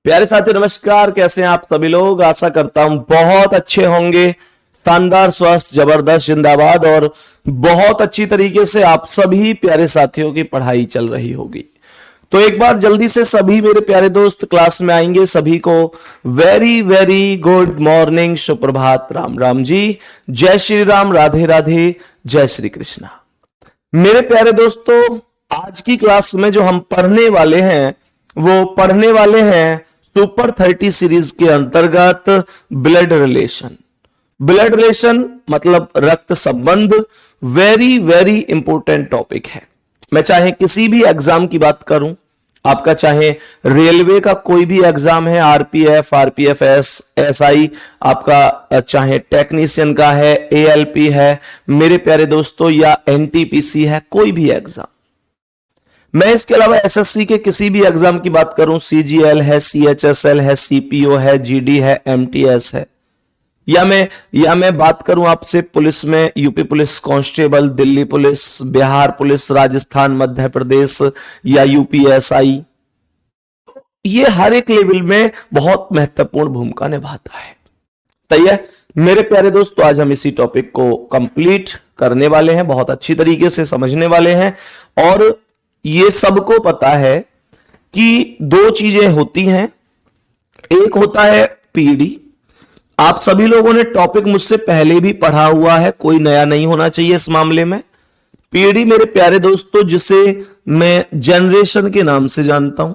प्यारे साथी नमस्कार, कैसे हैं आप सभी लोग। आशा करता हूं बहुत अच्छे होंगे। शानदार, स्वस्थ, जबरदस्त, जिंदाबाद। और बहुत अच्छी तरीके से आप सभी प्यारे साथियों की पढ़ाई चल रही होगी। तो एक बार जल्दी से सभी मेरे प्यारे दोस्त क्लास में आएंगे। सभी को वेरी वेरी गुड मॉर्निंग, सुप्रभात, राम राम जी, जय श्री राम, राधे राधे, जय श्री कृष्णा। मेरे प्यारे दोस्तों, आज की क्लास में जो हम पढ़ने वाले हैं वो पढ़ने वाले हैं सुपर 30 सीरीज के अंतर्गत ब्लड रिलेशन। ब्लड रिलेशन मतलब रक्त संबंध, वेरी वेरी इंपॉर्टेंट टॉपिक है। मैं चाहे किसी भी एग्जाम की बात करूं, आपका चाहे रेलवे का कोई भी एग्जाम है, आरपीएफ, आरपीएफएस, एसआई, आपका चाहे टेक्नीशियन का है, एएलपी है मेरे प्यारे दोस्तों, या एनटीपीसी है, कोई भी एग्जाम। मैं इसके अलावा एसएससी के किसी भी एग्जाम की बात करूं, सीजीएल है, सीएचएसएल है, सीपीओ है, जीडी है, एमटीएस है, या मैं बात करूं आपसे पुलिस में, UP police constable, Delhi police, Bihar police, Rajasthan, Madhya Pradesh या यूपीएसआई, ये हर एक लेवल में बहुत महत्वपूर्ण भूमिका निभाता है। सही है मेरे प्यारे दोस्तों, आज हम इसी टॉपिक को कंप्लीट करने वाले हैं, बहुत अच्छी तरीके से समझने वाले हैं। और ये सबको पता है कि दो चीजें होती हैं। एक होता है पीढ़ी। आप सभी लोगों ने टॉपिक मुझसे पहले भी पढ़ा हुआ है, कोई नया नहीं होना चाहिए इस मामले में। पीढ़ी मेरे प्यारे दोस्तों, जिसे मैं जनरेशन के नाम से जानता हूं।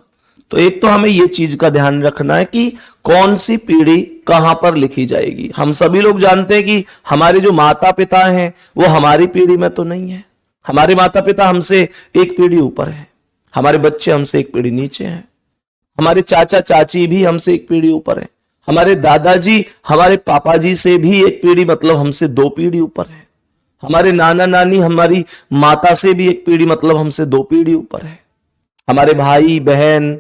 तो एक तो हमें यह चीज का ध्यान रखना है कि कौन सी पीढ़ी कहां पर लिखी जाएगी। हम सभी लोग जानते हैं कि हमारे जो माता पिता हैं वो हमारी पीढ़ी में तो नहीं है। हमारे माता पिता हमसे एक पीढ़ी ऊपर है, हमारे बच्चे हमसे एक पीढ़ी नीचे हैं, हमारे चाचा चाची भी हमसे एक पीढ़ी ऊपर है, हमारे दादाजी हमारे पापा जी से भी एक पीढ़ी मतलब हमसे दो पीढ़ी ऊपर है, हमारे नाना नानी हमारी माता से भी एक पीढ़ी मतलब हमसे दो पीढ़ी ऊपर है, हमारे भाई बहन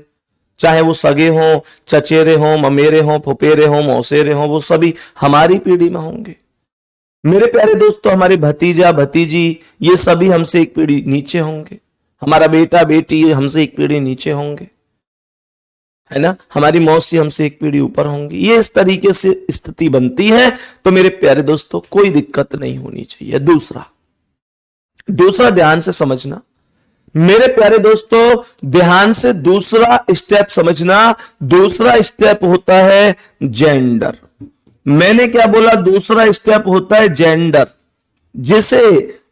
चाहे वो सगे हों, चचेरे हों, ममेरे हों, फुफेरे हों, मौसेरे हों, वो सभी हमारी पीढ़ी में होंगे। मेरे प्यारे दोस्तों, हमारे भतीजा भतीजी ये सभी हमसे एक पीढ़ी नीचे होंगे, हमारा बेटा बेटी हमसे एक पीढ़ी नीचे होंगे, है ना, हमारी मौसी हमसे एक पीढ़ी ऊपर होंगी। ये इस तरीके से स्थिति बनती है। तो मेरे प्यारे दोस्तों, कोई दिक्कत नहीं होनी चाहिए। दूसरा ध्यान से समझना मेरे प्यारे दोस्तों, ध्यान से दूसरा स्टेप समझना। दूसरा स्टेप होता है जेंडर। मैंने क्या बोला? दूसरा स्टेप होता है जेंडर, जिसे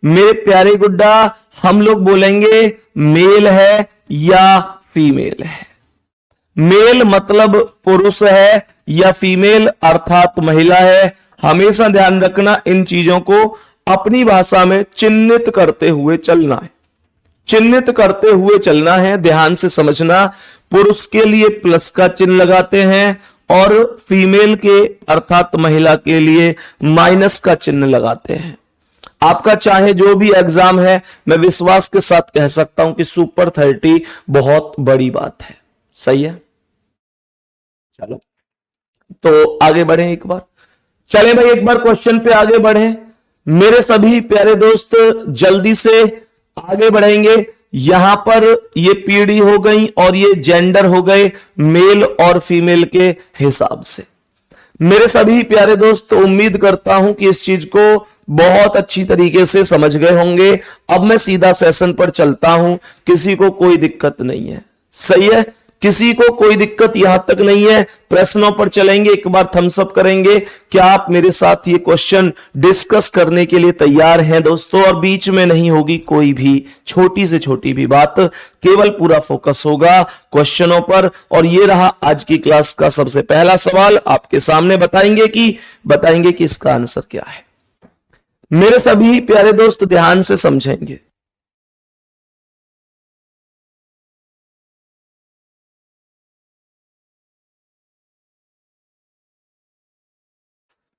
मेरे प्यारे गुड्डा हम लोग बोलेंगे मेल है या फीमेल है। मेल मतलब पुरुष है या फीमेल अर्थात महिला है। हमेशा ध्यान रखना, इन चीजों को अपनी भाषा में चिन्हित करते हुए चलना है, चिन्हित करते हुए चलना है। ध्यान से समझना, पुरुष के लिए प्लस का चिन्ह लगाते हैं और फीमेल के अर्थात महिला के लिए माइनस का चिन्ह लगाते हैं। आपका चाहे जो भी एग्जाम है, मैं विश्वास के साथ कह सकता हूं कि सुपर 30 बहुत बड़ी बात है। सही है, चलो तो आगे बढ़े। एक बार चले भाई, एक बार क्वेश्चन पे आगे बढ़े। मेरे सभी प्यारे दोस्त जल्दी से आगे बढ़ेंगे। यहां पर ये पीढ़ी हो गई और ये जेंडर हो गए, मेल और फीमेल के हिसाब से। मेरे सभी प्यारे दोस्त, उम्मीद करता हूं कि इस चीज को बहुत अच्छी तरीके से समझ गए होंगे। अब मैं सीधा सेशन पर चलता हूं, किसी को कोई दिक्कत नहीं है। सही है, किसी को कोई दिक्कत यहां तक नहीं है। प्रश्नों पर चलेंगे, एक बार थम्स अप करेंगे। क्या आप मेरे साथ ये क्वेश्चन डिस्कस करने के लिए तैयार हैं दोस्तों? और बीच में नहीं होगी कोई भी छोटी से छोटी भी बात, केवल पूरा फोकस होगा क्वेश्चनों पर। और ये रहा आज की क्लास का सबसे पहला सवाल, आपके सामने बताएंगे कि इसका आंसर क्या है। मेरे सभी प्यारे दोस्त ध्यान से समझेंगे।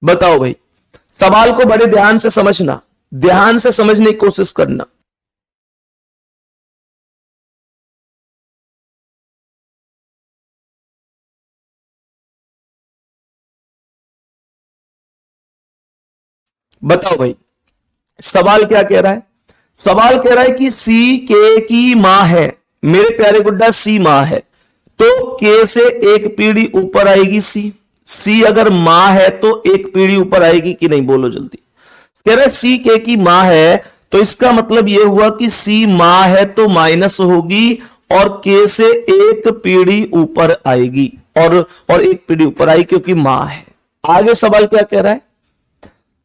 बताओ भाई, सवाल को बड़े ध्यान से समझना, ध्यान से समझने की कोशिश करना। बताओ भाई, सवाल क्या कह रहा है? सवाल कह रहा है कि सी के की मां है। मेरे प्यारे गुड्डा, सी मां है। तो के से एक पीढ़ी ऊपर आएगी सी। सी अगर मां है तो एक पीढ़ी ऊपर आएगी कि नहीं, बोलो जल्दी। कह रहे सी के की मां है, तो इसका मतलब यह हुआ कि सी मां है तो माइनस होगी और के से एक पीढ़ी ऊपर आएगी और एक पीढ़ी ऊपर आई क्योंकि मां है। आगे सवाल क्या कह रहा है,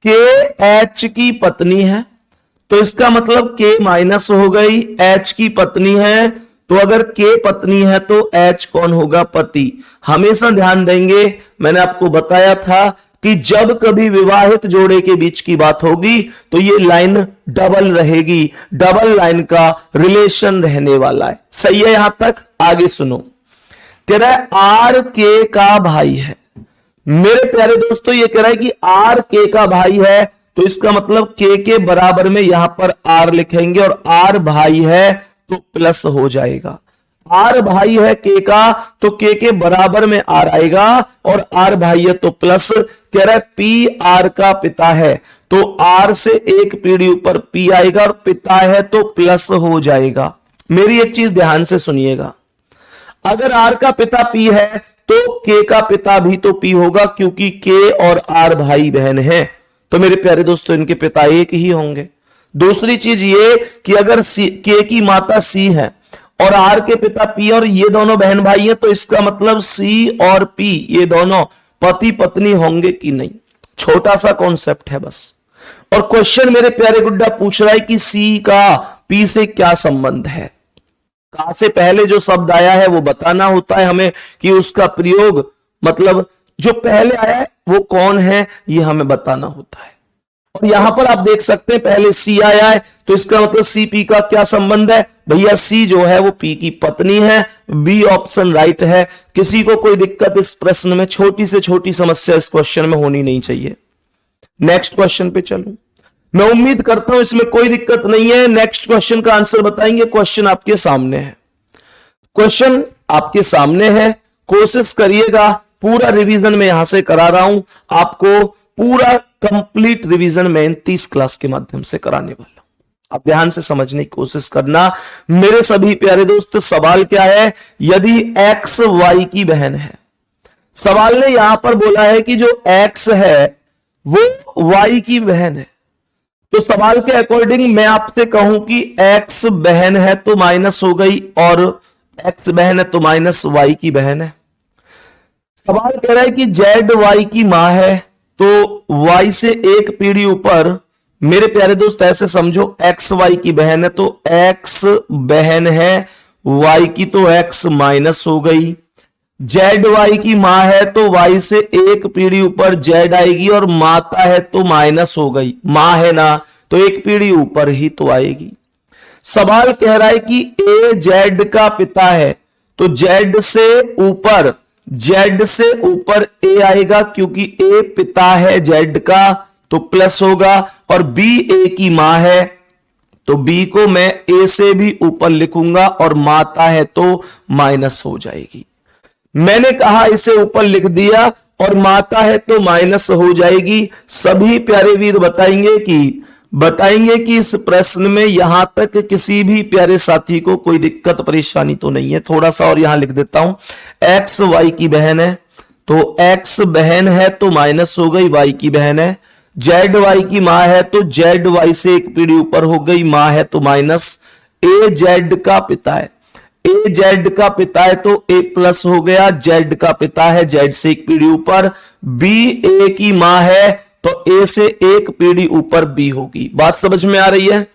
के एच की पत्नी है, तो इसका मतलब के माइनस हो गई, एच की पत्नी है, तो अगर के पत्नी है तो एच कौन होगा, पति। हमेशा ध्यान देंगे, मैंने आपको बताया था कि जब कभी विवाहित जोड़े के बीच की बात होगी तो ये लाइन डबल रहेगी, डबल लाइन का रिलेशन रहने वाला है। सही है यहां तक? आगे सुनो, कह रहा है आर के का भाई है। मेरे प्यारे दोस्तों ये कह रहा है कि आर के का भाई है, तो इसका मतलब के बराबर में यहां पर आर लिखेंगे और आर भाई है तो प्लस हो जाएगा। आर भाई है के का, तो के बराबर में आर आएगा और आर भाई है तो प्लस। कह रहा है पी आर का पिता है, तो आर से एक पीढ़ी ऊपर पी आएगा और पिता है तो प्लस हो जाएगा। मेरी एक चीज ध्यान से सुनिएगा, अगर आर का पिता पी है तो के का पिता भी तो पी होगा, क्योंकि के और आर भाई बहन है, तो मेरे प्यारे दोस्तों इनके पिता एक ही होंगे। दूसरी चीज ये कि अगर के की माता सी है और आर के पिता पी और ये दोनों बहन भाई हैं, तो इसका मतलब सी और पी ये दोनों पति पत्नी होंगे कि नहीं। छोटा सा कॉन्सेप्ट है बस। और क्वेश्चन मेरे प्यारे गुड्डा पूछ रहा है कि सी का पी से क्या संबंध है। का से पहले जो शब्द आया है वो बताना होता है हमें कि उसका प्रयोग, मतलब जो पहले आया है वो कौन है, ये हमें बताना होता है। और यहां पर आप देख सकते हैं पहले सी आया है, तो इसका मतलब सी पी का क्या संबंध है भैया, सी जो है वो पी की पत्नी है। बी ऑप्शन राइट है। किसी को कोई दिक्कत इस प्रश्न में, छोटी से छोटी समस्या इस क्वेश्चन में होनी नहीं चाहिए। नेक्स्ट क्वेश्चन पे चलूं, मैं उम्मीद करता हूं इसमें कोई दिक्कत नहीं है। नेक्स्ट क्वेश्चन का आंसर बताएंगे। क्वेश्चन आपके सामने है, क्वेश्चन आपके सामने है, कोशिश करिएगा। पूरा रिवीजन में यहां से करा रहा हूं आपको, पूरा कंप्लीट रिवीजन में 30 क्लास के माध्यम से कराने वाला हूं। आप ध्यान से समझने की कोशिश करना मेरे सभी प्यारे दोस्त। सवाल क्या है, यदि एक्स वाई की बहन है, सवाल ने यहां पर बोला है कि जो एक्स है वो वाई की बहन है, तो सवाल के अकॉर्डिंग मैं आपसे कहूं कि एक्स बहन है तो माइनस हो गई और एक्स बहन है तो माइनस वाई की बहन है। सवाल कह रहा है कि जेड वाई की मां है, तो वाई से एक पीढ़ी ऊपर, मेरे प्यारे दोस्त ऐसे समझो एक्स वाई की बहन है तो एक्स बहन है वाई की, तो एक्स माइनस हो गई। जेड वाई की मां है तो वाई से एक पीढ़ी ऊपर जेड आएगी और माता है तो माइनस हो गई, मां है ना तो एक पीढ़ी ऊपर ही तो आएगी। सवाल कह रहा है कि ए जेड का पिता है, तो जेड से ऊपर ए आएगा क्योंकि ए पिता है जेड का तो प्लस होगा, और बी ए की मां है तो बी को मैं ए से भी ऊपर लिखूंगा और माता है तो माइनस हो जाएगी। मैंने कहा इसे ऊपर लिख दिया और माता है तो माइनस हो जाएगी। सभी प्यारे वीर बताएंगे कि इस प्रश्न में यहां तक किसी भी प्यारे साथी को कोई दिक्कत परेशानी तो नहीं है। थोड़ा सा और यहां लिख देता हूं, एक्स वाई की बहन है तो एक्स बहन है तो माइनस हो गई, वाई की बहन है। जेड वाई की मां है तो जेड वाई से एक पीढ़ी ऊपर हो गई, मां है तो माइनस। ए जेड का पिता है, ए जेड का पिता है तो ए प्लस हो गया, जेड का पिता है जेड से एक पीढ़ी ऊपर। बी ए की मां है तो ए से एक पीढ़ी ऊपर बी होगी। बात समझ में आ रही है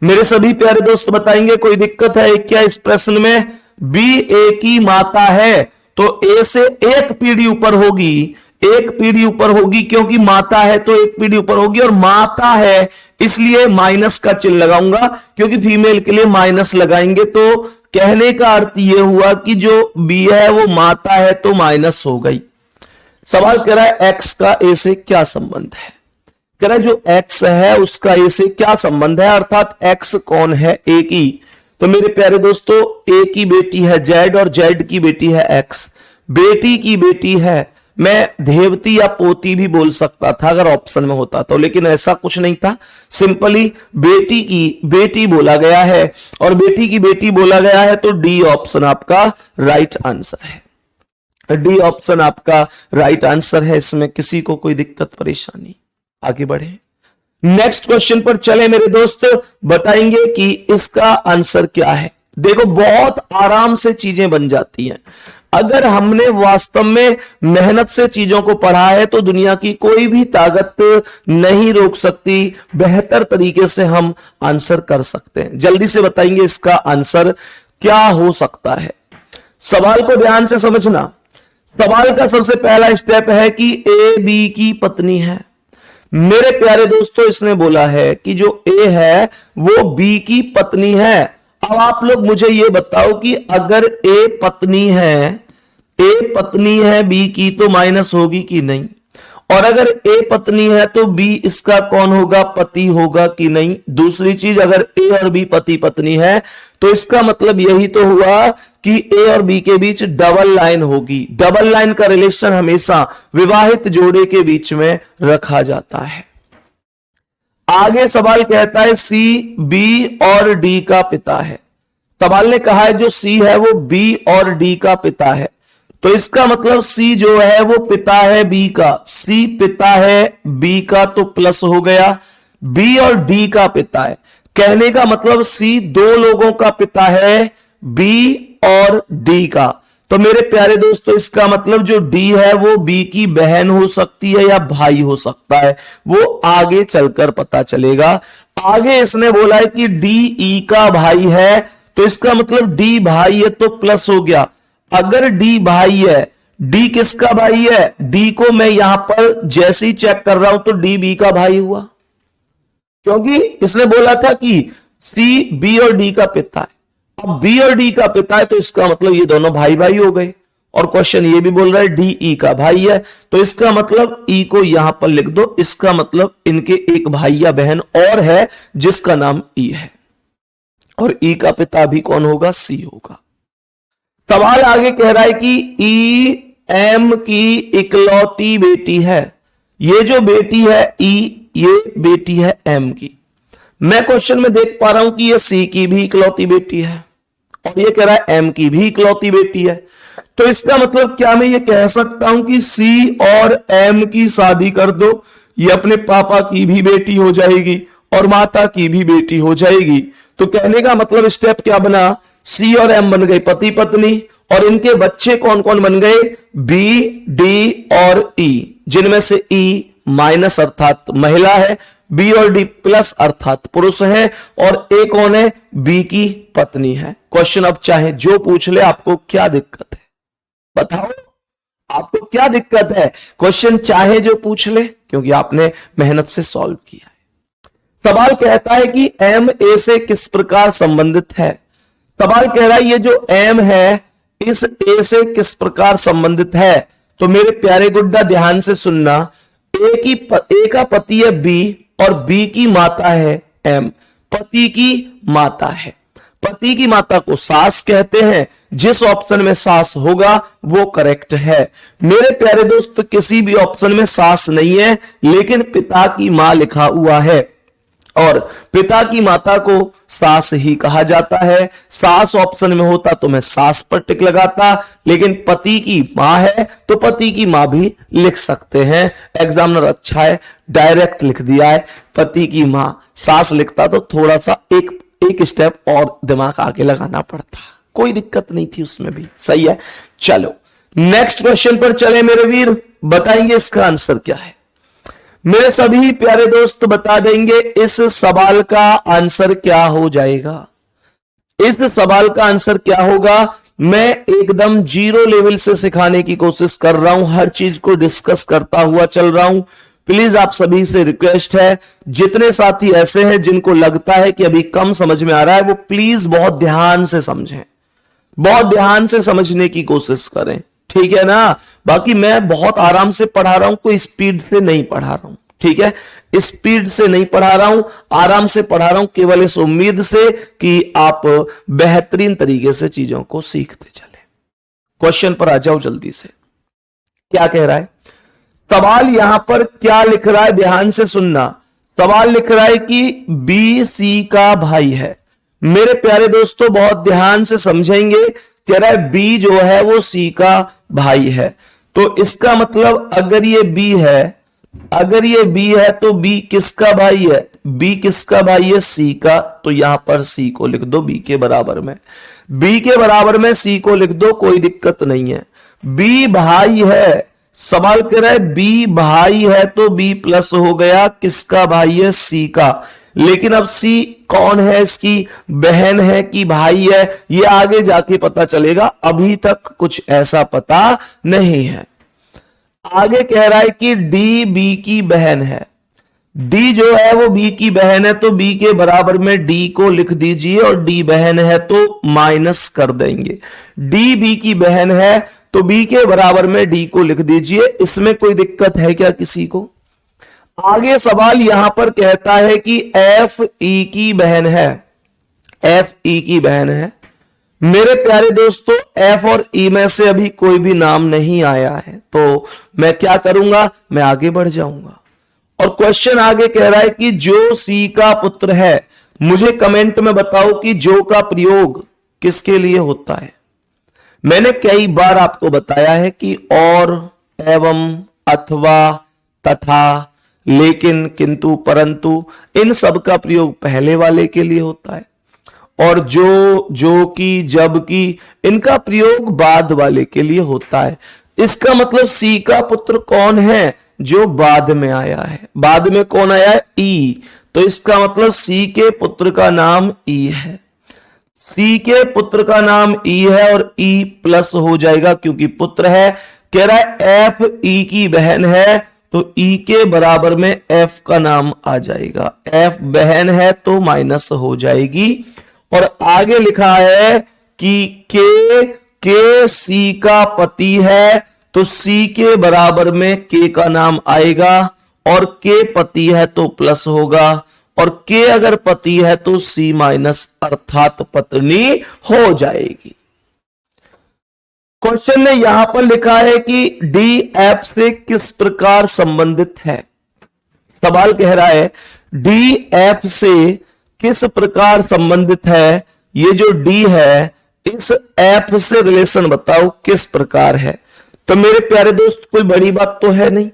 मेरे सभी प्यारे दोस्त? बताएंगे कोई दिक्कत है क्या इस प्रश्न में? बी ए की माता है तो ए से एक पीढ़ी ऊपर होगी, एक पीढ़ी ऊपर होगी क्योंकि माता है तो एक पीढ़ी ऊपर होगी, और माता है इसलिए माइनस का चिन्ह लगाऊंगा क्योंकि फीमेल के लिए माइनस लगाएंगे। तो कहने का अर्थ यह हुआ कि जो बी है वो माता है तो माइनस हो गई। सवाल कह रहा है एक्स का ए से क्या संबंध है। कह रहा है जो एक्स है उसका ए से क्या संबंध है, अर्थात एक्स कौन है, ए की। तो मेरे प्यारे दोस्तों ए की बेटी है जेड और जेड की बेटी है एक्स। बेटी की बेटी है मैं धेवती या पोती भी बोल सकता था अगर ऑप्शन में होता तो, लेकिन ऐसा कुछ नहीं था। सिंपली बेटी की बेटी बोला गया है, और बेटी की बेटी बोला गया है, तो डी ऑप्शन आपका राइट आंसर है। डी ऑप्शन आपका राइट आंसर है, इसमें किसी को कोई दिक्कत परेशानी। आगे बढ़े, नेक्स्ट क्वेश्चन पर चले मेरे दोस्त, बताएंगे कि इसका आंसर क्या है। देखो बहुत आराम से चीजें बन जाती हैं अगर हमने वास्तव में मेहनत से चीजों को पढ़ा है, तो दुनिया की कोई भी ताकत नहीं रोक सकती, बेहतर तरीके से हम आंसर कर सकते हैं। जल्दी से बताएंगे इसका आंसर क्या हो सकता है। सवाल को ध्यान से समझना। सवाल का सबसे पहला स्टेप है कि ए बी की पत्नी है। मेरे प्यारे दोस्तों, इसने बोला है कि जो ए है वो बी की पत्नी है। अब आप लोग मुझे ये बताओ कि अगर ए पत्नी है बी की, तो माइनस होगी कि नहीं, और अगर ए पत्नी है तो बी इसका कौन होगा, पति होगा कि नहीं। दूसरी चीज, अगर ए और बी पति पत्नी है तो इसका मतलब यही तो हुआ कि ए और बी के बीच डबल लाइन होगी। डबल लाइन का रिलेशन हमेशा विवाहित जोड़े के बीच में रखा जाता है। आगे सवाल कहता है सी बी और डी का पिता है। सवाल ने कहा है जो सी है वो बी और डी का पिता है, तो इसका मतलब सी जो है वो पिता है बी का। सी पिता है बी का तो प्लस हो गया, बी और डी का पिता है। कहने का मतलब सी दो लोगों का पिता है, बी और डी का। तो मेरे प्यारे दोस्तों, इसका मतलब जो डी है वो बी की बहन हो सकती है या भाई हो सकता है, वो आगे चलकर पता चलेगा। आगे इसने बोला है कि डी ई का भाई है, तो इसका मतलब डी भाई है तो प्लस हो गया। अगर डी भाई है, डी किसका भाई है, डी को मैं यहां पर जैसे ही चेक कर रहा हूं तो डी बी का भाई हुआ, क्योंकि इसने बोला था कि सी बी और डी का पिता है। अब बी और डी का पिता है तो इसका मतलब ये दोनों भाई भाई हो गए, और क्वेश्चन ये भी बोल रहा है डी ई का भाई है, तो इसका मतलब ई को यहां पर लिख दो। इसका मतलब इनके एक भाई या बहन और है जिसका नाम ई है, और ई का पिता भी कौन होगा, सी होगा। सवाल आगे कह रहा है कि ई एम की इकलौती बेटी है। ये जो बेटी है ई, ये बेटी है एम की। मैं क्वेश्चन में देख पा रहा हूं कि ये सी की भी इकलौती बेटी है, और ये कह रहा है एम की भी इकलौती बेटी है। तो इसका मतलब क्या मैं ये कह सकता हूं कि सी और एम की शादी कर दो, ये अपने पापा की भी बेटी हो जाएगी और माता की भी बेटी हो जाएगी। तो कहने का मतलब स्टेप क्या बना, सी और एम बन गए पति पत्नी, और इनके बच्चे कौन कौन बन गए, बी डी और ई, जिनमें से ई माइनस अर्थात महिला है, बी और डी प्लस अर्थात पुरुष है, और ए कौन है, बी की पत्नी है। क्वेश्चन अब चाहे जो पूछ ले, आपको क्या दिक्कत है बताओ, आपको क्या दिक्कत है। क्वेश्चन चाहे जो पूछ ले, क्योंकि आपने मेहनत से सॉल्व किया है। सवाल कहता है कि एम ए से किस प्रकार संबंधित है। सवाल कह रहा है ये जो एम है इस ए से किस प्रकार संबंधित है। तो मेरे प्यारे गुड्डा ध्यान से सुनना, ए का पति है बी और बी की माता है एम, पति की माता है। पति की माता को सास कहते हैं, जिस ऑप्शन में सास होगा वो करेक्ट है। मेरे प्यारे दोस्त, किसी भी ऑप्शन में सास नहीं है, लेकिन पिता की मां लिखा हुआ है, और पिता की माता को सास ही कहा जाता है। सास ऑप्शन में होता तो मैं सास पर टिक लगाता, लेकिन पति की मां है तो पति की मां भी लिख सकते हैं। एग्जामिनर अच्छा है, डायरेक्ट लिख दिया है पति की मां। सास लिखता तो थोड़ा सा एक स्टेप और दिमाग आगे लगाना पड़ता, कोई दिक्कत नहीं थी उसमें भी। सही है, चलो नेक्स्ट क्वेश्चन पर चले मेरे वीर, बताएंगे इसका आंसर क्या है। मेरे सभी प्यारे दोस्त बता देंगे इस सवाल का आंसर क्या हो जाएगा। इस सवाल का आंसर क्या होगा, मैं एकदम जीरो लेवल से सिखाने की कोशिश कर रहा हूं, हर चीज को डिस्कस करता हुआ चल रहा हूं। प्लीज आप सभी से रिक्वेस्ट है, जितने साथी ऐसे हैं जिनको लगता है कि अभी कम समझ में आ रहा है, वो प्लीज बहुत ध्यान से समझें, बहुत ध्यान से समझने की कोशिश करें, ठीक है ना। बाकी मैं बहुत आराम से पढ़ा रहा हूं, कोई स्पीड से नहीं पढ़ा रहा हूं, ठीक है, स्पीड से नहीं पढ़ा रहा हूं, आराम से पढ़ा रहा हूं, केवल इस उम्मीद से कि आप बेहतरीन तरीके से चीजों को सीखते चले। क्वेश्चन पर आ जाओ जल्दी से। क्या कह रहा है सवाल, यहां पर क्या लिख रहा है, ध्यान से सुनना। सवाल लिख रहा है कि बी सी का भाई है। मेरे प्यारे दोस्तों बहुत ध्यान से समझेंगे। कह रहा है बी जो है वो सी का भाई है, तो इसका मतलब अगर ये बी है, अगर ये बी है तो बी किसका भाई है, बी किसका भाई है, सी का। तो यहां पर सी को लिख दो बी के बराबर में, बी के बराबर में सी को लिख दो, कोई दिक्कत नहीं है। बी भाई है, सवाल कर रहा है बी भाई है तो बी प्लस हो गया, किसका भाई है, सी का। लेकिन अब सी कौन है, इसकी बहन है कि भाई है, ये आगे जाके पता चलेगा, अभी तक कुछ ऐसा पता नहीं है। आगे कह रहा है कि डी बी की बहन है, डी जो है वो बी की बहन है, तो बी के बराबर में डी को लिख दीजिए, और डी बहन है तो माइनस कर देंगे। डी बी की बहन है तो बी के बराबर में डी को लिख दीजिए। इसमें कोई दिक्कत है क्या किसी को? आगे सवाल यहां पर कहता है कि एफ ई की बहन है, एफ ई की बहन है। मेरे प्यारे दोस्तों एफ और ई में से अभी कोई भी नाम नहीं आया है, तो मैं क्या करूंगा, मैं आगे बढ़ जाऊंगा। और क्वेश्चन आगे कह रहा है कि जो सी का पुत्र है, मुझे कमेंट में बताओ कि जो का प्रयोग किसके लिए होता है। मैंने कई बार आपको बताया है कि और, एवं, अथवा, तथा, लेकिन, किंतु, परंतु, इन सब का प्रयोग पहले वाले के लिए होता है, और जो की, जब की, इनका प्रयोग बाद वाले के लिए होता है। इसका मतलब सी का पुत्र कौन है, जो बाद में आया है। बाद में कौन आया है, ई, तो इसका मतलब सी के पुत्र का नाम ई है, सी के पुत्र का नाम ई है, और ई प्लस हो जाएगा क्योंकि पुत्र है। कह रहा है एफ ई की बहन है, तो ई के बराबर में एफ का नाम आ जाएगा, एफ बहन है तो माइनस हो जाएगी। और आगे लिखा है कि के सी का पति है, तो सी के बराबर में के का नाम आएगा, और के पति है तो प्लस होगा, और के अगर पति है तो सी माइनस अर्थात पत्नी हो जाएगी। क्वेश्चन ने यहां पर लिखा है कि डी एफ से किस प्रकार संबंधित है। सवाल कह रहा है डी एफ से किस प्रकार संबंधित है। ये जो डी है इस एफ से रिलेशन बताओ किस प्रकार है। तो मेरे प्यारे दोस्त कोई बड़ी बात तो है नहीं।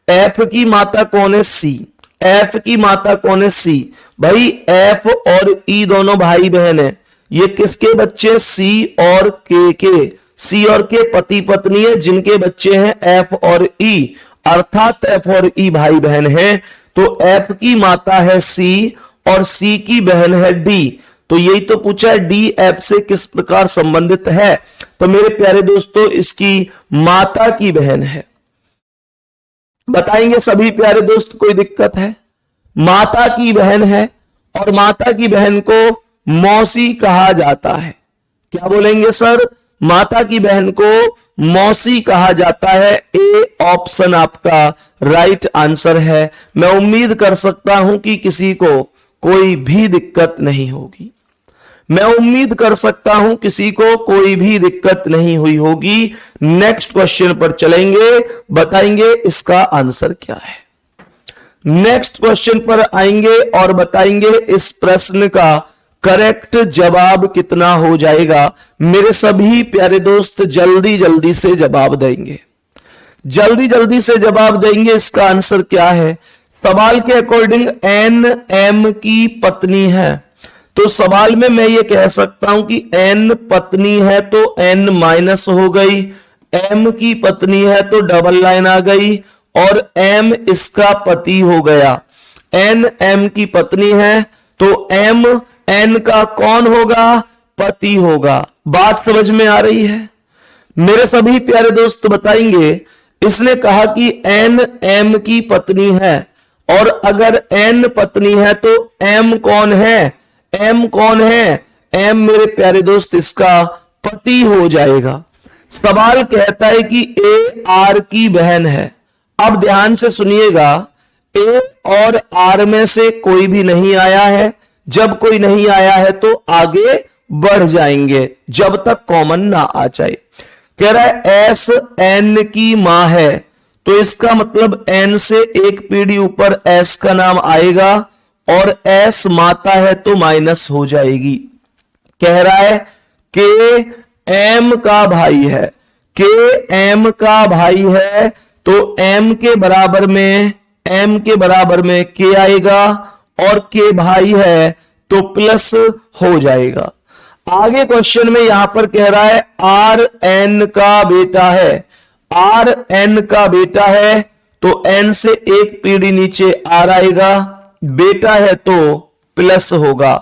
एफ की माता कौन है, सी। एफ की माता कौन है, सी। भाई एफ और ई दोनों भाई बहन है। ये किसके बच्चे, सी और के। सी और के पति पत्नी है, जिनके बच्चे हैं एफ और ई, अर्थात एफ और ई भाई बहन है। तो एफ की माता है सी और सी की बहन है डी। तो यही तो पूछा है डी एफ से किस प्रकार संबंधित है। तो मेरे प्यारे दोस्तों इसकी माता की बहन है। बताएंगे सभी प्यारे दोस्त, कोई दिक्कत है? माता की बहन है, और माता की बहन को मौसी कहा जाता है। क्या बोलेंगे सर? माता की बहन को मौसी कहा जाता है। ए ऑप्शन आपका राइट आंसर है। मैं उम्मीद कर सकता हूं कि किसी को कोई भी दिक्कत नहीं होगी। मैं उम्मीद कर सकता हूं किसी को कोई भी दिक्कत नहीं हुई होगी। नेक्स्ट क्वेश्चन पर चलेंगे, बताएंगे इसका आंसर क्या है। नेक्स्ट क्वेश्चन पर आएंगे और बताएंगे इस प्रश्न का करेक्ट जवाब कितना हो जाएगा। मेरे सभी प्यारे दोस्त जल्दी जल्दी से जवाब देंगे, जल्दी जल्दी से जवाब देंगे। इसका आंसर क्या है? सवाल के अकॉर्डिंग एन एम की पत्नी है, तो सवाल में मैं ये कह सकता हूं कि एन पत्नी है तो एन माइनस हो गई, एम की पत्नी है तो डबल लाइन आ गई, और एम इसका पति हो गया। एन एम की पत्नी है तो एम एन का कौन होगा? पति होगा। बात समझ में आ रही है? मेरे सभी प्यारे दोस्त बताएंगे, इसने कहा कि एन एम की पत्नी है, और अगर एन पत्नी है तो एम कौन है? एम कौन है? एम मेरे प्यारे दोस्त इसका पति हो जाएगा। सवाल कहता है कि ए आर की बहन है। अब ध्यान से सुनिएगा, ए और आर में से कोई भी नहीं आया है। जब कोई नहीं आया है तो आगे बढ़ जाएंगे जब तक कॉमन ना आ जाए। कह रहा है एस एन की मां है, तो इसका मतलब एन से एक पीढ़ी ऊपर एस का नाम आएगा और एस माता है तो माइनस हो जाएगी। कह रहा है के एम का भाई है, के एम का भाई है तो एम के बराबर में के आएगा और के भाई है तो प्लस हो जाएगा। आगे क्वेश्चन में यहां पर कह रहा है आर एन का बेटा है, आर एन का बेटा है तो एन से एक पीढ़ी नीचे आर आएगा, बेटा है तो प्लस होगा।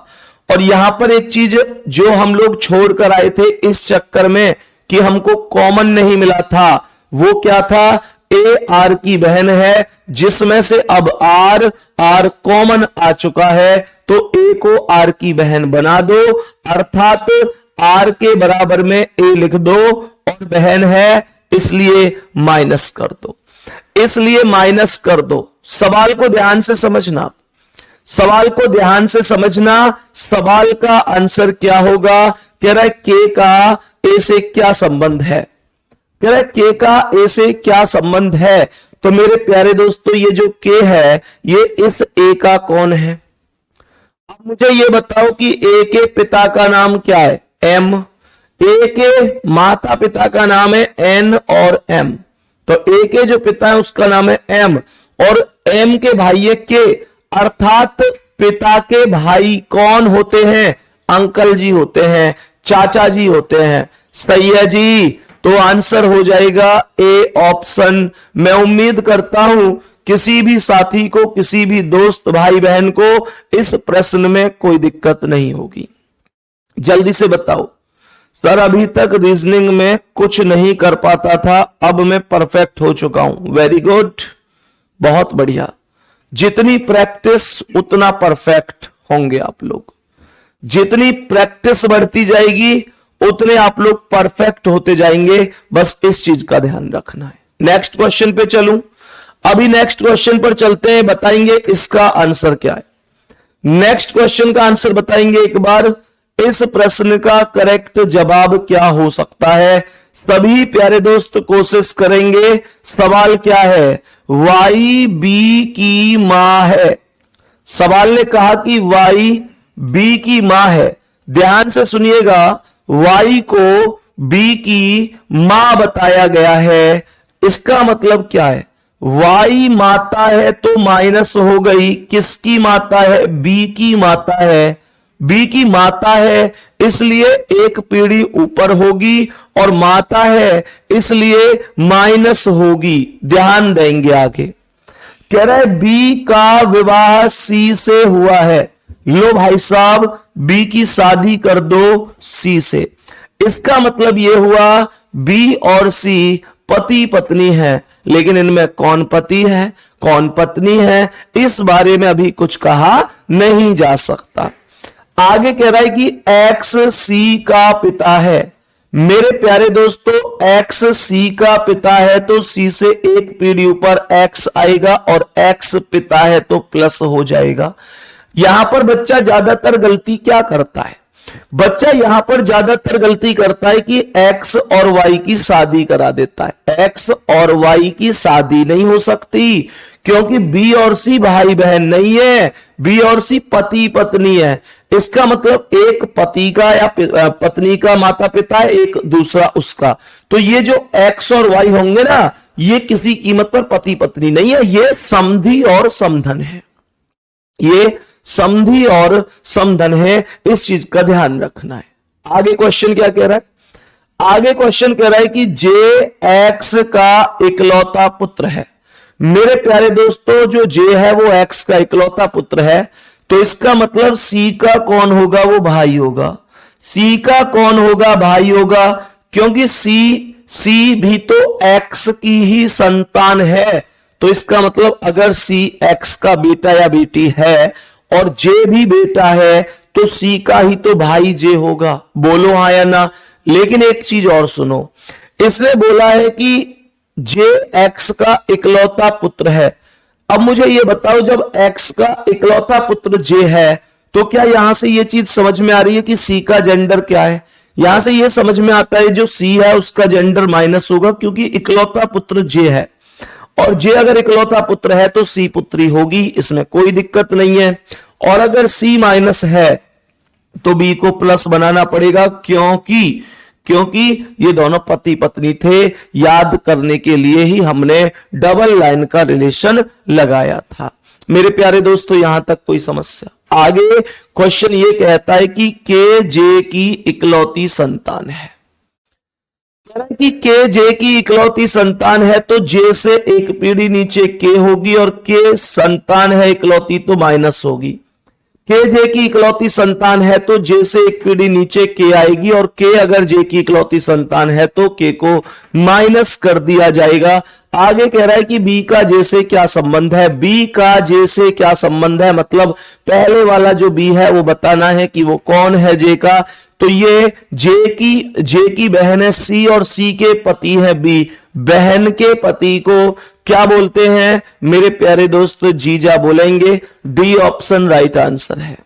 और यहां पर एक चीज जो हम लोग छोड़कर आए थे इस चक्कर में कि हमको कॉमन नहीं मिला था, वो क्या था, ए आर की बहन है जिसमें से अब आर कॉमन आ चुका है तो ए को आर की बहन बना दो, अर्थात आर के बराबर में ए लिख दो और बहन है इसलिए माइनस कर दो, इसलिए माइनस कर दो। सवाल को ध्यान से समझना, सवाल को ध्यान से समझना, सवाल का आंसर क्या होगा। कह रहा है के का ए से क्या संबंध है, कह रहा है के का ए से क्या संबंध है। तो मेरे प्यारे दोस्तों ये जो के है ये इस ए का कौन है। अब मुझे ये बताओ कि ए के पिता का नाम क्या है, एम, ए के माता पिता का नाम है एन और एम, तो ए के जो पिता है उसका नाम है एम और एम के भाई है के, अर्थात पिता के भाई कौन होते हैं, अंकल जी होते हैं, चाचा जी होते हैं। सही है जी, तो आंसर हो जाएगा ए ऑप्शन। मैं उम्मीद करता हूं किसी भी साथी को, किसी भी दोस्त भाई बहन को इस प्रश्न में कोई दिक्कत नहीं होगी। जल्दी से बताओ सर, अभी तक रीजनिंग में कुछ नहीं कर पाता था, अब मैं परफेक्ट हो चुका हूं। वेरी गुड, बहुत बढ़िया। जितनी प्रैक्टिस उतना परफेक्ट होंगे आप लोग, जितनी प्रैक्टिस बढ़ती जाएगी उतने आप लोग परफेक्ट होते जाएंगे, बस इस चीज का ध्यान रखना है। नेक्स्ट क्वेश्चन पे चलूं, अभी नेक्स्ट क्वेश्चन पर चलते हैं, बताएंगे इसका आंसर क्या है। नेक्स्ट क्वेश्चन का आंसर बताएंगे एक बार, इस प्रश्न का करेक्ट जवाब क्या हो सकता है। सभी प्यारे दोस्त कोशिश करेंगे। सवाल क्या है, वाई बी की मां है। सवाल ने कहा कि वाई बी की मां है, ध्यान से सुनिएगा, वाई को बी की मां बताया गया है, इसका मतलब क्या है, वाई माता है तो माइनस हो गई, किसकी माता है, बी की माता है, बी की माता है इसलिए एक पीढ़ी ऊपर होगी और माता है इसलिए माइनस होगी। ध्यान देंगे आगे, कह रहा है बी का विवाह सी से हुआ है, लो भाई साहब बी की शादी कर दो सी से। इसका मतलब यह हुआ बी और सी पति पत्नी है, लेकिन इनमें कौन पति है कौन पत्नी है इस बारे में अभी कुछ कहा नहीं जा सकता। आगे कह रहा है कि एक्स सी का पिता है। मेरे प्यारे दोस्तों एक्स सी का पिता है तो सी से एक पीढ़ी ऊपर एक्स आएगा और एक्स पिता है तो प्लस हो जाएगा। यहां पर बच्चा ज्यादातर गलती क्या करता है, बच्चा यहां पर ज्यादातर गलती करता है कि एक्स और वाई की शादी करा देता है। एक्स और वाई की शादी नहीं हो सकती क्योंकि बी और सी भाई बहन नहीं है, बी और सी पति पत्नी है। इसका मतलब एक पति का या पत्नी का माता पिता है, एक दूसरा उसका। तो ये जो एक्स और वाई होंगे ना, ये किसी कीमत पर पति पत्नी नहीं है, ये समधी और समधन है, ये समधी और समधन है। इस चीज का ध्यान रखना है। आगे क्वेश्चन क्या कह रहा है, आगे क्वेश्चन कह रहा है कि जे एक्स का इकलौता पुत्र है। मेरे प्यारे दोस्तों जो जे है वो एक्स का इकलौता पुत्र है, तो इसका मतलब सी का कौन होगा, वो भाई होगा। सी का कौन होगा, भाई होगा, क्योंकि सी भी तो एक्स की ही संतान है। तो इसका मतलब अगर सी एक्स का बेटा या बेटी है और जे भी बेटा है तो सी का ही तो भाई जे होगा। बोलो हाँ या ना। लेकिन एक चीज और सुनो, इसने बोला है कि जे एक्स का इकलौता पुत्र है। अब मुझे यह बताओ, जब एक्स का इकलौता पुत्र जे है तो क्या यहां से यह चीज समझ में आ रही है कि सी का जेंडर क्या है। यहां से ये समझ में आता है जो सी है उसका जेंडर माइनस होगा, क्योंकि इकलौता पुत्र जे है, और जे अगर इकलौता पुत्र है तो सी पुत्री होगी, इसमें कोई दिक्कत नहीं है। और अगर सी माइनस है तो बी को प्लस बनाना पड़ेगा, क्योंकि ये दोनों पति पत्नी थे। याद करने के लिए ही हमने डबल लाइन का रिलेशन लगाया था। मेरे प्यारे दोस्तों, यहां तक कोई समस्या? आगे क्वेश्चन ये कहता है कि के जे की इकलौती संतान है। कि के जे की इकलौती संतान है तो जे से एक पीढ़ी नीचे के होगी, और के संतान है इकलौती तो माइनस होगी। के जे की इकलौती संतान है तो जे से एक पीढ़ी नीचे के आएगी, और के अगर जे की इकलौती संतान है तो के को माइनस कर दिया जाएगा। आगे कह रहा है कि बी का जे से क्या संबंध है। बी का जे से क्या संबंध है, मतलब पहले वाला जो बी है वो बताना है कि वो कौन है जे का। तो ये जे की बहन है सी, और सी के पति है बी। बहन के पति को क्या बोलते हैं मेरे प्यारे दोस्त? जीजा बोलेंगे। डी ऑप्शन राइट आंसर है।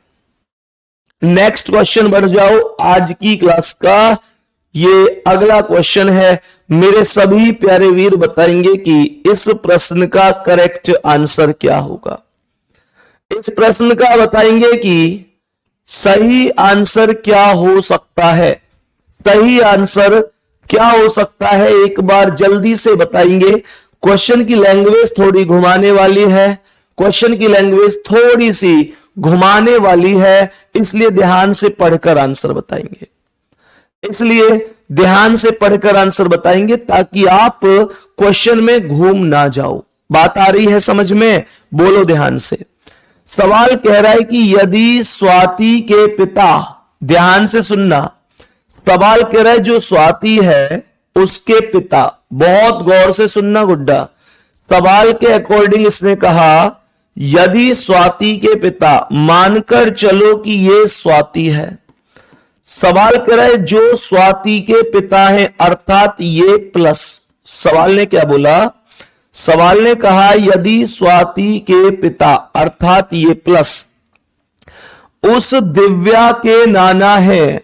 नेक्स्ट क्वेश्चन बढ़ जाओ। आज की क्लास का ये अगला क्वेश्चन है। मेरे सभी प्यारे वीर बताएंगे कि इस प्रश्न का करेक्ट आंसर क्या होगा। इस प्रश्न का बताएंगे कि सही आंसर क्या हो सकता है। सही आंसर क्या हो सकता है, एक बार जल्दी से बताएंगे। क्वेश्चन की लैंग्वेज थोड़ी घुमाने वाली है, क्वेश्चन की लैंग्वेज थोड़ी सी घुमाने वाली है, इसलिए ध्यान से पढ़कर आंसर बताएंगे। इसलिए ध्यान से पढ़कर आंसर बताएंगे ताकि आप क्वेश्चन में घूम ना जाओ। बात आ रही है समझ में? बोलो ध्यान से। सवाल कह रहा है कि यदि स्वाति के पिता, ध्यान से सुनना, सवाल कह रहा है जो स्वाति है उसके पिता, बहुत गौर से सुनना गुड्डा। सवाल के अकॉर्डिंग इसने कहा यदि स्वाति के पिता, मानकर चलो कि ये स्वाति है। सवाल कह रहा है जो स्वाति के पिता है अर्थात ये प्लस। सवाल ने क्या बोला? सवाल ने कहा यदि स्वाति के पिता अर्थात ये प्लस उस दिव्या के नाना है,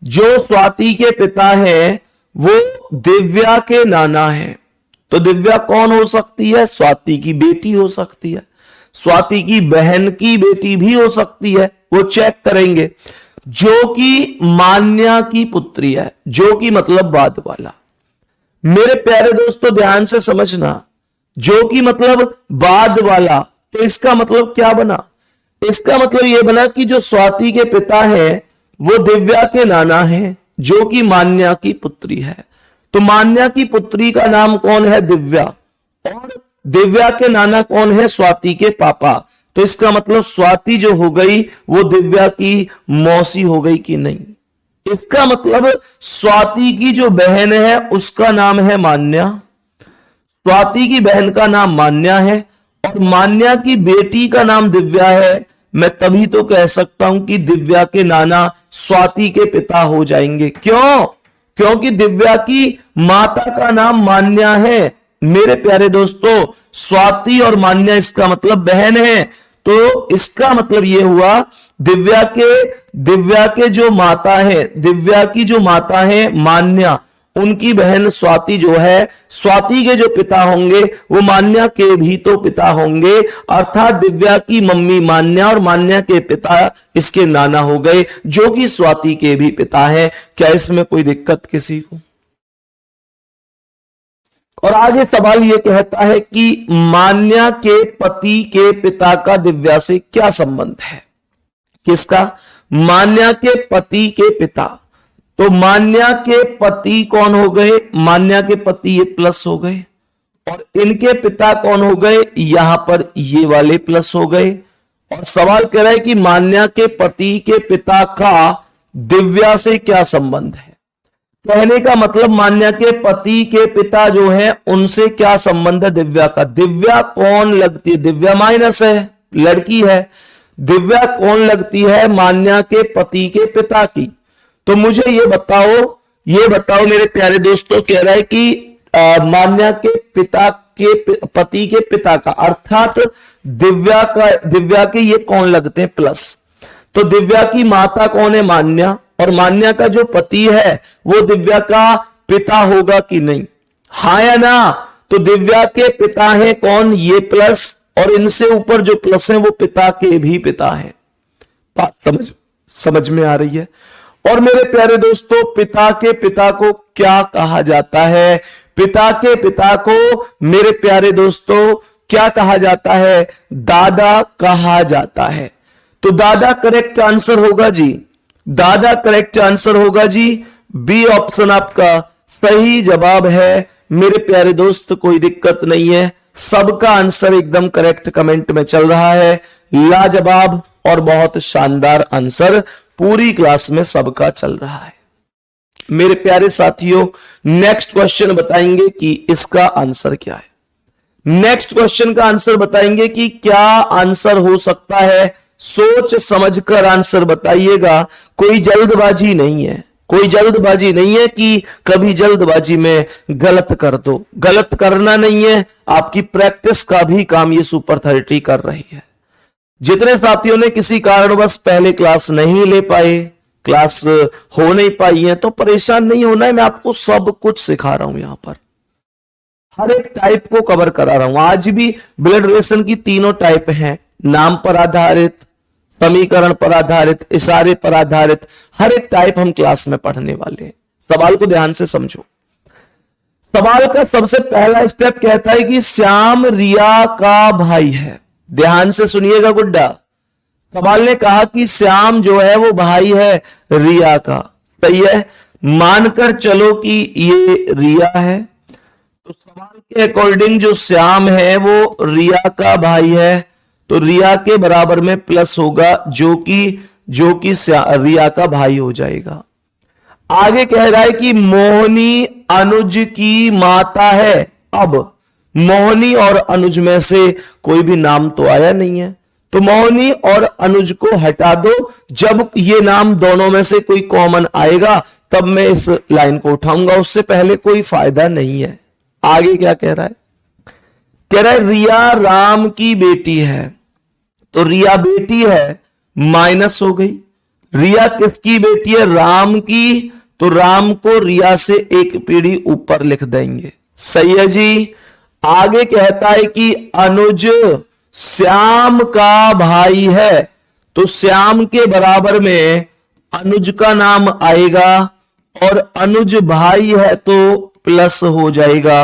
जो स्वाति के पिता है वो दिव्या के नाना है। तो दिव्या कौन हो सकती है? स्वाति की बेटी हो सकती है, स्वाति की बहन की बेटी भी हो सकती है, वो चेक करेंगे। जो कि मान्या की पुत्री है, जो कि मतलब बाद वाला। मेरे प्यारे दोस्तों ध्यान से समझना, जो कि मतलब बाद वाला, तो इसका मतलब क्या बना? इसका मतलब यह बना कि जो स्वाति के पिता है वो दिव्या के नाना है, जो कि मान्या की पुत्री है। तो मान्या की पुत्री का नाम कौन है? दिव्या। और दिव्या के नाना कौन है? स्वाति के पापा। तो इसका मतलब स्वाति जो हो गई वो दिव्या की मौसी हो गई कि नहीं? इसका मतलब स्वाति की जो बहन है उसका नाम है मान्या, स्वाति की बहन का नाम मान्या है, और मान्या की बेटी का नाम दिव्या है। मैं तभी तो कह सकता हूं कि दिव्या के नाना स्वाति के पिता हो जाएंगे। क्यों? क्योंकि दिव्या की माता का नाम मान्या है। मेरे प्यारे दोस्तों, स्वाति और मान्या इसका मतलब बहन है। तो इसका मतलब यह हुआ दिव्या के जो माता है, दिव्या की जो माता है मान्या, उनकी बहन स्वाति जो है, स्वाति के जो पिता होंगे वो मान्या के भी तो पिता होंगे। अर्थात दिव्या की मम्मी मान्या और मान्या के पिता इसके नाना हो गए, जो कि स्वाति के भी पिता हैं। क्या इसमें कोई दिक्कत किसी को? और आगे सवाल यह कहता है कि मान्या के पति के पिता का दिव्या से क्या संबंध है? किसका? मान्या के पति के पिता। तो मान्या के पति कौन हो गए? मान्या के पति ये प्लस हो गए, और इनके पिता कौन हो गए? यहां पर ये वाले प्लस हो गए। और सवाल कह रहा है कि मान्या के पति के पिता का दिव्या से क्या संबंध है? कहने का मतलब मान्या के पति के पिता जो है उनसे क्या संबंध है दिव्या का? दिव्या कौन लगती है? दिव्या माइनस है, लड़की है। दिव्या कौन लगती है? मान्या के पति के पिता की। तो मुझे ये बताओ मेरे प्यारे दोस्तों, कह रहा है कि मान्या के पिता के पति के पिता का अर्थात दिव्या के ये कौन लगते हैं? प्लस। तो दिव्या की माता कौन है? मान्या, और मान्या का जो पति है वो दिव्या का पिता होगा कि नहीं? हाँ या ना? तो दिव्या के पिता है कौन? ये प्लस, और इनसे ऊपर जो प्लस है वो पिता के भी पिता है। बात समझ में आ रही है? और मेरे प्यारे दोस्तों, पिता के पिता को क्या कहा जाता है? पिता के पिता को मेरे प्यारे दोस्तों क्या कहा जाता है? दादा कहा जाता है। तो दादा करेक्ट आंसर होगा जी, दादा करेक्ट आंसर होगा जी। बी ऑप्शन आपका सही जवाब है मेरे प्यारे दोस्त, कोई दिक्कत नहीं है, सबका आंसर एकदम करेक्ट कमेंट में चल रहा है। लाजवाब और बहुत शानदार आंसर पूरी क्लास में सबका चल रहा है। मेरे प्यारे साथियों, नेक्स्ट क्वेश्चन बताएंगे कि इसका आंसर क्या है। नेक्स्ट क्वेश्चन का आंसर बताएंगे कि क्या आंसर हो सकता है। सोच समझकर आंसर बताइएगा, कोई जल्दबाजी नहीं है, कोई जल्दबाजी नहीं है कि कभी जल्दबाजी में गलत कर दो। गलत करना नहीं है, आपकी प्रैक्टिस का भी काम ये सुपर 30 कर रही है। जितने साथियों ने किसी कारणवश पहले क्लास नहीं ले पाए, क्लास हो नहीं पाई है, तो परेशान नहीं होना है, मैं आपको सब कुछ सिखा रहा हूं। यहां पर हर एक टाइप को कवर करा रहा हूं। आज भी ब्लड रिलेशन की तीनों टाइप हैं, नाम पर आधारित, समीकरण पर आधारित, इशारे पर आधारित, हर एक टाइप हम क्लास में पढ़ने वाले हैं। सवाल को ध्यान से समझो। सवाल का सबसे पहला स्टेप कहता है कि श्याम रिया का भाई है। ध्यान से सुनिएगा गुड्डा, सवाल ने कहा कि श्याम जो है वो भाई है रिया का, सही है। मानकर चलो कि ये रिया है, तो सवाल के अकॉर्डिंग जो श्याम है वो रिया का भाई है, तो रिया के बराबर में प्लस होगा जो कि रिया का भाई हो जाएगा। आगे कह रहा है कि मोहिनी अनुज की माता है। अब मोहिनी और अनुज में से कोई भी नाम तो आया नहीं है, तो मोहिनी और अनुज को हटा दो। जब ये नाम दोनों में से कोई कॉमन आएगा तब मैं इस लाइन को उठाऊंगा, उससे पहले कोई फायदा नहीं है। आगे क्या कह रहा है? कह रहा है रिया राम की बेटी है, तो रिया बेटी है, माइनस हो गई। रिया किसकी बेटी है? राम की, तो राम को रिया से एक पीढ़ी ऊपर लिख देंगे, सही है जी। आगे कहता है कि अनुज श्याम का भाई है, तो श्याम के बराबर में अनुज का नाम आएगा, और अनुज भाई है तो प्लस हो जाएगा।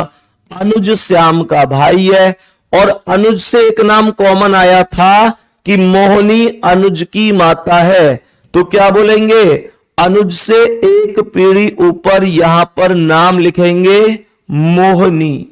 अनुज श्याम का भाई है, और अनुज से एक नाम कॉमन आया था कि मोहिनी अनुज की माता है, तो क्या बोलेंगे? अनुज से एक पीढ़ी ऊपर यहां पर नाम लिखेंगे मोहिनी,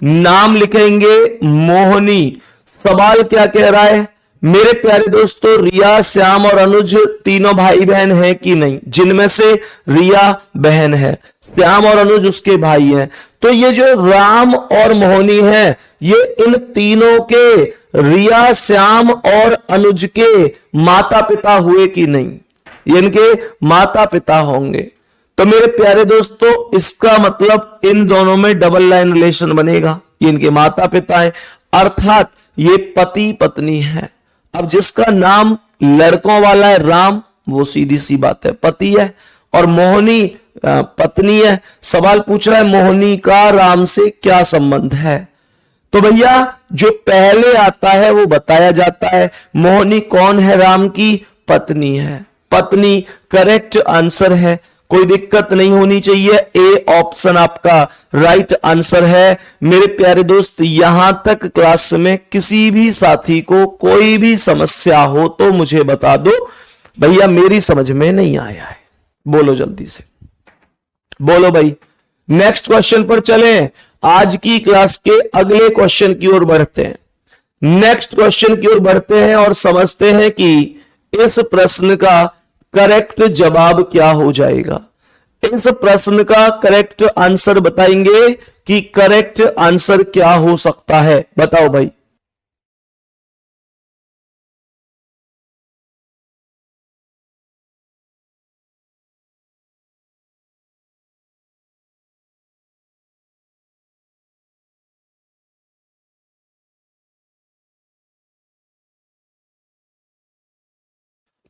नाम लिखेंगे मोहिनी। सवाल क्या कह रहा है मेरे प्यारे दोस्तों? रिया, श्याम और अनुज तीनों भाई बहन हैं कि नहीं? जिनमें से रिया बहन है, श्याम और अनुज उसके भाई हैं, तो ये जो राम और मोहिनी है, ये इन तीनों के, रिया, श्याम और अनुज के माता पिता हुए कि नहीं? ये इनके माता पिता होंगे। तो मेरे प्यारे दोस्तों, इसका मतलब इन दोनों में डबल लाइन रिलेशन बनेगा, ये इनके माता पिता है, अर्थात ये पति पत्नी है। अब जिसका नाम लड़कों वाला है राम, वो सीधी सी बात है पति है, और मोहिनी पत्नी है। सवाल पूछ रहा है मोहिनी का राम से क्या संबंध है, तो भैया जो पहले आता है वो बताया जाता है। मोहिनी कौन है? राम की पत्नी है, पत्नी करेक्ट आंसर है, कोई दिक्कत नहीं होनी चाहिए। ए ऑप्शन आपका राइट आंसर है। मेरे प्यारे दोस्त, यहां तक क्लास में किसी भी साथी को कोई भी समस्या हो तो मुझे बता दो, भैया मेरी समझ में नहीं आया है, बोलो जल्दी से, बोलो भाई। नेक्स्ट क्वेश्चन पर चलें, आज की क्लास के अगले क्वेश्चन की ओर बढ़ते हैं। नेक्स्ट क्वेश्चन की ओर बढ़ते हैं और समझते हैं कि इस प्रश्न का करेक्ट जवाब क्या हो जाएगा। इस प्रश्न का करेक्ट आंसर बताएंगे कि करेक्ट आंसर क्या हो सकता है, बताओ भाई।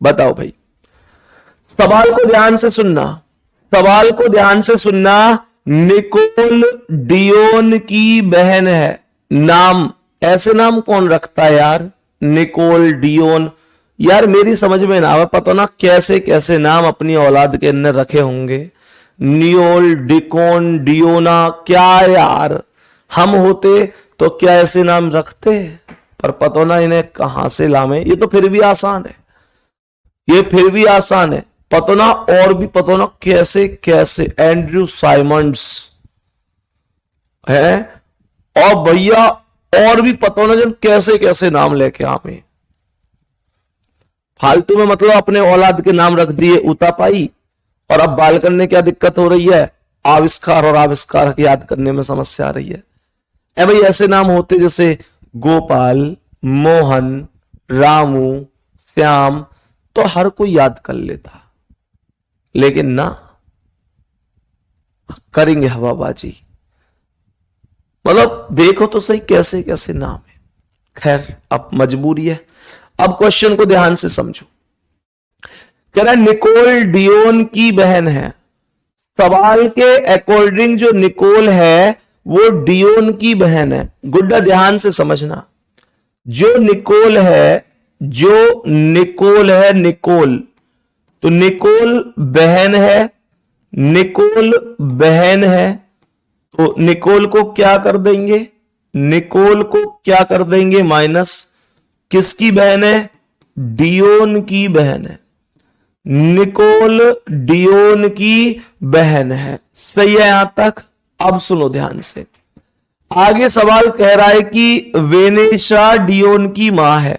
बताओ भाई, सवाल को ध्यान से सुनना, सवाल को ध्यान से सुनना। निकोल डियोन की बहन है। नाम, ऐसे नाम कौन रखता है यार? निकोल डियोन, यार मेरी समझ में ना आवे, पता ना कैसे कैसे नाम अपनी औलाद के अंदर रखे होंगे। नियोल, डिकोन, डियोना, क्या यार, हम होते तो क्या ऐसे नाम रखते? पर पता ना इन्हें कहां से लामे। ये तो फिर भी आसान है, ये फिर भी आसान है। पता ना, और भी पता ना कैसे कैसे एंड्रयू साइमंड्स है, और भैया और भी पता ना जन कैसे कैसे नाम लेके आवे। फालतू में मतलब अपने औलाद के नाम रख दिए उतापाई, और अब बाल करने क्या दिक्कत हो रही है? आविष्कार और आविष्कार याद करने में समस्या आ रही है। भाई ऐसे नाम होते जैसे गोपाल, मोहन, रामू, श्याम, तो हर कोई याद कर लेता, लेकिन ना, करेंगे हवाबाजी। मतलब देखो तो सही कैसे कैसे नाम है। खैर अब मजबूरी है। अब क्वेश्चन को ध्यान से समझो। कह रहा है निकोल डियोन की बहन है। सवाल के अकॉर्डिंग जो निकोल है वो डियोन की बहन है। गुड्डा ध्यान से समझना, जो निकोल है, जो निकोल है, निकोल, तो निकोल बहन है, निकोल बहन है, तो निकोल को क्या कर देंगे? निकोल को क्या कर देंगे? माइनस, किसकी बहन है? डियोन की बहन है। निकोल डियोन की बहन है। सही है यहां तक? अब सुनो ध्यान से, आगे सवाल कह रहा है कि वेनेशा डियोन की मां है।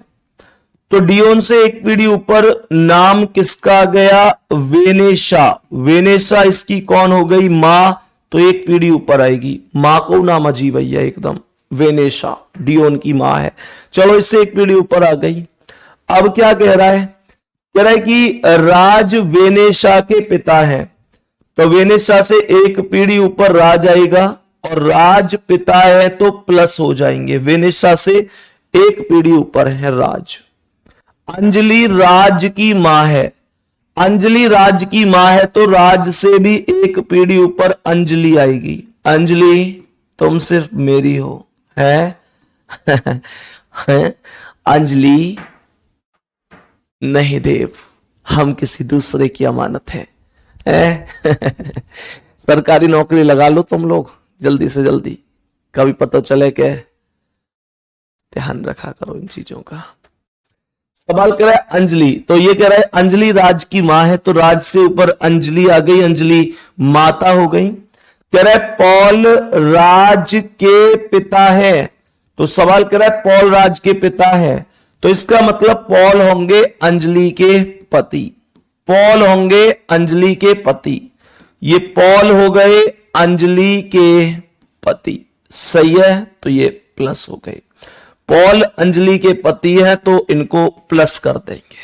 तो डियोन से एक पीढ़ी ऊपर नाम किसका गया? वेनेशा। वेनेशा इसकी कौन हो गई? मां। तो एक पीढ़ी ऊपर आएगी। मां को नाम अजीब है एकदम, वेनेशा डियोन की मां है। चलो इससे एक पीढ़ी ऊपर आ गई। अब क्या कह रहा है? कह रहा है कि राज वेनेशा के पिता है। तो वेनेशा से एक पीढ़ी ऊपर राज आएगा, और राज पिता है तो प्लस हो जाएंगे। वेनेशा से एक पीढ़ी ऊपर है राज। अंजलि राज की मां है। अंजलि राज की मां है तो राज से भी एक पीढ़ी ऊपर अंजलि आएगी। अंजलि तुम सिर्फ मेरी हो, है? अंजलि नहीं देव, हम किसी दूसरे की अमानत है। सरकारी नौकरी लगा लो तुम लोग जल्दी से जल्दी, कभी पता चले के। ध्यान रखा करो इन चीजों का। सवाल कह रहा है अंजलि, तो ये कह रहा है अंजलि राज की मां है, तो राज से ऊपर अंजलि आ गई, अंजलि माता हो गई। कह रहा है पॉल राज के पिता है। तो सवाल कह रहा है पॉल राज के पिता है, तो इसका मतलब पॉल होंगे अंजलि के पति। पॉल होंगे अंजलि के पति। ये पॉल हो गए अंजलि के पति। सही है? तो ये प्लस हो गए। पॉल अंजलि के पति है तो इनको प्लस कर देंगे।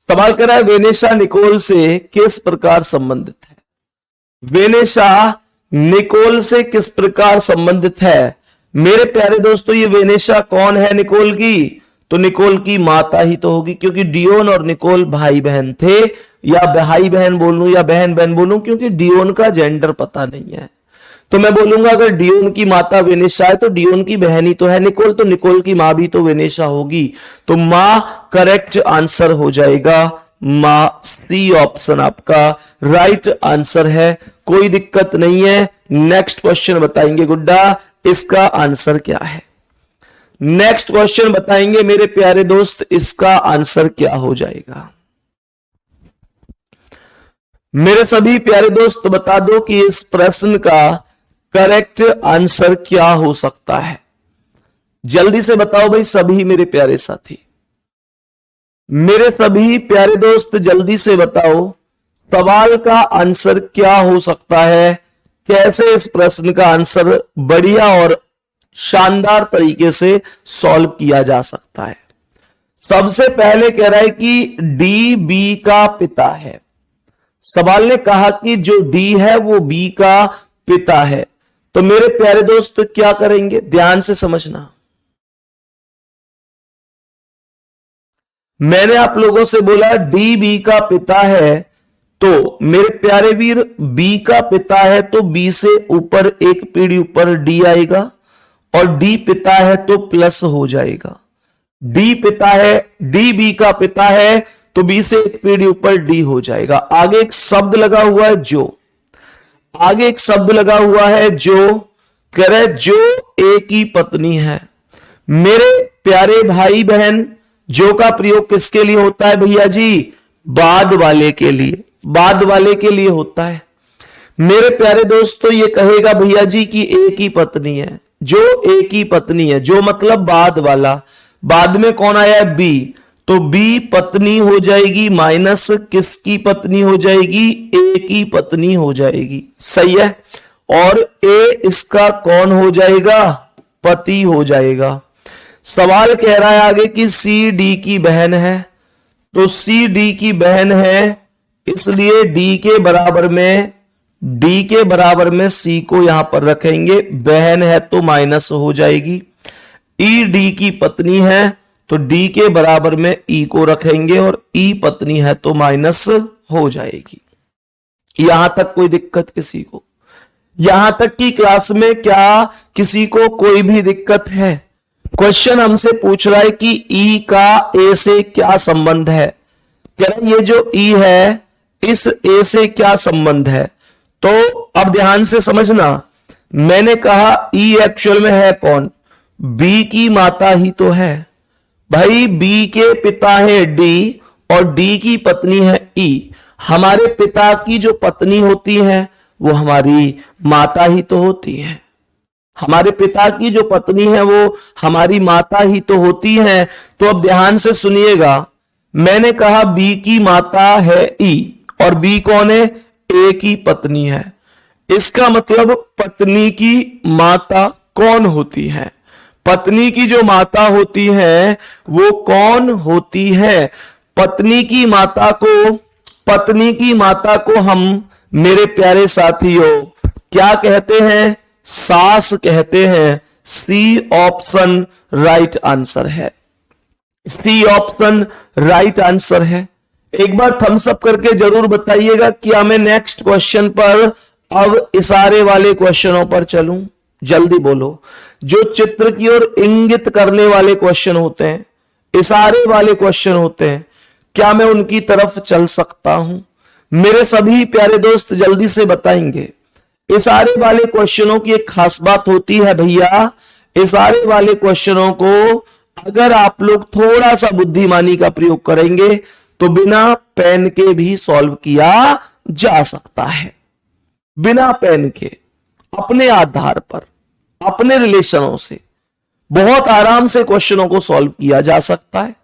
सवाल कर रहा है वेनेशा निकोल से किस प्रकार संबंधित है? वेनेशा निकोल से किस प्रकार संबंधित है? मेरे प्यारे दोस्तों, ये वेनेशा कौन है निकोल की? तो निकोल की माता ही तो होगी, क्योंकि डियोन और निकोल भाई बहन थे। या भाई बहन बोलूं या बहन बहन बोलूं, क्योंकि डियोन का जेंडर पता नहीं है, तो मैं बोलूंगा अगर डियोन की माता वेनेशा है तो डियोन की बहन ही तो है निकोल, तो निकोल की मां भी तो वेनेशा होगी। तो मां करेक्ट आंसर हो जाएगा। मां, सी ऑप्शन आपका राइट आंसर है। कोई दिक्कत नहीं है। नेक्स्ट क्वेश्चन बताएंगे गुड्डा, इसका आंसर क्या है? नेक्स्ट क्वेश्चन बताएंगे मेरे प्यारे दोस्त, इसका आंसर क्या हो जाएगा? मेरे सभी प्यारे दोस्त बता दो कि इस प्रश्न का करेक्ट आंसर क्या हो सकता है? जल्दी से बताओ भाई सभी मेरे प्यारे साथी, मेरे सभी प्यारे दोस्त जल्दी से बताओ सवाल का आंसर क्या हो सकता है? कैसे इस प्रश्न का आंसर बढ़िया और शानदार तरीके से सॉल्व किया जा सकता है? सबसे पहले कह रहा है कि डी बी का पिता है। सवाल ने कहा कि जो डी है वो बी का पिता है, तो मेरे प्यारे दोस्त क्या करेंगे? ध्यान से समझना। मैंने आप लोगों से बोला डी बी का पिता है, तो मेरे प्यारे वीर बी का पिता है तो बी से ऊपर एक पीढ़ी ऊपर डी आएगा, और डी पिता है तो प्लस हो जाएगा। डी पिता है, डी बी का पिता है तो बी से एक पीढ़ी ऊपर डी हो जाएगा। आगे एक शब्द लगा हुआ है जो, आगे एक शब्द लगा हुआ है जो, कह रहे जो ए की पत्नी है। मेरे प्यारे भाई बहन, जो का प्रयोग किसके लिए होता है भैया जी? बाद वाले के लिए, बाद वाले के लिए होता है। मेरे प्यारे दोस्तों ये कहेगा भैया जी कि ए की पत्नी है, जो ए की पत्नी है, जो मतलब बाद वाला। बाद में कौन आया है? बी, तो बी पत्नी हो जाएगी माइनस किसकी पत्नी हो जाएगी? ए की पत्नी हो जाएगी। सही है। और ए इसका कौन हो जाएगा? पति हो जाएगा। सवाल कह रहा है आगे कि सी डी की बहन है, तो सी डी की बहन है, इसलिए डी के बराबर में सी को यहां पर रखेंगे। बहन है तो माइनस हो जाएगी। ई डी की पत्नी है तो डी के बराबर में ई को रखेंगे, और ई पत्नी है तो माइनस हो जाएगी। यहां तक कोई दिक्कत किसी को? यहां तक की क्लास में क्या किसी को कोई भी दिक्कत है? क्वेश्चन हमसे पूछ रहा है कि ई का ए से क्या संबंध है। कह रहा है ये जो ई है इस ए से क्या संबंध है। तो अब ध्यान से समझना, मैंने कहा ई एक्चुअल में है कौन? बी की माता ही तो है भाई। बी के पिता है डी और डी की पत्नी है ई। हमारे पिता की जो पत्नी होती है वो हमारी माता ही तो होती है। हमारे पिता की जो पत्नी है वो हमारी माता ही तो होती है। तो अब ध्यान से सुनिएगा, मैंने कहा बी की माता है ई, और बी कौन है? ए की पत्नी है। इसका मतलब पत्नी की माता कौन होती है? पत्नी की जो माता होती है वो कौन होती है? पत्नी की माता को हम मेरे प्यारे साथियों क्या कहते हैं? सास कहते हैं। सी ऑप्शन राइट आंसर है। सी ऑप्शन राइट आंसर है। एक बार थम्स अप करके जरूर बताइएगा क्या मैं नेक्स्ट क्वेश्चन पर अब इशारे वाले क्वेश्चनों पर चलूं? जल्दी बोलो। जो चित्र की ओर इंगित करने वाले क्वेश्चन होते हैं, इशारे वाले क्वेश्चन होते हैं, क्या मैं उनकी तरफ चल सकता हूं? मेरे सभी प्यारे दोस्त जल्दी से बताएंगे। इशारे वाले क्वेश्चनों की एक खास बात होती है भैया, इशारे वाले क्वेश्चनों को अगर आप लोग थोड़ा सा बुद्धिमानी का प्रयोग करेंगे तो बिना पेन के भी सॉल्व किया जा सकता है। बिना पेन के, अपने आधार पर, अपने रिलेशनों से बहुत आराम से क्वेश्चनों को सॉल्व किया जा सकता है।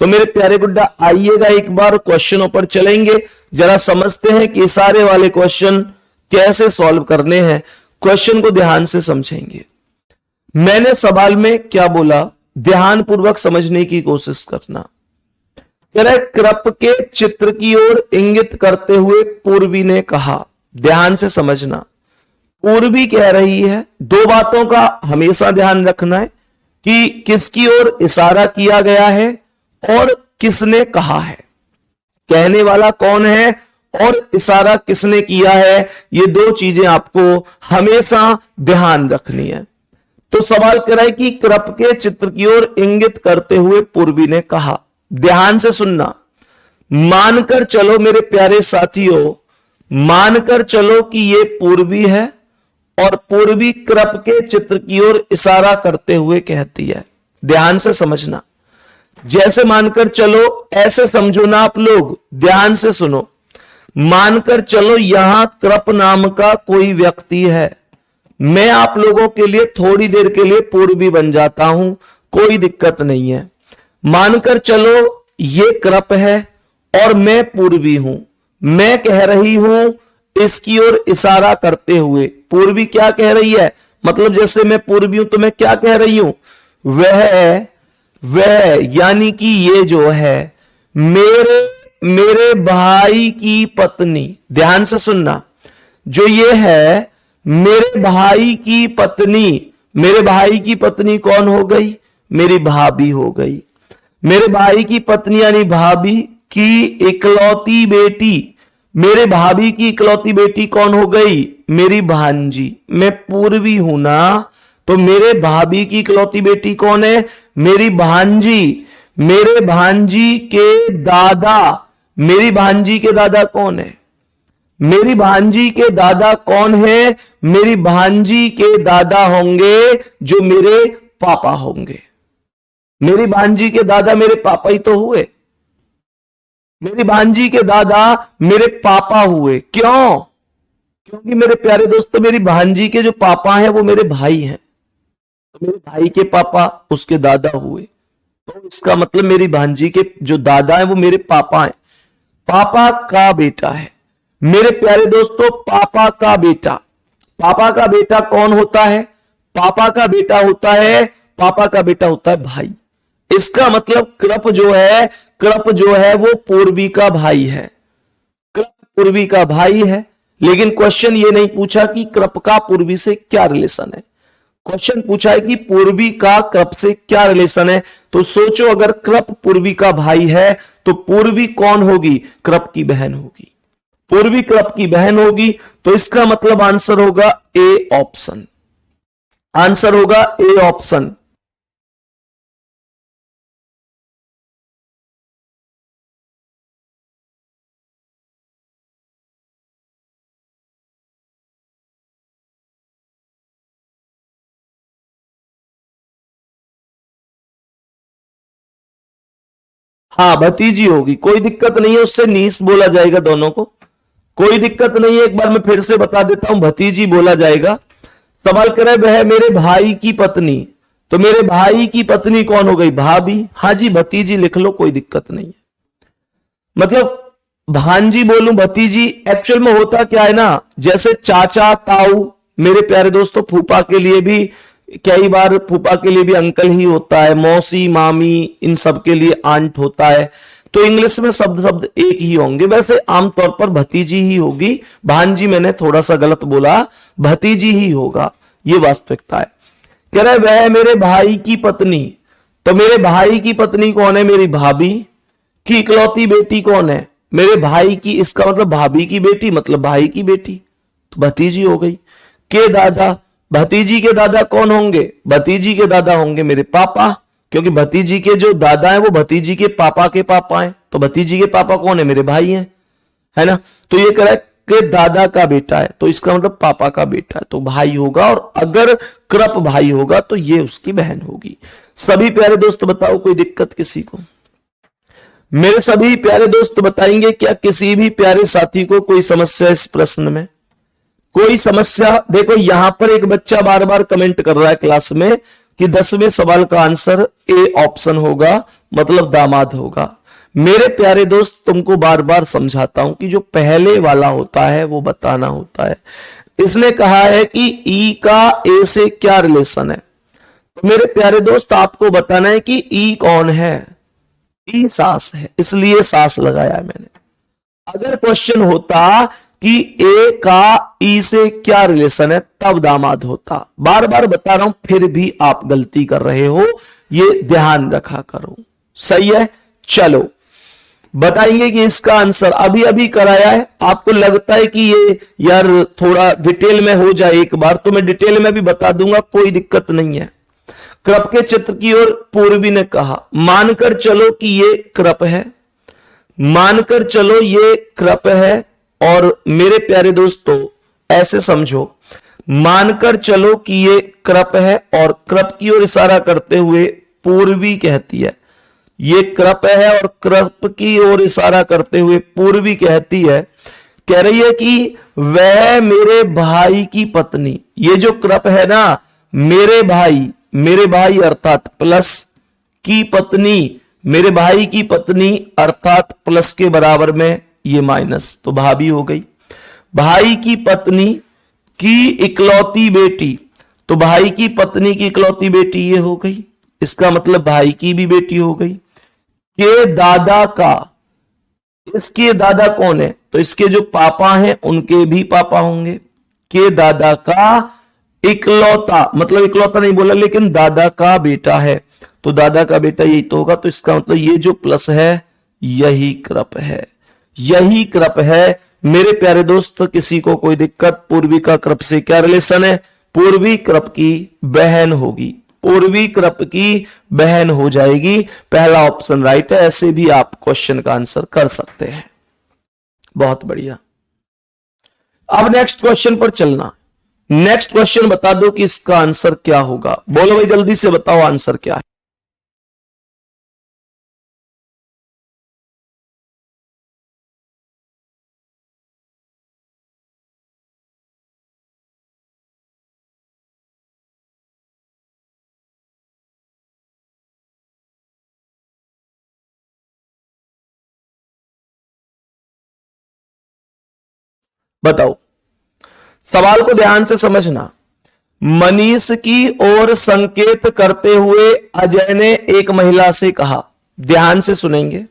तो मेरे प्यारे गुड्डा आइएगा एक बार क्वेश्चनों पर चलेंगे, जरा समझते हैं कि इशारे वाले क्वेश्चन कैसे सॉल्व करने हैं। क्वेश्चन को ध्यान से समझेंगे। मैंने सवाल में क्या बोला, ध्यान पूर्वक समझने की कोशिश करना। कह रहे कृप के चित्र की ओर इंगित करते हुए पूर्वी ने कहा। ध्यान से समझना, पूर्वी कह रही है, दो बातों का हमेशा ध्यान रखना है कि किसकी ओर इशारा किया गया है और किसने कहा है। कहने वाला कौन है और इशारा किसने किया है, ये दो चीजें आपको हमेशा ध्यान रखनी है। तो सवाल कर रहा है कि कृप के चित्र की ओर इंगित करते हुए पूर्वी ने कहा। ध्यान से सुनना, मानकर चलो मेरे प्यारे साथियों, मानकर चलो कि ये पूर्वी है और पूर्वी कृप के चित्र की ओर इशारा करते हुए कहती है। ध्यान से समझना, जैसे मानकर चलो ऐसे समझो ना आप लोग। ध्यान से सुनो, मानकर चलो यहां कृप नाम का कोई व्यक्ति है, मैं आप लोगों के लिए थोड़ी देर के लिए पूर्वी बन जाता हूं, कोई दिक्कत नहीं है। मानकर चलो ये कृप है और मैं पूर्वी हूं, मैं कह रही हूं इसकी ओर इशारा करते हुए। पूर्वी क्या कह रही है, मतलब जैसे मैं पूर्वी हूं तो मैं क्या कह रही हूं, वह यानी कि ये जो है मेरे भाई की पत्नी। ध्यान से सुनना, जो ये है मेरे भाई की पत्नी। मेरे भाई की पत्नी कौन हो गई, मेरी भाभी हो गई। मेरे भाई की पत्नी यानी भाभी की इकलौती बेटी, मेरे भाभी की इकलौती बेटी कौन हो गई? मेरी भांजी। मैं पूर्वी हूं ना, तो मेरे भाभी की इकलौती बेटी कौन है? मेरी भांजी। मेरे भांजी के दादा, मेरी भांजी के दादा कौन है? मेरी भांजी के दादा कौन है? मेरी भांजी के दादा होंगे जो मेरे पापा होंगे। मेरी भांजी के दादा मेरे पापा ही तो हुए। मेरी भांजी के दादा मेरे पापा हुए। क्यों? क्योंकि मेरे प्यारे दोस्तों, मेरी भांजी के जो पापा हैं वो मेरे भाई हैं, तो मेरे भाई के पापा उसके दादा हुए, तो इसका मतलब मेरी भांजी के जो दादा हैं वो मेरे पापा हैं, पापा का बेटा है। मेरे प्यारे दोस्तों, पापा का बेटा, पापा का बेटा कौन होता है? पापा का बेटा होता है, पापा का बेटा होता है भाई। इसका मतलब कृप जो है, कृप जो है वो पूर्वी का भाई है। कृप पूर्वी का भाई है, लेकिन क्वेश्चन ये नहीं पूछा कि कृप का पूर्वी से क्या रिलेशन है। क्वेश्चन पूछा है कि पूर्वी का कृप से क्या रिलेशन है। तो सोचो, अगर कृप पूर्वी का भाई है तो पूर्वी कौन होगी? कृप की बहन होगी। पूर्वी कृप की बहन होगी, तो इसका मतलब आंसर होगा ए ऑप्शन। आंसर होगा ए ऑप्शन। हाँ, भतीजी होगी, कोई दिक्कत नहीं है, उससे नीस बोला जाएगा दोनों को, कोई दिक्कत नहीं है। एक बार मैं फिर से बता देता हूं, भतीजी बोला जाएगा। सवाल करे वह मेरे भाई की पत्नी, तो मेरे भाई की पत्नी कौन हो गई? भाभी। हाँ जी, भतीजी लिख लो, कोई दिक्कत नहीं है। मतलब भांजी बोलूं भतीजी, एक्चुअल में होता क्या है ना, जैसे चाचा ताऊ, मेरे प्यारे दोस्तों फूफा के लिए भी कई बार फूफा के लिए भी अंकल ही होता है, मौसी मामी इन सब के लिए आंट होता है, तो इंग्लिश में शब्द शब्द एक ही होंगे। वैसे आमतौर पर भतीजी ही होगी, भांजी मैंने थोड़ा सा गलत बोला, भतीजी ही होगा, ये वास्तविकता है। कह रहे वह मेरे भाई की पत्नी, तो मेरे भाई की पत्नी कौन है? मेरी भाभी की इकलौती बेटी कौन है? मेरे भाई की, इसका मतलब भाभी की बेटी, मतलब भाई की बेटी, तो भतीजी हो गई। के दादा, भतीजी के दादा कौन होंगे? भतीजी के दादा होंगे मेरे पापा, क्योंकि भतीजी के जो दादा हैं वो भतीजी के पापा हैं, तो भतीजी के पापा कौन है? मेरे भाई हैं, है ना। तो ये कह रहा है कि दादा का बेटा है, तो इसका मतलब पापा का बेटा है, तो भाई होगा। और अगर कृप भाई होगा तो ये उसकी बहन होगी। सभी प्यारे दोस्त बताओ, कोई दिक्कत किसी को? मेरे सभी प्यारे दोस्त बताएंगे क्या किसी भी प्यारे साथी को कोई समस्या इस प्रश्न में? कोई समस्या? देखो यहां पर एक बच्चा बार बार कमेंट कर रहा है क्लास में कि 10वें सवाल का आंसर ए ऑप्शन होगा, मतलब दामाद होगा। मेरे प्यारे दोस्त, तुमको बार बार समझाता हूं कि जो पहले वाला होता है वो बताना होता है। इसने कहा है कि ई का ए से क्या रिलेशन है, तो मेरे प्यारे दोस्त आपको बताना है कि ई कौन है? ई सास है, इसलिए सास लगाया है मैंने। अगर क्वेश्चन होता कि ए का ई से क्या रिलेशन है, तब दामाद होता। बार बार बता रहा हूं, फिर भी आप गलती कर रहे हो, ये ध्यान रखा करो। सही है, चलो बताएंगे कि इसका आंसर अभी अभी कराया है। आपको लगता है कि ये यार थोड़ा डिटेल में हो जाए एक बार, तो मैं डिटेल में भी बता दूंगा, कोई दिक्कत नहीं है। कृप के चित्र की ओर पूर्वी ने कहा, मानकर चलो कि ये कृप है, मानकर चलो ये कृप है। और मेरे प्यारे दोस्तों ऐसे समझो, मानकर चलो कि ये कृप है, और कृप की ओर इशारा करते हुए पूर्वी कहती है, ये कृप है, और कृप की ओर इशारा करते हुए पूर्वी कहती है, कह रही है कि वह मेरे भाई की पत्नी। ये जो कृप है ना, मेरे भाई अर्थात प्लस की पत्नी, मेरे भाई की पत्नी अर्थात प्लस के बराबर में ये माइनस, तो भाभी हो गई। भाई की पत्नी की इकलौती बेटी, तो भाई की पत्नी की इकलौती बेटी ये हो गई, इसका मतलब भाई की भी बेटी हो गई। के दादा का, इसके दादा कौन है? तो इसके जो पापा हैं उनके भी पापा होंगे। के दादा का इकलौता, मतलब इकलौता नहीं बोला, लेकिन दादा का बेटा है, तो दादा का बेटा यही तो होगा, तो इसका मतलब ये जो प्लस है यही कृप है, यही कृप है। मेरे प्यारे दोस्त, किसी को कोई दिक्कत? पूर्वी का कृप से क्या रिलेशन है? पूर्वी कृप की बहन होगी, पूर्वी कृप की बहन हो जाएगी। पहला ऑप्शन राइट है। ऐसे भी आप क्वेश्चन का आंसर कर सकते हैं। बहुत बढ़िया। अब नेक्स्ट क्वेश्चन पर चलना। नेक्स्ट क्वेश्चन बता दो कि इसका आंसर क्या होगा। बोलो भाई, जल्दी से बताओ आंसर क्या है। बताओ, सवाल को ध्यान से समझना। मनीष की ओर संकेत करते हुए अजय ने एक महिला से कहा। ध्यान से सुनेंगे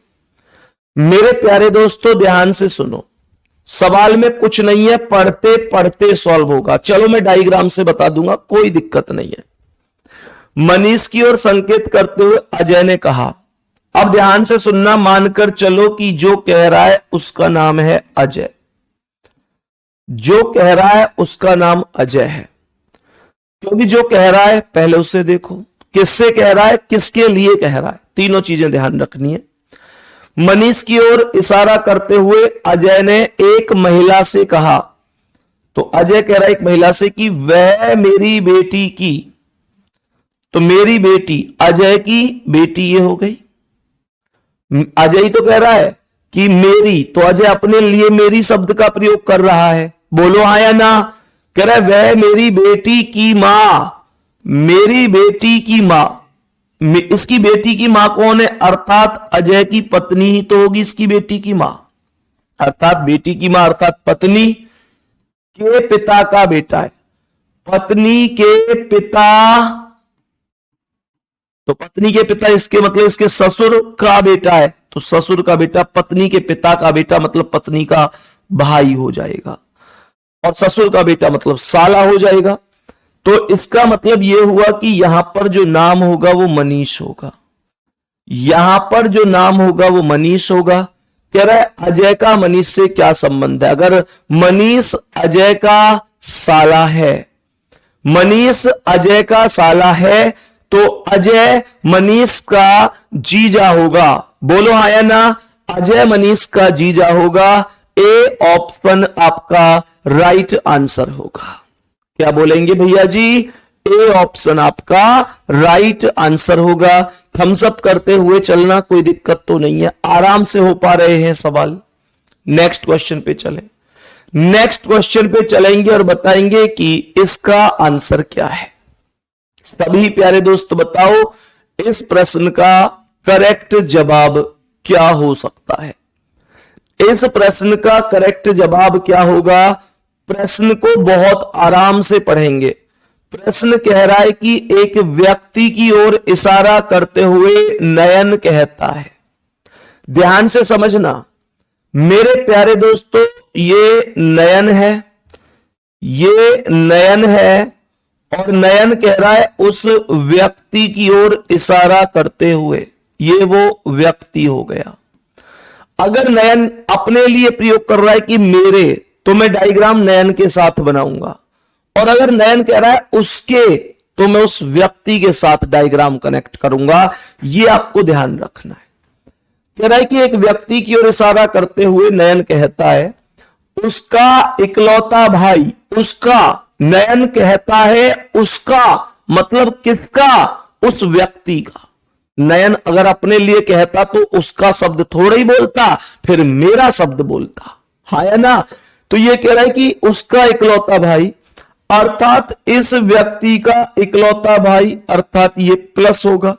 मेरे प्यारे दोस्तों, ध्यान से सुनो। सवाल में कुछ नहीं है, पढ़ते पढ़ते सॉल्व होगा। चलो मैं डायग्राम से बता दूंगा, कोई दिक्कत नहीं है। मनीष की ओर संकेत करते हुए अजय ने कहा। अब ध्यान से सुनना, मानकर चलो कि जो कह रहा है उसका नाम है अजय, जो कह रहा है उसका नाम अजय है। क्योंकि जो कह रहा है, पहले उसे देखो, किससे कह रहा है, किसके लिए कह रहा है, तीनों चीजें ध्यान रखनी है। मनीष की ओर इशारा करते हुए अजय ने एक महिला से कहा। तो अजय कह रहा है एक महिला से कि वह मेरी बेटी की, तो मेरी बेटी, अजय की बेटी ये हो गई। अजय ही तो कह रहा है कि मेरी, तो अजय अपने लिए मेरी शब्द का प्रयोग कर रहा है। बोलो हाँ या ना। कह रहा है वह मेरी बेटी की मां, मेरी बेटी की मां। इसकी बेटी की मां कौन है? अर्थात अजय की पत्नी ही तो होगी इसकी बेटी की मां। अर्थात बेटी की मां अर्थात पत्नी के पिता का बेटा है, पत्नी के पिता। तो पत्नी के पिता, इसके मतलब इसके ससुर का बेटा है, तो ससुर का बेटा पत्नी के पिता का बेटा मतलब पत्नी का भाई हो जाएगा, और ससुर का बेटा मतलब साला हो जाएगा। तो इसका मतलब यह हुआ कि यहां पर जो नाम होगा वो मनीष होगा, यहां पर जो नाम होगा वो मनीष होगा। कह रहा है अजय का मनीष से क्या संबंध है? अगर मनीष अजय का साला है, मनीष अजय का साला है, तो अजय मनीष का जीजा होगा। बोलो हाँ या ना। अजय मनीष का जीजा होगा। ए ऑप्शन आपका राइट आंसर होगा। क्या बोलेंगे भैया जी? ए ऑप्शन आपका राइट आंसर होगा। थम्स अप करते हुए चलना, कोई दिक्कत तो नहीं है, आराम से हो पा रहे हैं सवाल। नेक्स्ट क्वेश्चन पे चलें। नेक्स्ट क्वेश्चन पे चलेंगे और बताएंगे कि इसका आंसर क्या है। सभी प्यारे दोस्त बताओ, इस प्रश्न का करेक्ट जवाब क्या हो सकता है? इस प्रश्न का करेक्ट जवाब क्या होगा? प्रश्न को बहुत आराम से पढ़ेंगे। प्रश्न कह रहा है कि एक व्यक्ति की ओर इशारा करते हुए नयन कहता है। ध्यान से समझना मेरे प्यारे दोस्तों, ये नयन है, ये नयन है, और नयन कह रहा है उस व्यक्ति की ओर इशारा करते हुए, ये वो व्यक्ति हो गया। अगर नयन अपने लिए प्रयोग कर रहा है कि मेरे, तो मैं डायग्राम नयन के साथ बनाऊंगा, और अगर नयन कह रहा है उसके, तो मैं उस व्यक्ति के साथ डायग्राम कनेक्ट करूंगा। ये आपको ध्यान रखना है। कह रहा है कि एक व्यक्ति की ओर इशारा करते हुए नयन कहता है उसका इकलौता भाई, उसका, नयन कहता है उसका मतलब किसका? उस व्यक्ति का। नयन अगर अपने लिए कहता तो उसका शब्द थोड़ा ही बोलता, फिर मेरा शब्द बोलता, हाँ या ना। तो ये कह रहा है कि उसका इकलौता भाई, अर्थात इस व्यक्ति का इकलौता भाई, अर्थात ये प्लस होगा।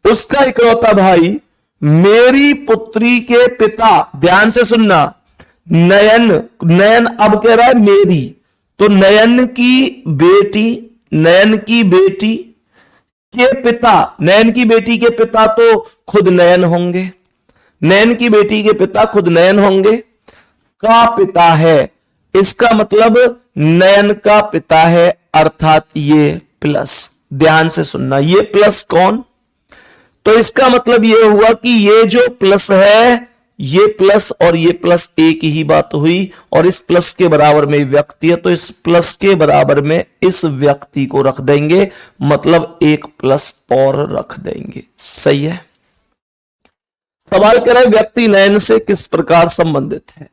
उसका इकलौता भाई मेरी पुत्री के पिता, ध्यान से सुनना, नयन, नयन अब कह रहा है मेरी, तो नयन की बेटी, नयन की बेटी के पिता, नयन की बेटी के पिता तो खुद नयन होंगे, नयन की बेटी के पिता खुद नयन होंगे, का पिता है, इसका मतलब नयन का पिता है, अर्थात ये प्लस। ध्यान से सुनना, ये प्लस कौन? तो इसका मतलब ये हुआ कि ये जो प्लस है, ये प्लस और ये प्लस एक ही बात हुई, और इस प्लस के बराबर में व्यक्ति है तो इस प्लस के बराबर में इस व्यक्ति को रख देंगे, मतलब एक प्लस और रख देंगे। सही है। सवाल कह रहा है व्यक्ति नयन से किस प्रकार संबंधित है।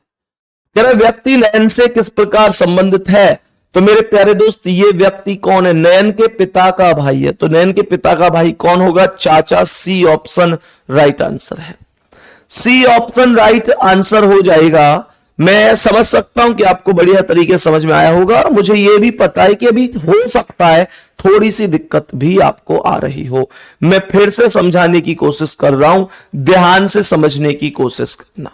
कह रहा है व्यक्ति नयन से किस प्रकार संबंधित है। तो मेरे प्यारे दोस्त, ये व्यक्ति कौन है? नयन के पिता का भाई है। तो नयन के पिता का भाई कौन होगा? चाचा। सी ऑप्शन राइट आंसर है। सी ऑप्शन राइट आंसर हो जाएगा। मैं समझ सकता हूं कि आपको बढ़िया तरीके से समझ में आया होगा। मुझे यह भी पता है कि अभी हो सकता है थोड़ी सी दिक्कत भी आपको आ रही हो। मैं फिर से समझाने की कोशिश कर रहा हूं, ध्यान से समझने की कोशिश करना।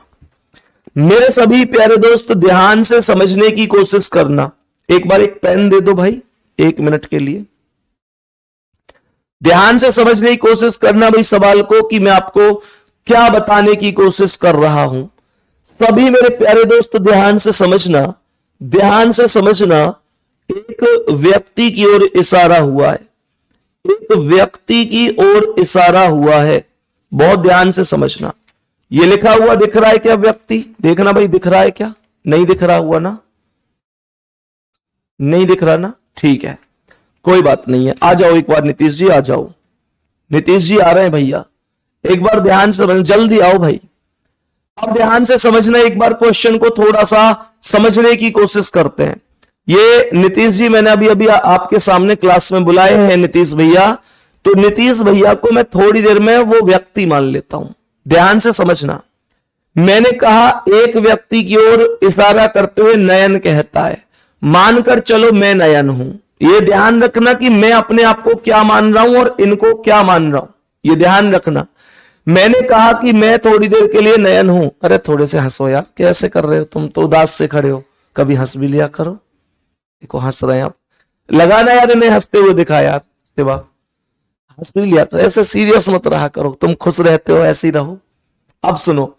मेरे सभी प्यारे दोस्त, ध्यान से समझने की कोशिश करना। एक बार एक पेन दे दो भाई, 1 मिनट के लिए। ध्यान से समझने की कोशिश करना भाई सवाल को, कि मैं आपको क्या बताने की कोशिश कर रहा हूं। सभी मेरे प्यारे दोस्त ध्यान से समझना, ध्यान से समझना। एक व्यक्ति की ओर इशारा हुआ है, एक व्यक्ति की ओर इशारा हुआ है। बहुत ध्यान से समझना। ये लिखा हुआ दिख रहा है क्या व्यक्ति? देखना भाई, दिख रहा है क्या? नहीं दिख रहा हुआ ना? नहीं दिख रहा ना? ठीक है, कोई बात नहीं है। आ जाओ एक बार नीतीश जी, आ जाओ। नीतीश जी आ रहे हैं भैया, एक बार ध्यान से समझ, जल्दी आओ भाई। अब ध्यान से समझना, एक बार क्वेश्चन को थोड़ा सा समझने की कोशिश करते हैं। ये नीतीश जी मैंने अभी अभी आपके सामने क्लास में बुलाए हैं नीतीश भैया, तो नीतीश भैया को मैं थोड़ी देर में वो व्यक्ति मान लेता हूं। ध्यान से समझना। मैंने कहा एक व्यक्ति की ओर इशारा करते हुए नयन कहता है, मानकर चलो मैं नयन हूं। यह ध्यान रखना कि मैं अपने आप को क्या मान रहा हूं और इनको क्या मान रहा हूं, यह ध्यान रखना। मैंने कहा कि मैं थोड़ी देर के लिए नयन हूं। अरे थोड़े से हंसो यार, कैसे कर रहे हो तुम तो, उदास से खड़े हो, कभी हंस भी लिया करो। देखो हंस रहे हैं आप, लगाना यार इन्हें हंसते हुए दिखा यार, शिवा हंस भी लिया करो, ऐसे सीरियस मत रहा करो। तुम खुश रहते हो, ऐसे ही रहो। अब सुनो,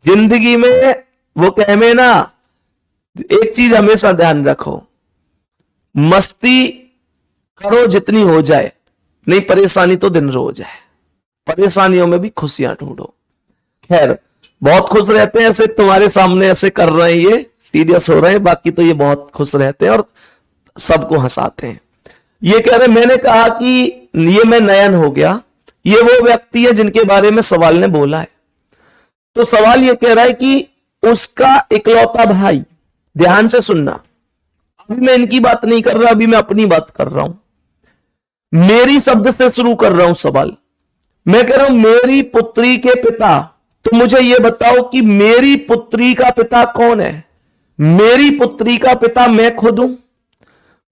जिंदगी में वो कह में ना, एक चीज हमेशा ध्यान रखो, मस्ती करो जितनी हो जाए, नहीं परेशानी तो दिन रोज है। परेशानियों में भी खुशियां ढूंढो। खैर, बहुत खुश रहते हैं ऐसे, तुम्हारे सामने ऐसे कर रहे हैं, ये सीरियस हो रहे हैं, बाकी तो ये बहुत खुश रहते हैं और सबको हंसाते हैं। ये कह रहे, मैंने कहा कि ये मैं नयन हो गया। ये वो व्यक्ति है जिनके बारे में सवाल ने बोला है। तो सवाल ये कह रहा है कि उसका इकलौता भाई, ध्यान से सुनना, अभी मैं इनकी बात नहीं कर रहा, अभी मैं अपनी बात कर रहा हूं। मेरी शब्द से शुरू कर रहा हूं सवाल। मैं कह रहा हूं मेरी पुत्री के पिता, तो मुझे यह बताओ कि मेरी पुत्री का पिता कौन है? मेरी पुत्री का पिता मैं खुद हूं।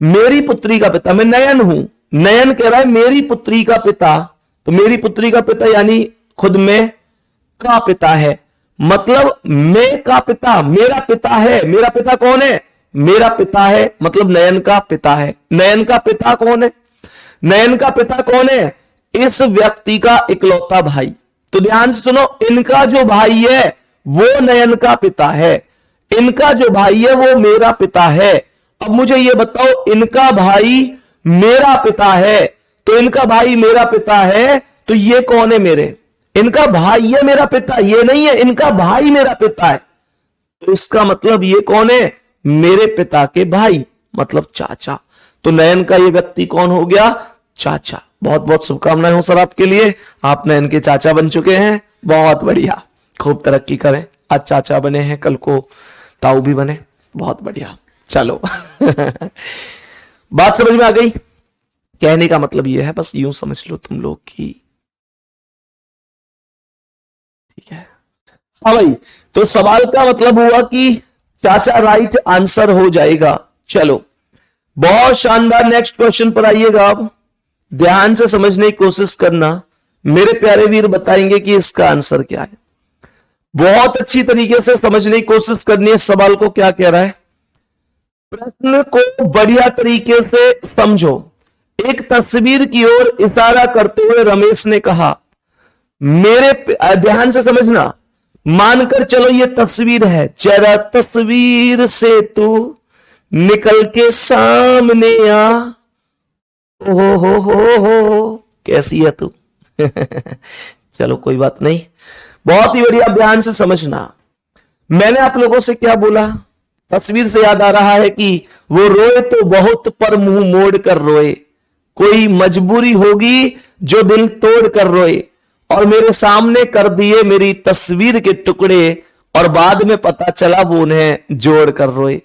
मेरी पुत्री का पिता मैं नयन हूं। नयन कह रहा है मेरी पुत्री का पिता, तो मेरी पुत्री का पिता यानी खुद मैं का पिता है, मतलब मैं का पिता मेरा पिता है। मेरा पिता कौन है? मेरा पिता है, मतलब नयन का पिता है। नयन का पिता कौन है? नयन का पिता कौन है? इस व्यक्ति का इकलौता भाई। तो ध्यान से सुनो, इनका जो भाई है वो नयन का पिता है, इनका जो भाई है वो मेरा पिता है। अब मुझे ये बताओ, इनका भाई मेरा पिता है, तो इनका भाई मेरा पिता है, तो ये कौन है मेरे? इनका भाई है मेरा पिता, ये नहीं है इनका भाई मेरा पिता है। तो इसका मतलब ये कौन है? मेरे पिता के भाई, मतलब चाचा। तो नयन का ये व्यक्ति कौन हो गया? चाचा। बहुत बहुत शुभकामनाएं हो सर आपके लिए, आप नयन के चाचा बन चुके हैं। बहुत बढ़िया, खूब तरक्की करें। आज चाचा बने हैं, कल को ताऊ भी बने, बहुत बढ़िया। चलो बात समझ में आ गई? कहने का मतलब यह है, बस यूं समझ लो तुम लोग की, ठीक है? हाँ भाई, तो सवाल का मतलब हुआ कि चाचा राइट आंसर हो जाएगा। चलो बहुत शानदार, नेक्स्ट क्वेश्चन पर आइएगा। आप ध्यान से समझने की कोशिश करना, मेरे प्यारे वीर बताएंगे कि इसका आंसर क्या है। बहुत अच्छी तरीके से समझने की कोशिश करनी है सवाल को क्या कह रहा है। प्रश्न को बढ़िया तरीके से समझो। एक तस्वीर की ओर इशारा करते हुए रमेश ने कहा, मेरे, ध्यान से समझना, मानकर चलो ये तस्वीर है, जरा तस्वीर से तू निकल के सामने आ। हो कैसी है तू? चलो कोई बात नहीं, बहुत ही बढ़िया, ध्यान से समझना। मैंने आप लोगों से क्या बोला, तस्वीर से याद आ रहा है कि वो रोए तो बहुत पर मुंह मोड़ कर रोए, कोई मजबूरी होगी जो दिल तोड़ कर रोए, और मेरे सामने कर दिए मेरी तस्वीर के टुकड़े, और बाद में पता चला वो उन्हें जोड़ कर रोए।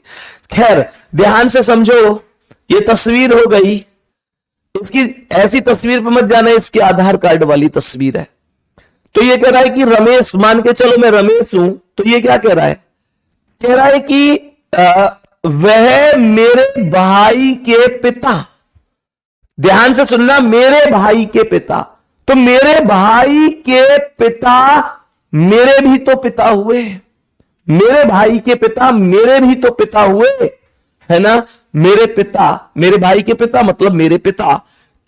खैर ध्यान से समझो, ये तस्वीर हो गई, इसकी ऐसी तस्वीर पर मत जाना, इसके आधार कार्ड वाली तस्वीर है। तो ये कह रहा है कि रमेश, मान के चलो मैं रमेश हूं, तो ये क्या कह रहा है, कह रहा है कि वह मेरे भाई के पिता, ध्यान से सुनना, मेरे भाई के पिता, तो मेरे भाई के पिता मेरे भी तो पिता हुए, मेरे भाई के पिता मेरे भी तो पिता हुए, है ना। मेरे पिता, मेरे भाई के पिता मतलब मेरे पिता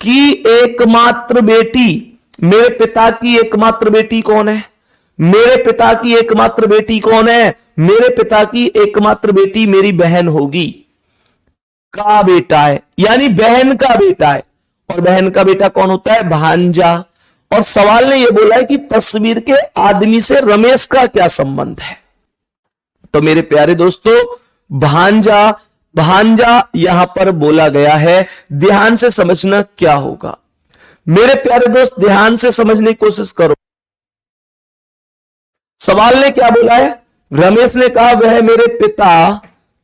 की एकमात्र बेटी, मेरे पिता की एकमात्र बेटी कौन है, मेरे पिता की एकमात्र बेटी कौन है, मेरे पिता की एकमात्र बेटी मेरी बहन होगी, का बेटा है, यानी बहन का बेटा है, और बहन का बेटा कौन होता है, भांजा। और सवाल ने यह बोला है कि तस्वीर के आदमी से रमेश का क्या संबंध है। तो मेरे प्यारे दोस्तों, भांजा, भांजा यहां पर बोला गया है, ध्यान से समझना क्या होगा। मेरे प्यारे दोस्त ध्यान से समझने की कोशिश करो। सवाल ने क्या बोला है, रमेश ने कहा वह मेरे पिता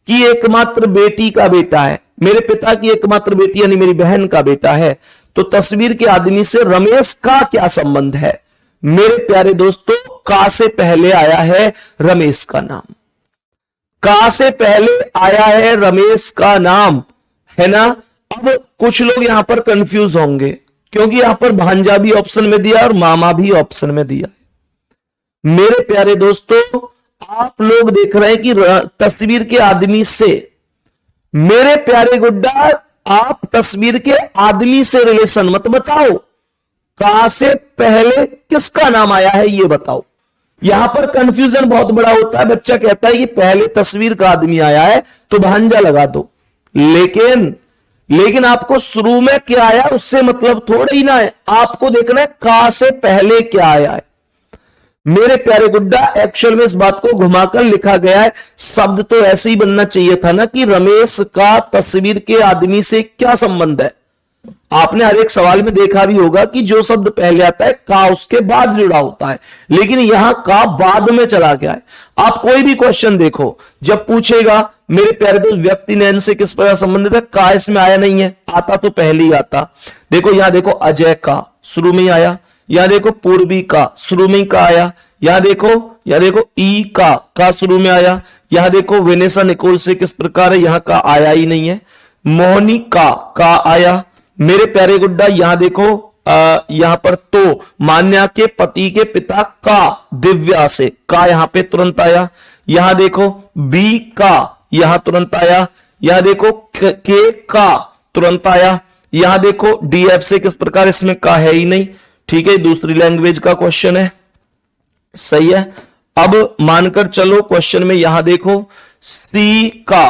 की एकमात्र बेटी का बेटा है, मेरे पिता की एकमात्र बेटी यानी मेरी बहन का बेटा है, तो तस्वीर के आदमी से रमेश का क्या संबंध है। मेरे प्यारे दोस्तों, का से पहले आया है रमेश का नाम, का से पहले आया है रमेश का नाम, है ना। अब कुछ लोग यहां पर कंफ्यूज होंगे, क्योंकि यहां पर भांजा भी ऑप्शन में दिया और मामा भी ऑप्शन में दिया। मेरे प्यारे दोस्तों, आप लोग देख रहे हैं कि तस्वीर के आदमी से, मेरे प्यारे गुड्डा, आप तस्वीर के आदमी से रिलेशन मत बताओ, का से पहले किसका नाम आया है ये बताओ। यहां पर कंफ्यूजन बहुत बड़ा होता है, बच्चा कहता है कि पहले तस्वीर का आदमी आया है तो भांजा लगा दो, लेकिन आपको शुरू में क्या आया उससे मतलब थोड़ा ही ना है, आपको देखना है का से पहले क्या आया है। मेरे प्यारे गुड्डा, एक्चुअल में इस बात को घुमाकर लिखा गया है, शब्द तो ऐसे ही बनना चाहिए था ना कि रमेश का तस्वीर के आदमी से क्या संबंध है। आपने हर एक सवाल में देखा भी होगा कि जो शब्द पहले आता है का उसके बाद जुड़ा होता है, लेकिन यहां का बाद में चला गया है। आप कोई भी क्वेश्चन देखो, जब पूछेगा मेरे प्यारे दोस्त व्यक्ति नयन से किस प्रकार संबंधित है, का इसमें आया नहीं है, आता तो पहले ही आता। देखो यहां देखो अजय का शुरू में ही आया, यहां देखो पूर्वी का शुरू में ही का आया, यहां देखो ई का शुरू में आया, यहां देखो वेनेसा निकोल से किस प्रकार है, यहां का आया ही नहीं है। मोहनी का आया। मेरे प्यारे गुड्डा यहां देखो, यहां पर तो मान्या के पति के पिता का दिव्या से का यहां पे तुरंत आया। यहां देखो बी का यहां तुरंत आया, यहां देखो के का तुरंत आया, यहां देखो डीएफ से किस प्रकार, इसमें का है ही नहीं। ठीक है, दूसरी लैंग्वेज का क्वेश्चन है, सही है। अब मानकर चलो क्वेश्चन में यहां देखो सी का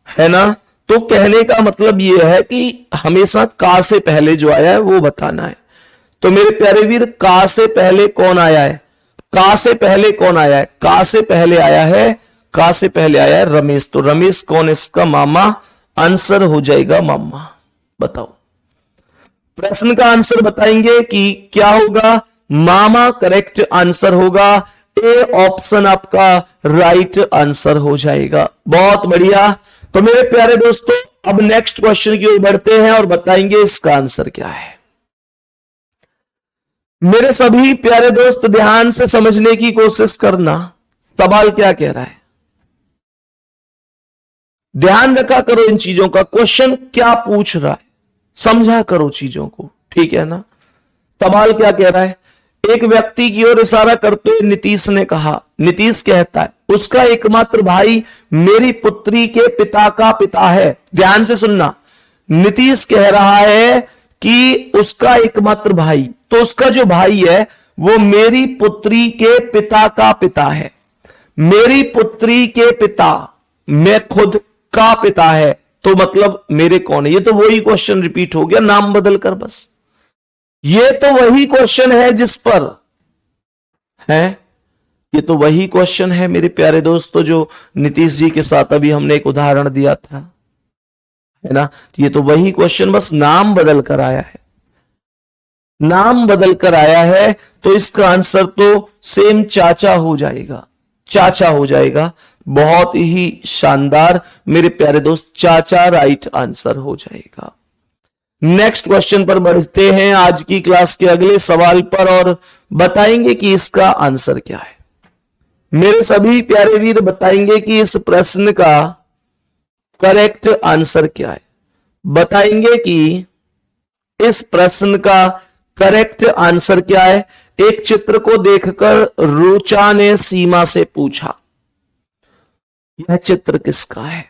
है ना, तो कहने का मतलब यह है कि हमेशा का से पहले जो आया है वो बताना है। तो मेरे प्यारे वीर, का से पहले कौन आया है, का से पहले कौन आया है, का से पहले आया है, का से पहले आया है रमेश। तो रमेश कौन, इसका मामा, आंसर हो जाएगा मामा। बताओ, प्रश्न का आंसर बताएंगे कि क्या होगा, मामा करेक्ट आंसर होगा, ए ऑप्शन आपका राइट आंसर हो जाएगा। बहुत बढ़िया। तो मेरे प्यारे दोस्तों, अब नेक्स्ट क्वेश्चन की ओर बढ़ते हैं और बताएंगे इसका आंसर क्या है। मेरे सभी प्यारे दोस्त ध्यान से समझने की कोशिश करना, सवाल क्या कह रहा है, ध्यान रखा करो इन चीजों का, क्वेश्चन क्या पूछ रहा है समझा करो चीजों को, ठीक है ना। सवाल क्या कह रहा है, एक व्यक्ति की ओर इशारा करते हुए नीतीश ने कहा, नीतीश कहता है उसका एकमात्र भाई मेरी पुत्री के पिता का पिता है। ध्यान से सुनना, नीतीश कह रहा है कि उसका एकमात्र भाई, तो उसका जो भाई है वो मेरी पुत्री के पिता का पिता है। मेरी पुत्री के पिता, मैं खुद का पिता है, तो मतलब मेरे कौन है। ये तो वही क्वेश्चन रिपीट हो गया, नाम बदल कर बस। ये तो वही क्वेश्चन है जिस पर है, ये तो वही क्वेश्चन है मेरे प्यारे दोस्तों जो नीतीश जी के साथ अभी हमने एक उदाहरण दिया था, है ना। ये तो वही क्वेश्चन, बस नाम बदल कर आया है, नाम बदल कर आया है, तो इसका आंसर तो सेम चाचा हो जाएगा, चाचा हो जाएगा। बहुत ही शानदार मेरे प्यारे दोस्त, चाचा राइट आंसर हो जाएगा। नेक्स्ट क्वेश्चन पर बढ़ते हैं आज की क्लास के अगले सवाल पर और बताएंगे कि इसका आंसर क्या है। मेरे सभी प्यारे वीर बताएंगे कि इस प्रश्न का करेक्ट आंसर क्या है, बताएंगे कि इस प्रश्न का करेक्ट आंसर क्या है। एक चित्र को देखकर रुचा ने सीमा से पूछा, यह चित्र किसका है।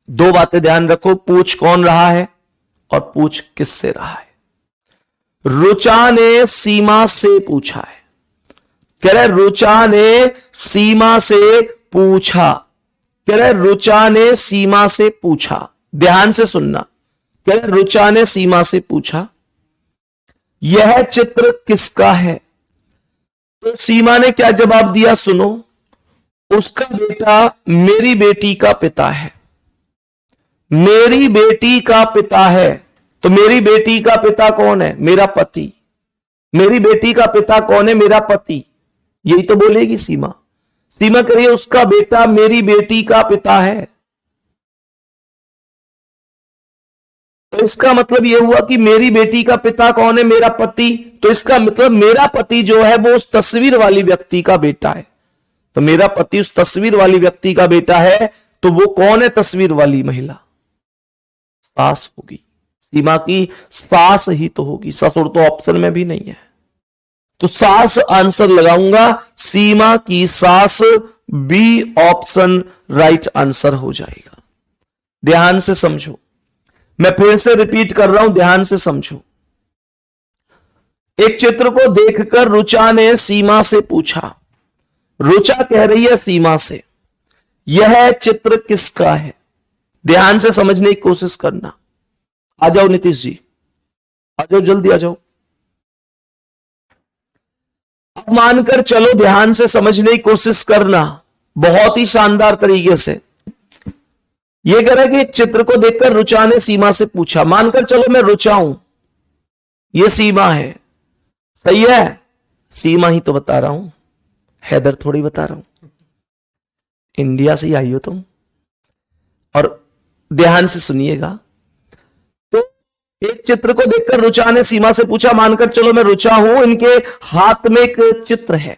दो बातें ध्यान रखो, पूछ कौन रहा है और पूछ किससे रहा है। रुचा ने सीमा से पूछा है, कह रहे रुचा ने सीमा से पूछा, कह रहे रुचा ने सीमा से पूछा, ध्यान से सुनना, कह रहे रुचा ने सीमा से पूछा यह चित्र किसका है। तो सीमा ने क्या जवाब दिया सुनो, उसका बेटा मेरी बेटी का पिता है, मेरी बेटी का पिता है। तो मेरी बेटी का पिता कौन है, मेरा पति। मेरी बेटी का पिता कौन है, मेरा पति। यही तो बोलेगी सीमा। सीमा करिए उसका बेटा मेरी बेटी का पिता है, तो इसका मतलब यह हुआ कि मेरी बेटी का पिता कौन है, मेरा पति। तो इसका मतलब मेरा पति जो है वो उस तस्वीर वाली व्यक्ति का बेटा है। तो मेरा पति उस तस्वीर वाली व्यक्ति का बेटा है, तो वो कौन है, तस्वीर वाली महिला, सास होगी। सीमा की सास ही तो होगी, ससुर तो ऑप्शन में भी नहीं है, तो सास आंसर लगाऊंगा। सीमा की सास, बी ऑप्शन राइट आंसर हो जाएगा। ध्यान से समझो, मैं फिर से रिपीट कर रहा हूं, ध्यान से समझो। एक चित्र को देखकर रुचा ने सीमा से पूछा, रुचा कह रही है सीमा से यह चित्र किसका है। ध्यान से समझने की कोशिश करना। आ जाओ नीतीश जी, आ जाओ, जल्दी आ जाओ। अब मानकर चलो, ध्यान से समझने की कोशिश करना बहुत ही शानदार तरीके से। यह कह रहा है कि एक चित्र को देखकर रुचा ने सीमा से पूछा, मानकर चलो मैं रुचा हूं, यह सीमा है, सही है। सीमा ही तो बता रहा हूं, हैदर थोड़ी बता रहा हूं, इंडिया से ही आई हो तुम। और ध्यान से सुनिएगा, तो एक चित्र को देखकर रुचा ने सीमा से पूछा, मानकर चलो मैं रुचा हूं, इनके हाथ में एक चित्र है।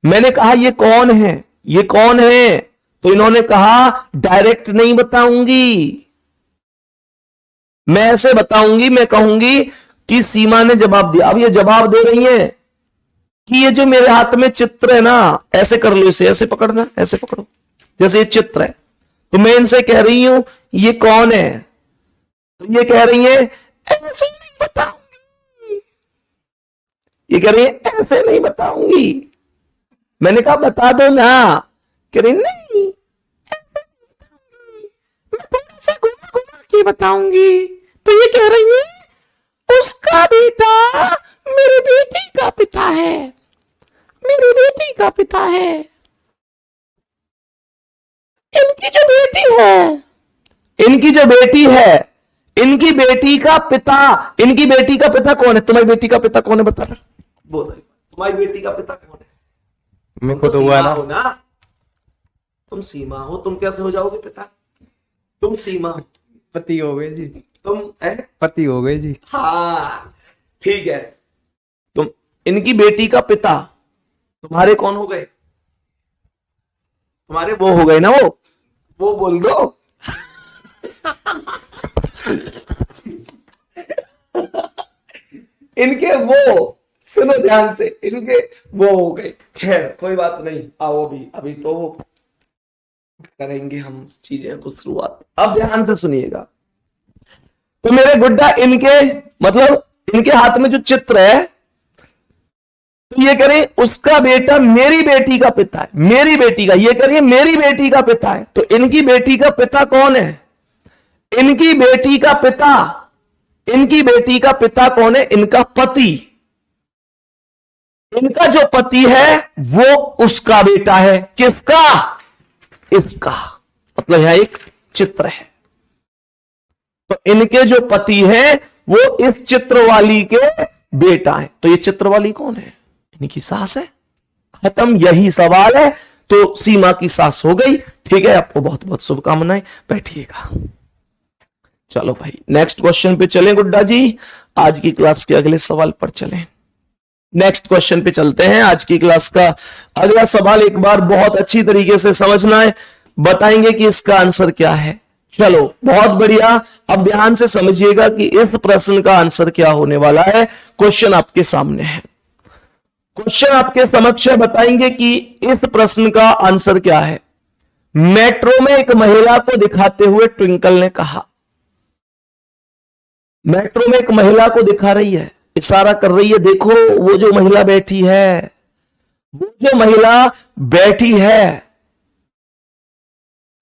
मैंने कहा ये कौन है, ये कौन है। तो इन्होंने कहा डायरेक्ट नहीं बताऊंगी, मैं ऐसे बताऊंगी, मैं कहूंगी कि सीमा ने जवाब दिया। अब ये जवाब दे रही है कि ये जो मेरे हाथ में चित्र है ना, ऐसे कर लो, इसे ऐसे पकड़ना, ऐसे पकड़ो, जैसे ये चित्र है। तो मैं इनसे कह रही हूं ये कौन है, तो ये कह रही है ऐसे नहीं बताऊंगी, ये कह रही है ऐसे नहीं बताऊंगी। मैंने कहा बता दो ना, कह रही नहीं ऐसे नहीं बताऊंगी, मैं थोड़ा सा घुमा घुमा के बताऊंगी। तो ये कह रही है उसका बेटा मेरी बेटी का पिता है, मेरी बेटी का पिता है। इनकी जो बेटी है, इनकी जो बेटी है, इनकी बेटी का पिता, इनकी बेटी का पिता कौन है। तुम्हारी बेटी का पिता कौन है, बता रहा बोलो, तुम्हारी बेटी का पिता कौन है। मेरे को तो हुआ ना, तुम सीमा हो, तुम कैसे हो जाओगे पिता, तुम सीमा पति हो गए जी, तुम पति हो गए जी। हाँ ठीक है, तुम इनकी बेटी का पिता, तुम्हारे कौन हो गए, तुम्हारे वो हो गए ना, वो बोल दो। इनके वो, सुनो ध्यान से, इनके वो हो गए। खैर कोई बात नहीं, आओ अभी तो करेंगे हम चीजें कुछ शुरुआत। अब ध्यान से सुनिएगा, तो मेरे गुड्डा इनके मतलब इनके हाथ में जो चित्र है, तो ये करें उसका बेटा मेरी बेटी का पिता है, मेरी बेटी का, ये करिए मेरी बेटी का पिता है। तो इनकी बेटी का पिता कौन है, इनकी बेटी का पिता इनकी बेटी का पिता कौन है? इनका पति। इनका जो पति है वो उसका बेटा है। किसका? इसका। मतलब यह एक चित्र है। तो इनके जो पति हैं वो इस चित्र वाली के बेटा है। तो ये चित्र वाली कौन है? इनकी सास है। खत्म, यही सवाल है। तो सीमा की सास हो गई। ठीक है, आपको बहुत बहुत शुभकामनाएं। बैठिएगा। चलो भाई, नेक्स्ट क्वेश्चन पे चलें गुड्डा जी। आज की क्लास के अगले सवाल पर चलें। नेक्स्ट क्वेश्चन पे चलते हैं। आज की क्लास का अगला सवाल एक बार बहुत अच्छी तरीके से समझना है, बताएंगे कि इसका आंसर क्या है। चलो, बहुत बढ़िया। अब ध्यान से समझिएगा कि इस प्रश्न का आंसर क्या होने वाला है। क्वेश्चन आपके सामने है। क्वेश्चन आपके समक्ष है, बताएंगे कि इस प्रश्न का आंसर क्या है। मेट्रो में एक महिला को दिखाते हुए ट्विंकल ने कहा। मेट्रो में एक महिला को दिखा रही है, इशारा कर रही है, देखो वो जो महिला बैठी है, वो जो महिला बैठी है।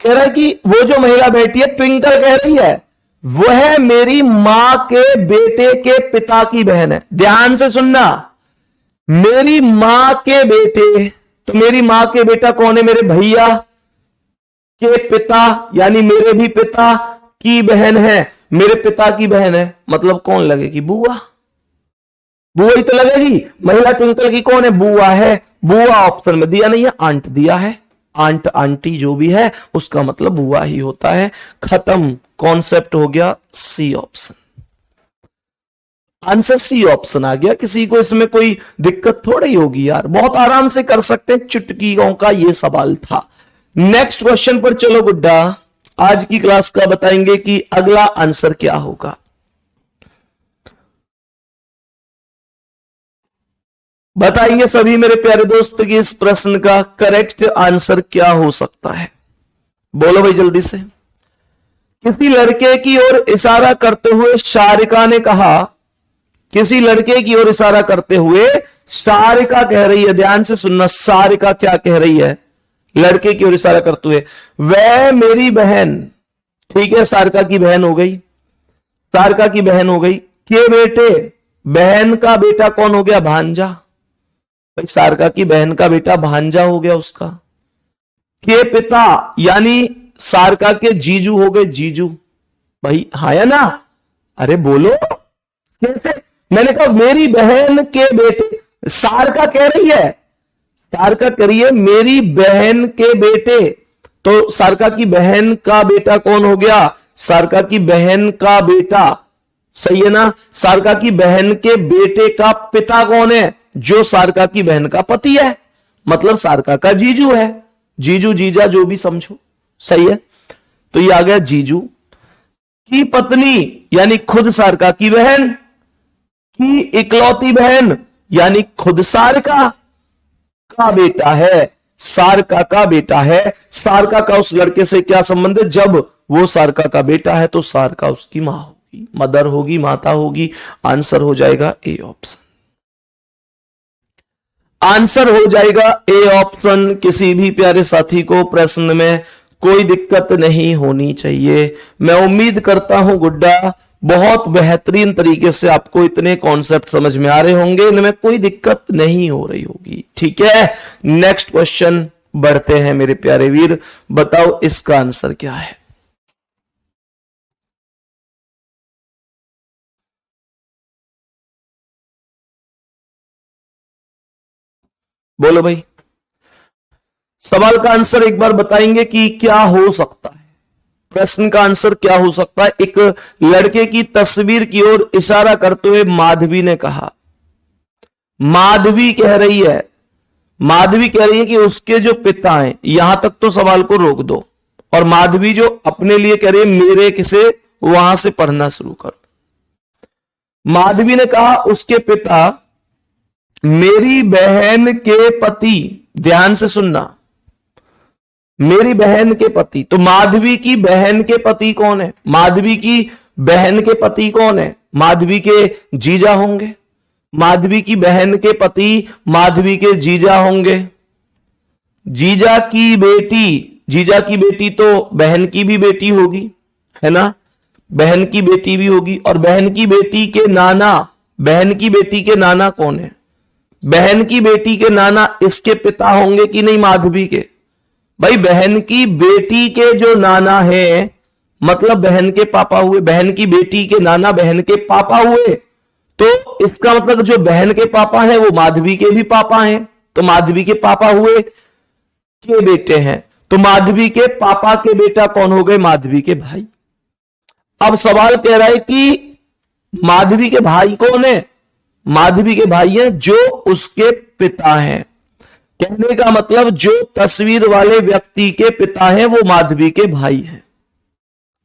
कह रहा है कि वो जो महिला बैठी है, ट्विंकल कह रही है, वह मेरी मां के बेटे के पिता की बहन है। ध्यान से सुनना, मेरी मां के बेटे। तो मेरी मां के बेटा कौन है? मेरे भैया के पिता, यानी मेरे भी पिता की बहन है। मेरे पिता की बहन है, मतलब कौन लगेगी? बुआ। बुआ ही तो लगेगी। महिला ट्विंकल की कौन है? बुआ है। बुआ ऑप्शन में दिया नहीं है, आंट दिया है। आंट, आंटी जो भी है उसका मतलब बुआ ही होता है। खत्म, कॉन्सेप्ट हो गया। C option, answer C option आ गया। किसी को इसमें कोई दिक्कत थोड़ी होगी यार, बहुत आराम से कर सकते हैं। चुटकियों का ये सवाल था। नेक्स्ट क्वेश्चन पर चलो गुड्डा। आज की क्लास का बताएंगे कि अगला आंसर क्या होगा। बताएंगे सभी मेरे प्यारे दोस्त कि इस प्रश्न का करेक्ट आंसर क्या हो सकता है। बोलो भाई जल्दी से। किसी लड़के की ओर इशारा करते हुए शारिका ने कहा। किसी लड़के की ओर इशारा करते हुए सारिका कह रही है, ध्यान से सुनना, सारिका क्या कह रही है? लड़के की ओर इशारा करते हुए, वह मेरी बहन। ठीक है, सारिका की बहन हो गई। सारिका की बहन हो गई। के बेटे, बहन का बेटा कौन हो गया? भांजा। भाई सारिका की बहन का बेटा भांजा हो गया उसका। के पिता, यानी सारिका के जीजू हो गए। जीजू भाई, हाँ या ना? अरे बोलो कैसे? मैंने कहा मेरी बहन के बेटे। सारिका कह रही है, सारिका कह रही है मेरी बहन के बेटे। तो सारिका की बहन का बेटा कौन हो गया? सारिका की बहन का बेटा। सही है ना? सारिका की बहन के बेटे का पिता कौन है? जो सारिका की बहन का पति है, मतलब सारिका का जीजू है। जीजू, जीजा जो भी समझो। सही है। तो ये आ गया जीजू। की पत्नी, यानी खुद सारिका की बहन। की इकलौती बहन, यानी खुद सारिका का बेटा है। सारिका का बेटा है। सारिका का उस लड़के से क्या संबंध है? जब वो सारिका का बेटा है तो सारिका उसकी मां होगी, मदर होगी, माता होगी। आंसर हो जाएगा ए ऑप्शन। आंसर हो जाएगा ए ऑप्शन। किसी भी प्यारे साथी को प्रश्न में कोई दिक्कत नहीं होनी चाहिए। मैं उम्मीद करता हूं गुड्डा बहुत बेहतरीन तरीके से आपको इतने कॉन्सेप्ट समझ में आ रहे होंगे, इनमें कोई दिक्कत नहीं हो रही होगी। ठीक है, नेक्स्ट क्वेश्चन बढ़ते हैं मेरे प्यारे वीर। बताओ इसका आंसर क्या है। बोलो भाई, सवाल का आंसर एक बार बताएंगे कि क्या हो सकता है। प्रश्न का आंसर क्या हो सकता है। एक लड़के की तस्वीर की ओर इशारा करते हुए माधवी ने कहा। माधवी कह रही है, माधवी कह रही है कि उसके जो पिता हैं, यहां तक तो सवाल को रोक दो। और माधवी जो अपने लिए कह रही है, मेरे किसे वहां से पढ़ना शुरू करो। माधवी ने कहा उसके पिता मेरी बहन के पति। ध्यान से सुनना, मेरी बहन के पति। तो माधवी की बहन के पति कौन है? माधवी की बहन के पति कौन है? माधवी के जीजा होंगे। माधवी की बहन के पति माधवी के जीजा होंगे। जीजा की बेटी, जीजा की बेटी तो बहन की भी बेटी होगी, है ना? बहन की बेटी भी होगी, और बहन की बेटी के नाना कौन है? बहन की बेटी के नाना इसके पिता होंगे कि नहीं, माधवी के? भाई बहन की बेटी के जो नाना है मतलब बहन के पापा हुए, बहन की बेटी के नाना बहन के पापा हुए, तो इसका मतलब जो बहन के पापा हैं वो माधवी के भी पापा हैं, तो माधवी के पापा हुए के बेटे हैं, तो माधवी के पापा के बेटा कौन हो गए? माधवी के भाई। अब सवाल कह रहा है कि माधवी के भाई कौन है? माधवी के भाई हैं जो उसके पिता हैं। कहने का मतलब जो तस्वीर वाले व्यक्ति के पिता हैं वो माधवी के भाई हैं।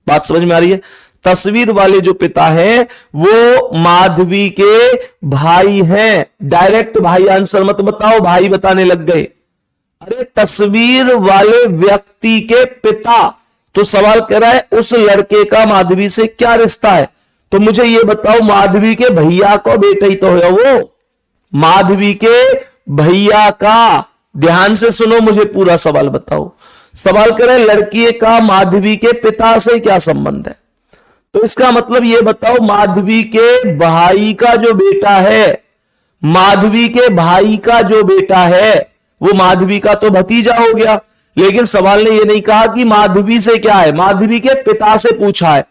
बात समझ में आ रही है? तस्वीर वाले जो पिता हैं वो माधवी के भाई हैं। डायरेक्ट भाई आंसर मत बताओ, भाई बताने लग गए। अरे तस्वीर वाले व्यक्ति के पिता, तो सवाल कह रहा है उस लड़के का माधवी से क्या रिश्ता है? तो मुझे ये बताओ, माधवी के भैया को बेटा ही तो है वो, माधवी के भैया का। ध्यान से सुनो, मुझे पूरा सवाल बताओ। सवाल करें लड़की का माधवी के पिता से क्या संबंध है? तो इसका मतलब ये बताओ, माधवी के भाई का जो बेटा है, माधवी के भाई का जो बेटा है वो माधवी का तो भतीजा हो गया। लेकिन सवाल ने ये नहीं कहा कि माधवी से क्या है, माधवी के पिता से पूछा है।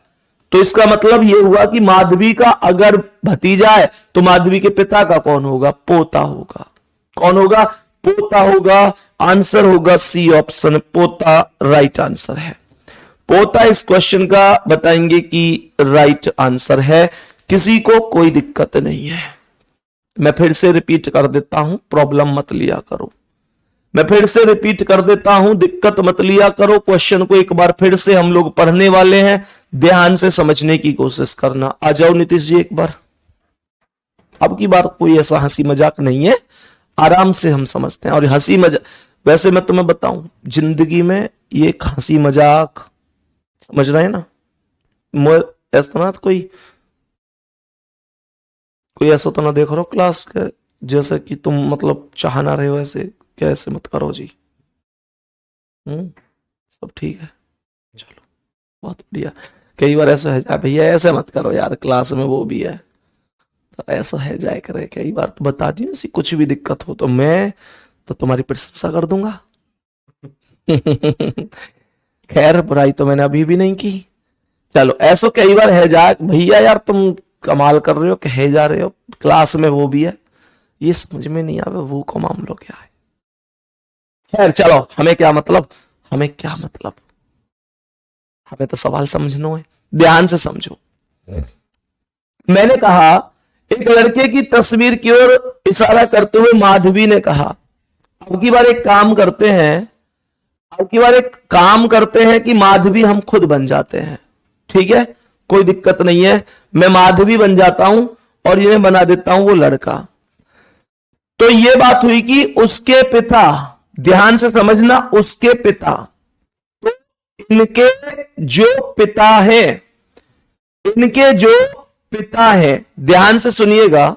तो इसका मतलब यह हुआ कि माधवी का अगर भतीजा है तो माधवी के पिता का कौन होगा? पोता होगा। कौन होगा? पोता होगा। आंसर होगा सी ऑप्शन, पोता राइट आंसर है। पोता इस क्वेश्चन का बताएंगे कि राइट आंसर है। किसी को कोई दिक्कत नहीं है। मैं फिर से रिपीट कर देता हूं, प्रॉब्लम मत लिया करो। मैं फिर से रिपीट कर देता हूं, दिक्कत मत लिया करो। क्वेश्चन को एक बार फिर से हम लोग पढ़ने वाले हैं, ध्यान से समझने की कोशिश करना। आ जाओ नीतीश जी एक बार। अब की बार कोई ऐसा हंसी मजाक नहीं है, आराम से हम समझते हैं। और हंसी मजाक, वैसे मैं तुम्हें बताऊं, जिंदगी में ये हंसी मजाक समझ रहे हैं ना, ऐसा ना कोई ऐसा तो ना देख रहे हो क्लास के जैसे कि तुम मतलब चाह ना रहे हो, ऐसे कैसे मत करो जी। सब ठीक है, चलो बहुत बढ़िया। कई बार ऐसा है भैया ऐसे मत करो यार, क्लास में वो भी है, तो ऐसा है जाए करे। कई बार तो बता दियो, ऐसी कुछ भी दिक्कत हो तो मैं तो तुम्हारी प्रशंसा कर दूंगा। खैर बुराई तो मैंने अभी भी नहीं की। चलो ऐसा कई बार है जा भैया यार तुम कमाल कर रहे हो, कहे जा रहे हो, क्लास में वो भी है, ये समझ में नहीं आवे वो को मामलो क्या है। खैर चलो, हमें क्या मतलब, हमें तो सवाल समझना है। ध्यान से समझो। मैंने कहा एक लड़के की तस्वीर की ओर इशारा करते हुए माधवी ने कहा, अब की बार एक काम करते हैं कि माधवी हम खुद बन जाते हैं। ठीक है, कोई दिक्कत नहीं है। मैं माधवी बन जाता हूं और ये बना देता हूं वो लड़का। तो ये बात हुई कि उसके पिता, ध्यान से समझना, उसके पिता, तो इनके जो पिता है, ध्यान से सुनिएगा,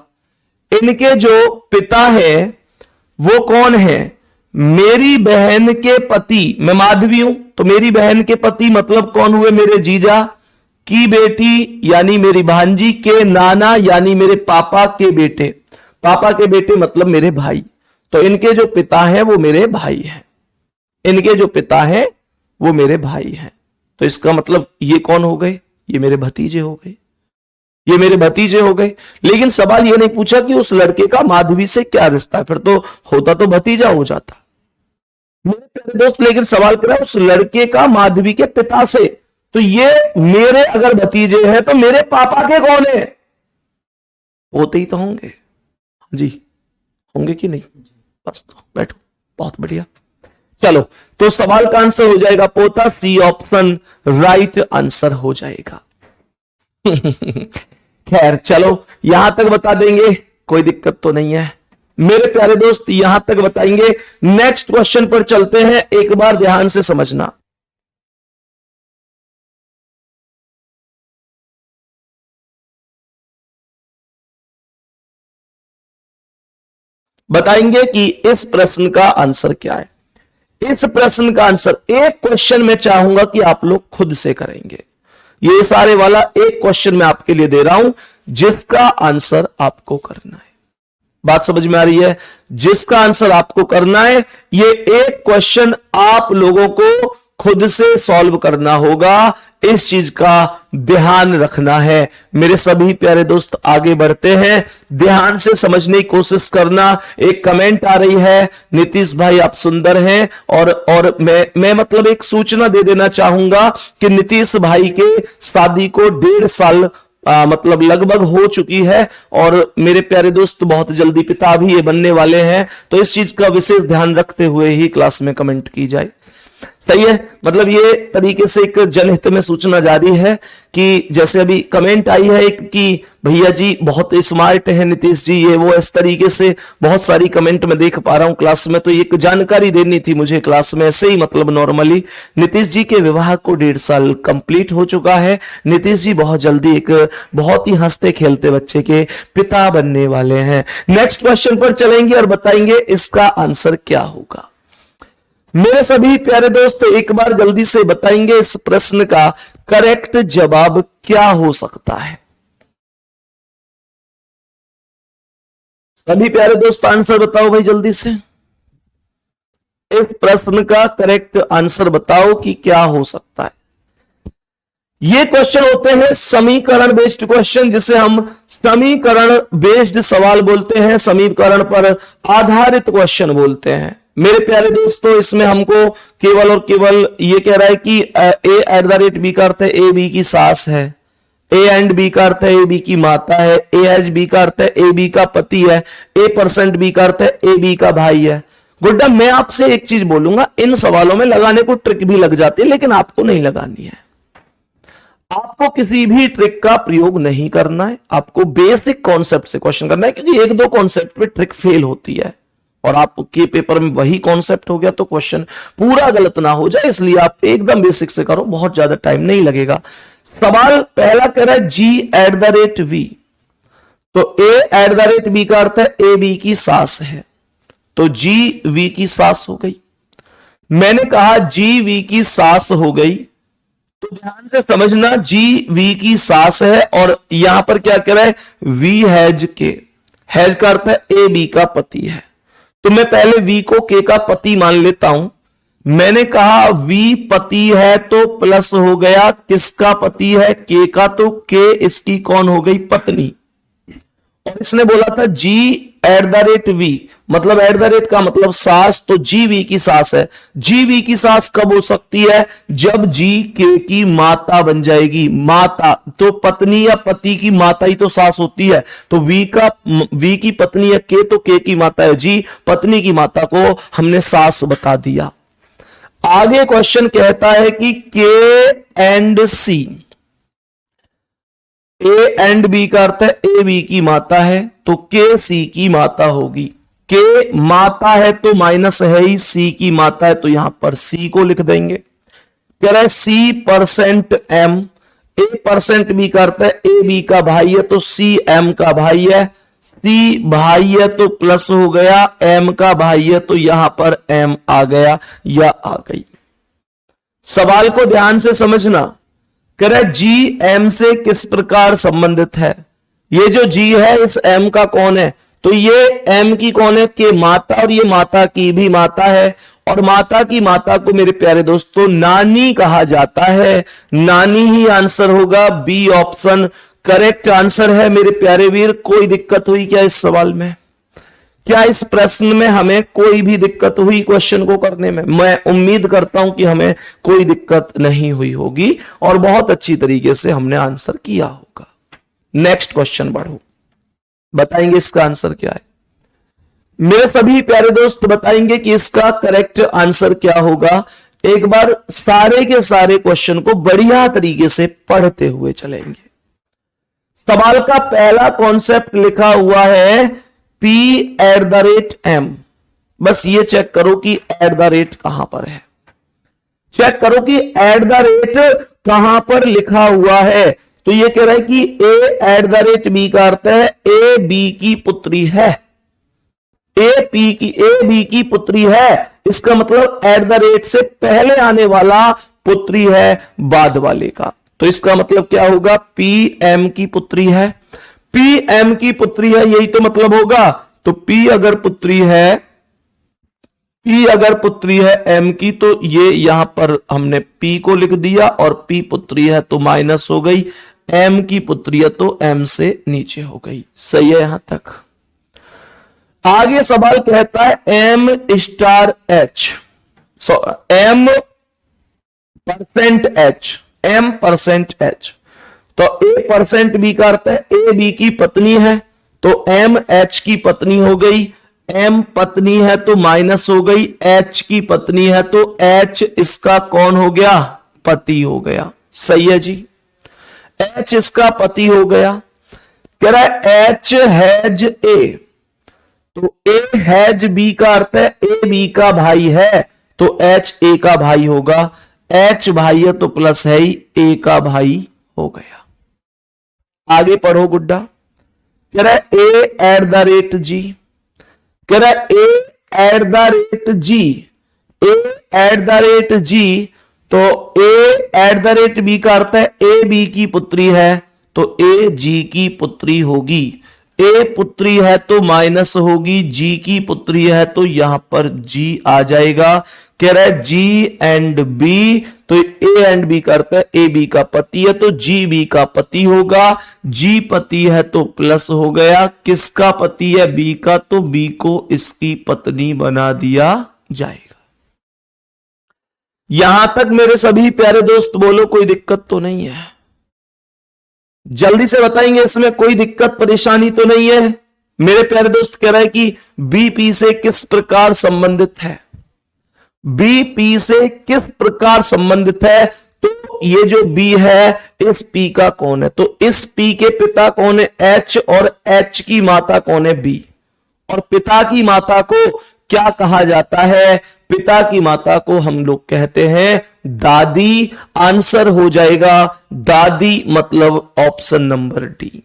इनके जो पिता है वो कौन है? मेरी बहन के पति, मैं माधवी हूं तो मेरी बहन के पति मतलब कौन हुए? मेरे जीजा की बेटी यानी मेरी भांजी के नाना यानी मेरे पापा के बेटे। पापा के बेटे मतलब मेरे भाई। तो इनके जो पिता हैं वो मेरे भाई हैं। इनके जो पिता हैं वो मेरे भाई हैं। तो इसका मतलब ये कौन हो गए? ये मेरे भतीजे हो गए। ये मेरे भतीजे हो गए। लेकिन सवाल ये नहीं पूछा कि उस लड़के का माधवी से क्या रिश्ता है, फिर तो होता तो भतीजा हो जाता मेरे प्यारे दोस्त। लेकिन सवाल करा उस लड़के का माधवी के पिता से, तो ये मेरे अगर भतीजे हैं तो मेरे पापा के कौन है? होते ही तो होंगे जी, होंगे कि नहीं? बस तो बैठो, बहुत बढ़िया। चलो तो सवाल का आंसर हो जाएगा पोता, सी ऑप्शन राइट आंसर हो जाएगा। खैर चलो यहां तक बता देंगे, कोई दिक्कत तो नहीं है मेरे प्यारे दोस्त, यहां तक बताएंगे। नेक्स्ट क्वेश्चन पर चलते हैं, एक बार ध्यान से समझना। बताएंगे कि इस प्रश्न का आंसर क्या है। इस प्रश्न का आंसर, एक क्वेश्चन में चाहूंगा कि आप लोग खुद से करेंगे। ये सारे वाला एक क्वेश्चन मैं आपके लिए दे रहा हूं जिसका आंसर आपको करना है। बात समझ में आ रही है? जिसका आंसर आपको करना है, ये एक क्वेश्चन आप लोगों को खुद से सॉल्व करना होगा। इस चीज का ध्यान रखना है। मेरे सभी प्यारे दोस्त आगे बढ़ते हैं, ध्यान से समझने की कोशिश करना। एक कमेंट आ रही है, नीतीश भाई आप सुंदर हैं, और मैं मतलब एक सूचना दे देना चाहूंगा कि नीतीश भाई के शादी को 1.5 साल मतलब लगभग हो चुकी है, और मेरे प्यारे दोस्त बहुत जल्दी पिता भी ये बनने वाले हैं। तो इस चीज का विशेष ध्यान रखते हुए ही क्लास में कमेंट की जाए। सही है? मतलब ये तरीके से एक जनहित में सूचना जारी है कि जैसे अभी कमेंट आई है एक कि भैया जी बहुत स्मार्ट है नीतीश जी, ये वो, इस तरीके से बहुत सारी कमेंट में देख पा रहा हूं क्लास में। तो एक जानकारी देनी थी मुझे क्लास में, ऐसे ही मतलब नॉर्मली। नीतीश जी के विवाह को 1.5 साल कंप्लीट हो चुका है। नीतीश जी बहुत जल्दी एक बहुत ही हंसते खेलते बच्चे के पिता बनने वाले हैं। नेक्स्ट क्वेश्चन पर चलेंगे और बताएंगे इसका आंसर क्या होगा। मेरे सभी प्यारे दोस्त एक बार जल्दी से बताएंगे इस प्रश्न का करेक्ट जवाब क्या हो सकता है। सभी प्यारे दोस्त आंसर बताओ भाई जल्दी से। इस प्रश्न का करेक्ट आंसर बताओ कि क्या हो सकता है। ये क्वेश्चन होते हैं समीकरण बेस्ड क्वेश्चन, जिसे हम समीकरण बेस्ड सवाल बोलते हैं, समीकरण पर आधारित क्वेश्चन बोलते हैं। मेरे प्यारे दोस्तों, इसमें हमको केवल और केवल ये कह रहा है कि a@b का अर्थ है ए बी की सास है, a&b का अर्थ है ए बी की माता है, a#b का अर्थ है ए बी का पति है, a%b का अर्थ है ए बी का भाई है। गुड्डा, मैं आपसे एक चीज बोलूंगा, इन सवालों में लगाने को ट्रिक भी लग जाती है, लेकिन आपको नहीं लगानी है। आपको किसी भी ट्रिक का प्रयोग नहीं करना है, आपको बेसिक कॉन्सेप्ट से क्वेश्चन करना है, क्योंकि 1-2 कॉन्सेप्ट पे ट्रिक फेल होती है और आपके पेपर में वही कॉन्सेप्ट हो गया तो क्वेश्चन पूरा गलत ना हो जाए, इसलिए आप एकदम बेसिक से करो, बहुत ज्यादा टाइम नहीं लगेगा। सवाल पहला कह रहा है g@v, तो a@b का अर्थ है ए बी की सास है, तो जी वी की सास हो गई। मैंने कहा जी वी की सास हो गई, तो ध्यान से समझना, जी वी की सास है और यहां पर क्या कह रहा है, वी हैज के, हैज का अर्थ है ए बी का पति है। तो मैं पहले वी को के का पति मान लेता हूं। मैंने कहा वी पति है तो प्लस हो गया किसका पति है, के का, तो के इसकी कौन हो गई, पत्नी। और इसने बोला था g@v, मतलब @ का मतलब सास, तो जी वी की सास है। जी वी की सास कब हो सकती है, जब जी के की माता बन जाएगी। माता तो पत्नी या पति की माता ही तो सास होती है, तो वी की पत्नी है के, तो के की माता है जी, पत्नी की माता को हमने सास बता दिया। आगे क्वेश्चन कहता है कि के एंड सी, a&b का अर्थ है ए बी की माता है, तो के सी की माता होगी। के माता है तो माइनस है ही, सी की माता है तो यहां पर सी को लिख देंगे। कह रहा है C%M, a%b का अर्थ है ए बी का भाई है, तो सी एम का भाई है, सी भाई है तो प्लस हो गया, एम का भाई है तो यहां पर एम आ गया या आ गई। सवाल को ध्यान से समझना। कह रहा है जी एम से किस प्रकार संबंधित है। ये जो जी है इस एम का कौन है, तो ये एम की कौन है, के माता, और ये माता की भी माता है, और माता की माता को मेरे प्यारे दोस्तों नानी कहा जाता है। नानी ही आंसर होगा, बी ऑप्शन करेक्ट आंसर है मेरे प्यारे वीर। कोई दिक्कत हुई क्या इस सवाल में, क्या इस प्रश्न में हमें कोई भी दिक्कत हुई क्वेश्चन को करने में? मैं उम्मीद करता हूं कि हमें कोई दिक्कत नहीं हुई होगी और बहुत अच्छी तरीके से हमने आंसर किया होगा। नेक्स्ट क्वेश्चन बढ़ो, बताएंगे इसका आंसर क्या है। मेरे सभी प्यारे दोस्त बताएंगे कि इसका करेक्ट आंसर क्या होगा। एक बार सारे के सारे क्वेश्चन को बढ़िया तरीके से पढ़ते हुए चलेंगे। सवाल का पहला कॉन्सेप्ट लिखा हुआ है P@M, बस ये चेक करो कि @ कहां पर है, चेक करो कि @ कहां पर लिखा हुआ है। तो ये कह रहा है कि a@b का अर्थ है ए बी की पुत्री है, ए बी की पुत्री है, इसका मतलब @ से पहले आने वाला पुत्री है बाद वाले का। तो इसका मतलब क्या होगा, पी एम की पुत्री है, पी एम की पुत्री है, यही तो मतलब होगा। तो पी अगर पुत्री है एम की, तो ये यहां पर हमने पी को लिख दिया, और पी पुत्री है तो माइनस हो गई, एम की पुत्री है तो एम से नीचे हो गई। सही है यहां तक। आगे सवाल कहता है M star H, M percent H, M percent H, तो ए परसेंट बी का अर्थ है ए बी की पत्नी है, तो एम एच की पत्नी हो गई, एम पत्नी है तो माइनस हो गई, एच की पत्नी है तो एच इसका कौन हो गया, पति हो गया। सही है जी, एच इसका पति हो गया। कह रहा है एच हैज ए, तो ए हैज बी का अर्थ है ए बी का भाई है, तो एच ए का भाई होगा, एच भाई है तो प्लस है ही, ए का भाई हो गया। आगे पढ़ो गुड्डा। कह रहा है A at the rate G, कह रहा है A at the rate G, A at the rate G, तो A at the rate B का अर्थ है ए बी की पुत्री है, तो ए जी की पुत्री होगी, ए पुत्री है तो माइनस होगी, जी की पुत्री है तो यहां पर जी आ जाएगा। कह रहा है जी एंड बी, तो ए एंड बी का अर्थ है ए बी का पति है तो जी बी का पति होगा, जी पति है तो प्लस हो गया, किसका पति है, बी का, तो बी को इसकी पत्नी बना दिया जाएगा। यहां तक मेरे सभी प्यारे दोस्त बोलो कोई दिक्कत तो नहीं है, जल्दी से बताएंगे, इसमें कोई दिक्कत परेशानी तो नहीं है। मेरे प्यारे दोस्त कह रहा है कि बी पी से किस प्रकार संबंधित है, बी पी से किस प्रकार संबंधित है, तो ये जो बी है इस पी का कौन है, तो इस पी के पिता कौन है, एच, और एच की माता कौन है, बी, और पिता की माता को क्या कहा जाता है, पिता की माता को हम लोग कहते हैं दादी। आंसर हो जाएगा दादी, मतलब ऑप्शन नंबर डी।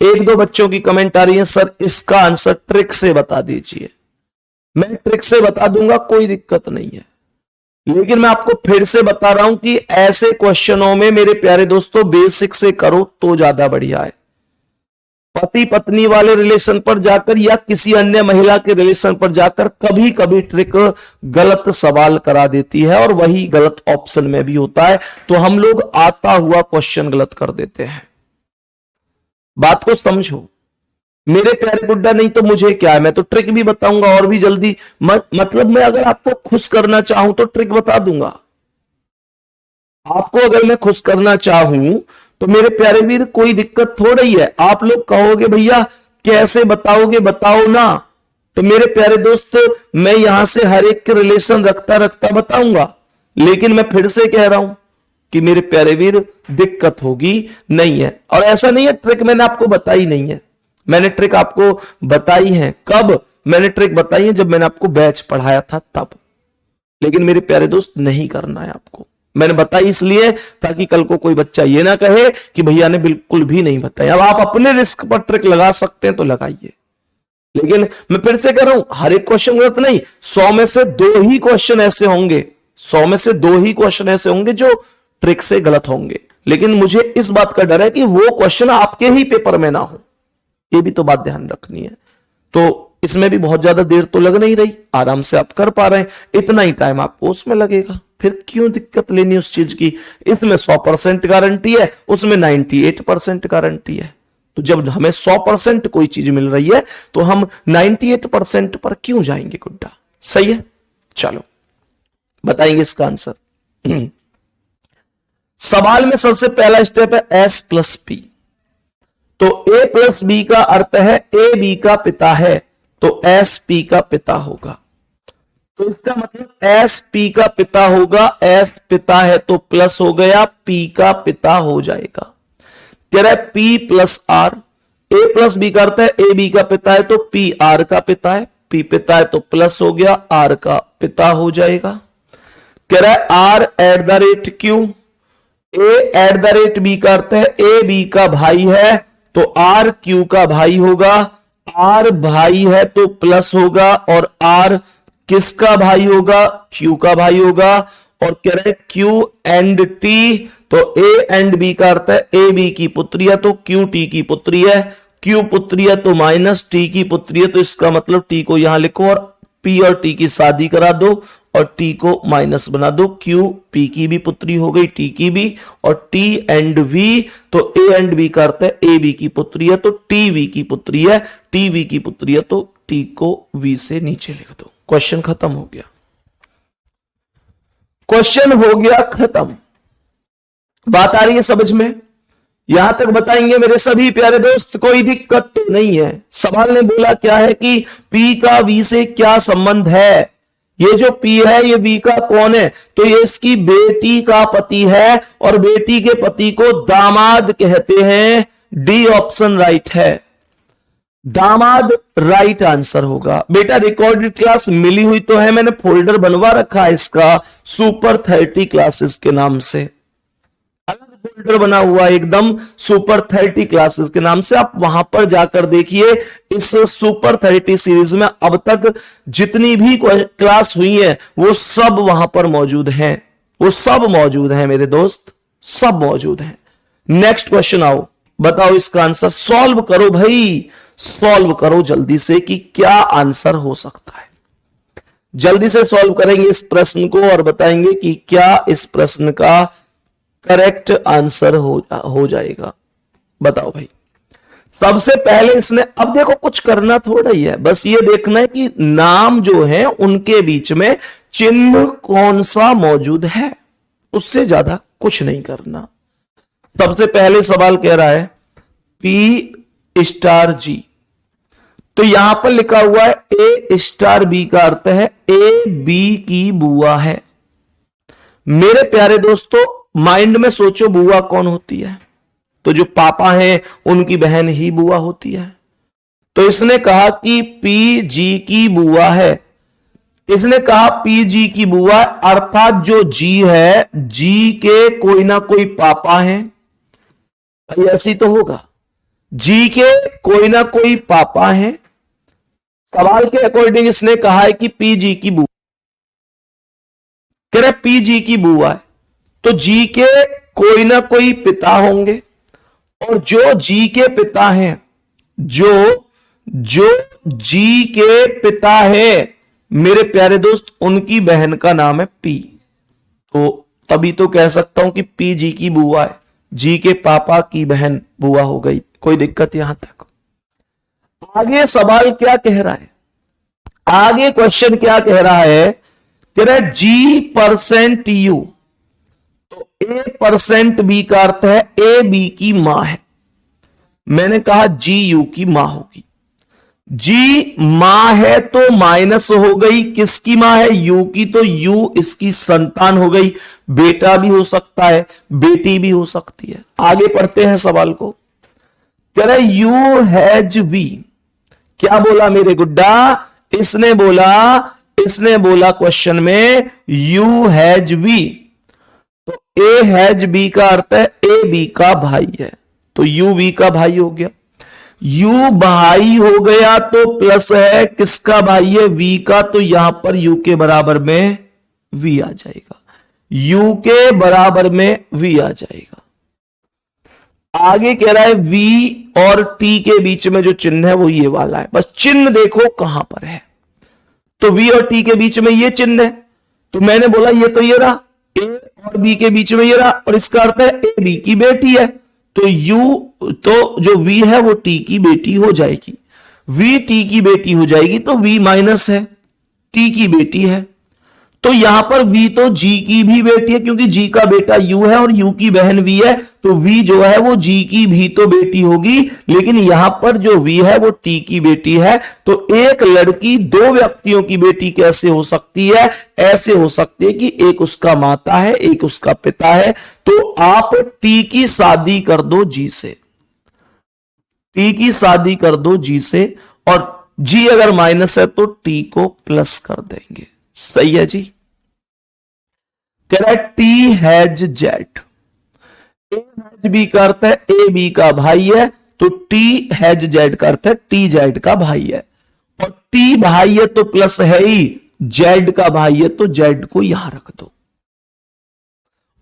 एक दो बच्चों की कमेंट आ रही है सर इसका आंसर ट्रिक से बता दीजिए, मैं ट्रिक से बता दूंगा, कोई दिक्कत नहीं है, लेकिन मैं आपको फिर से बता रहा हूं कि ऐसे क्वेश्चनों में मेरे प्यारे दोस्तों बेसिक से करो तो ज्यादा बढ़िया है। पति पत्नी वाले रिलेशन पर जाकर या किसी अन्य महिला के रिलेशन पर जाकर कभी कभी ट्रिक गलत सवाल करा देती है, और वही गलत ऑप्शन में भी होता है, तो हम लोग आता हुआ क्वेश्चन गलत कर देते हैं। बात को समझो मेरे प्यारे गुड्डा, नहीं तो मुझे क्या है, मैं तो ट्रिक भी बताऊंगा और भी जल्दी, मतलब मैं अगर आपको खुश करना चाहूं तो ट्रिक बता दूंगा। आपको अगर मैं खुश करना चाहूं तो मेरे प्यारे वीर कोई दिक्कत थोड़ा ही है। आप लोग कहोगे भैया कैसे बताओगे, बताओ ना, तो मेरे प्यारे दोस्त मैं यहां से हर एक के रिलेशन रखता रखता बताऊंगा, लेकिन मैं फिर से कह रहा हूं कि मेरे प्यारे वीर दिक्कत होगी नहीं है। और ऐसा नहीं है ट्रिक मैंने आपको बताई नहीं है, मैंने ट्रिक आपको बताई है। कब मैंने ट्रिक बताई है, जब मैंने आपको बैच पढ़ाया था तब, लेकिन मेरे प्यारे दोस्त नहीं करना है आपको। मैंने बताई इसलिए ताकि कल को कोई बच्चा ये ना कहे कि भैया ने बिल्कुल भी नहीं बताया। अब आप अपने रिस्क पर ट्रिक लगा सकते हैं तो लगाइए, लेकिन मैं फिर से कह रहा हूं हर एक क्वेश्चन गलत नहीं, 100 में से 2 ही क्वेश्चन ऐसे होंगे, 100 में से 2 ही क्वेश्चन ऐसे होंगे जो ट्रिक से गलत होंगे, लेकिन मुझे इस बात का डर है कि वो क्वेश्चन आपके ही पेपर में ना हो, ये भी तो बात ध्यान रखनी है। तो इसमें भी बहुत ज्यादा देर तो लग नहीं रही, आराम से आप कर पा रहे हैं, इतना ही टाइम आपको उसमें लगेगा, फिर क्यों दिक्कत लेनी उस चीज की। इसमें 100% गारंटी है, उसमें 98% गारंटी है, तो जब हमें 100% कोई चीज मिल रही है तो हम 98% पर क्यों जाएंगे गुड्डा। सही है, चलो बताएंगे इसका आंसर। सवाल में सबसे पहला स्टेप है एस प्लस पी, तो ए प्लस बी का अर्थ है ए बी का पिता है, तो एस पी का पिता होगा, तो इसका मतलब एस पी का पिता होगा, एस पिता है तो प्लस हो गया, पी का पिता हो जाएगा। कह रहा है P plus R, A plus B का अर्थ है ए बी का पिता है तो पी आर का पिता है, पी पिता है तो प्लस हो गया, आर का पिता हो जाएगा। कह रहा है R at the rate Q, A at the rate B का अर्थ है ए बी का भाई है तो आर क्यू का भाई होगा, आर भाई है तो प्लस होगा, और आर किसका भाई होगा, क्यू का भाई होगा। और कह रहे क्यू एंड टी, तो ए एंड बी का अर्थ है ए बी की पुत्री है तो क्यू टी की पुत्री है, क्यू पुत्री है तो माइनस टी की पुत्री है, तो इसका मतलब टी को यहां लिखो और पी और टी की शादी करा दो और टी को माइनस बना दो। क्यू पी की भी पुत्री हो गई, टी की भी, और टी एंड वी, तो ए एंड बी का अर्थ है ए बी की पुत्री है तो टी वी की पुत्री है, टी वी की पुत्री है तो टी को वी से नीचे लिख दो। क्वेश्चन खत्म हो गया, क्वेश्चन हो गया खत्म। बात आ रही है समझ में? यहां तक बताएंगे मेरे सभी प्यारे दोस्त, कोई दिक्कत तो नहीं है। सवाल ने बोला क्या है कि P का V से क्या संबंध है। ये जो P है ये V का कौन है, तो ये इसकी बेटी का पति है और बेटी के पति को दामाद कहते हैं। डी ऑप्शन राइट है, दामाद राइट आंसर होगा। बेटा रिकॉर्डेड क्लास मिली हुई तो है, मैंने फोल्डर बनवा रखा है इसका सुपर 30 क्लासेस के नाम से, अलग फोल्डर बना हुआ एकदम सुपर 30 क्लासेस के नाम से। आप वहां पर जाकर देखिए, इस सुपर 30 सीरीज में अब तक जितनी भी क्लास हुई है वो सब वहां पर मौजूद हैं, वो सब मौजूद हैं मेरे दोस्त, सब मौजूद हैं। नेक्स्ट क्वेश्चन आओ, बताओ इसका आंसर, सॉल्व करो भाई, सॉल्व करो जल्दी से कि क्या आंसर हो सकता है। जल्दी से सॉल्व करेंगे इस प्रश्न को और बताएंगे कि क्या इस प्रश्न का करेक्ट आंसर हो जाएगा। बताओ भाई। सबसे पहले इसने, अब देखो कुछ करना थोड़ा ही है, बस ये देखना है कि नाम जो है उनके बीच में चिन्ह कौन सा मौजूद है, उससे ज्यादा कुछ नहीं करना। सबसे पहले सवाल कह रहा है P स्टार जी, तो यहां पर लिखा हुआ है A स्टार B का अर्थ है A B की बुआ है। मेरे प्यारे दोस्तों माइंड में सोचो बुआ कौन होती है, तो जो पापा हैं उनकी बहन ही बुआ होती है। तो इसने कहा कि पी जी की बुआ है, इसने कहा पी जी की बुआ, अर्थात जो जी है जी के कोई ना कोई पापा हैं, ऐसी तो होगा, जी के कोई ना कोई पापा हैं। सवाल के अकॉर्डिंग इसने कहा है कि पी जी की बुआ, कह रहे पी जी की बुआ है तो जी के कोई ना कोई पिता होंगे, और जो जी के पिता हैं, जो जी के पिता है मेरे प्यारे दोस्त, उनकी बहन का नाम है पी। तो तभी तो कह सकता हूं कि पी जी की बुआ है, जी के पापा की बहन बुआ हो गई। कोई दिक्कत यहां तक? आगे सवाल क्या कह रहा है, आगे क्वेश्चन क्या कह रहा है, कह रहा है G% U, तो A%B का अर्थ है A B की मां है। मैंने कहा G U की मां होगी, G मां है तो माइनस हो गई, किसकी मां है, U की, तो U इसकी संतान हो गई। बेटा भी हो सकता है, बेटी भी हो सकती है। आगे पढ़ते हैं सवाल को, कह रहा है U हैज V। क्या बोला मेरे गुड्डा, इसने बोला क्वेश्चन में U हैज V, तो A हैज B का अर्थ है A B का भाई है, तो U V का भाई हो गया। U भाई हो गया तो प्लस है, किसका भाई है, V का, तो यहां पर U के बराबर में V आ जाएगा, U के बराबर में V आ जाएगा। आगे कह रहा है V और T के बीच में जो चिन्ह है वो ये वाला है, बस चिन्ह देखो कहां पर है। तो V और T के बीच में ये चिन्ह है, तो मैंने बोला ये तो ये रहा, A और B के बीच में ये रहा, और इसका अर्थ है A B की बेटी है, तो तो जो V है वो T की बेटी हो जाएगी। V T की बेटी हो जाएगी तो V माइनस है, T की बेटी है, तो यहां पर V तो G की भी बेटी है, क्योंकि G का बेटा U है और U की बहन V है, तो V जो है वो G की भी तो बेटी होगी, लेकिन यहां पर जो V है वो T की बेटी है। तो एक लड़की दो व्यक्तियों की बेटी कैसे हो सकती है, ऐसे हो सकती है कि एक उसका माता है, एक उसका पिता है। तो आप T की शादी कर दो G से, T की शादी कर दो G से, और G अगर माइनस है तो T को प्लस कर देंगे। सही है जी। कह रहा है T has Z, A has B का अर्थ है A B का भाई है, तो T हैज जेड का अर्थ है T जेड का भाई है, और T भाई है तो प्लस है ही, जेड का भाई है तो जेड को यहां रख दो।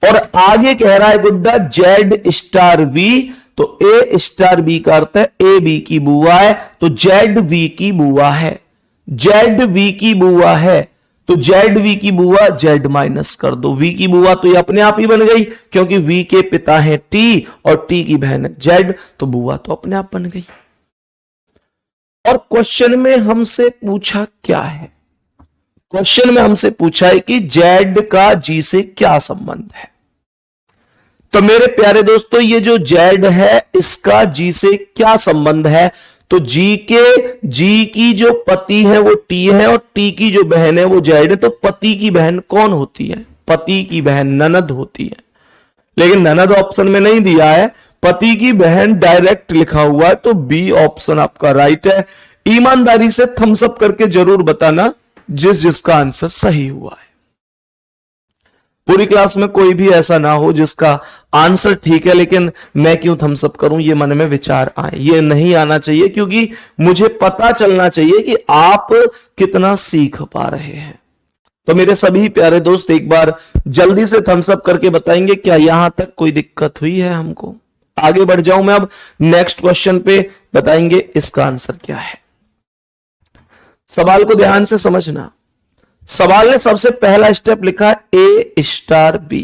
और आगे कह रहा है गुड्डा जेड स्टार वी, तो ए स्टार बी का अर्थ है ए बी की बुआ है, तो जेड वी की बुआ है, जेड वी की बुआ है, तो जेड वी की बुआ जेड माइनस कर दो, वी की बुआ तो ये अपने आप ही बन गई क्योंकि वी के पिता है टी और टी की बहन है जेड, तो बुआ तो अपने आप बन गई। और क्वेश्चन में हमसे पूछा क्या है, क्वेश्चन में हमसे पूछा है कि जेड का जी से क्या संबंध है। तो मेरे प्यारे दोस्तों ये जो जेड है इसका जी से क्या संबंध है, तो जी की जो पति है वो टी है और टी की जो बहन है वो जेड है, तो पति की बहन कौन होती है, पति की बहन ननद होती है, लेकिन ननद ऑप्शन में नहीं दिया है, पति की बहन डायरेक्ट लिखा हुआ है, तो बी ऑप्शन आपका राइट है। ईमानदारी से थम्स अप करके जरूर बताना जिसका आंसर सही हुआ है। पूरी क्लास में कोई भी ऐसा ना हो जिसका आंसर ठीक है लेकिन मैं क्यों थम्स अप करूं, ये मन में विचार आए, ये नहीं आना चाहिए, क्योंकि मुझे पता चलना चाहिए कि आप कितना सीख पा रहे हैं। तो मेरे सभी प्यारे दोस्त एक बार जल्दी से थम्स अप करके बताएंगे क्या यहां तक कोई दिक्कत हुई है हमको। आगे बढ़ जाऊं मैं अब नेक्स्ट क्वेश्चन पे, बताएंगे इसका आंसर क्या है। सवाल को ध्यान से समझना, सवाल ने सबसे पहला स्टेप लिखा है ए स्टार बी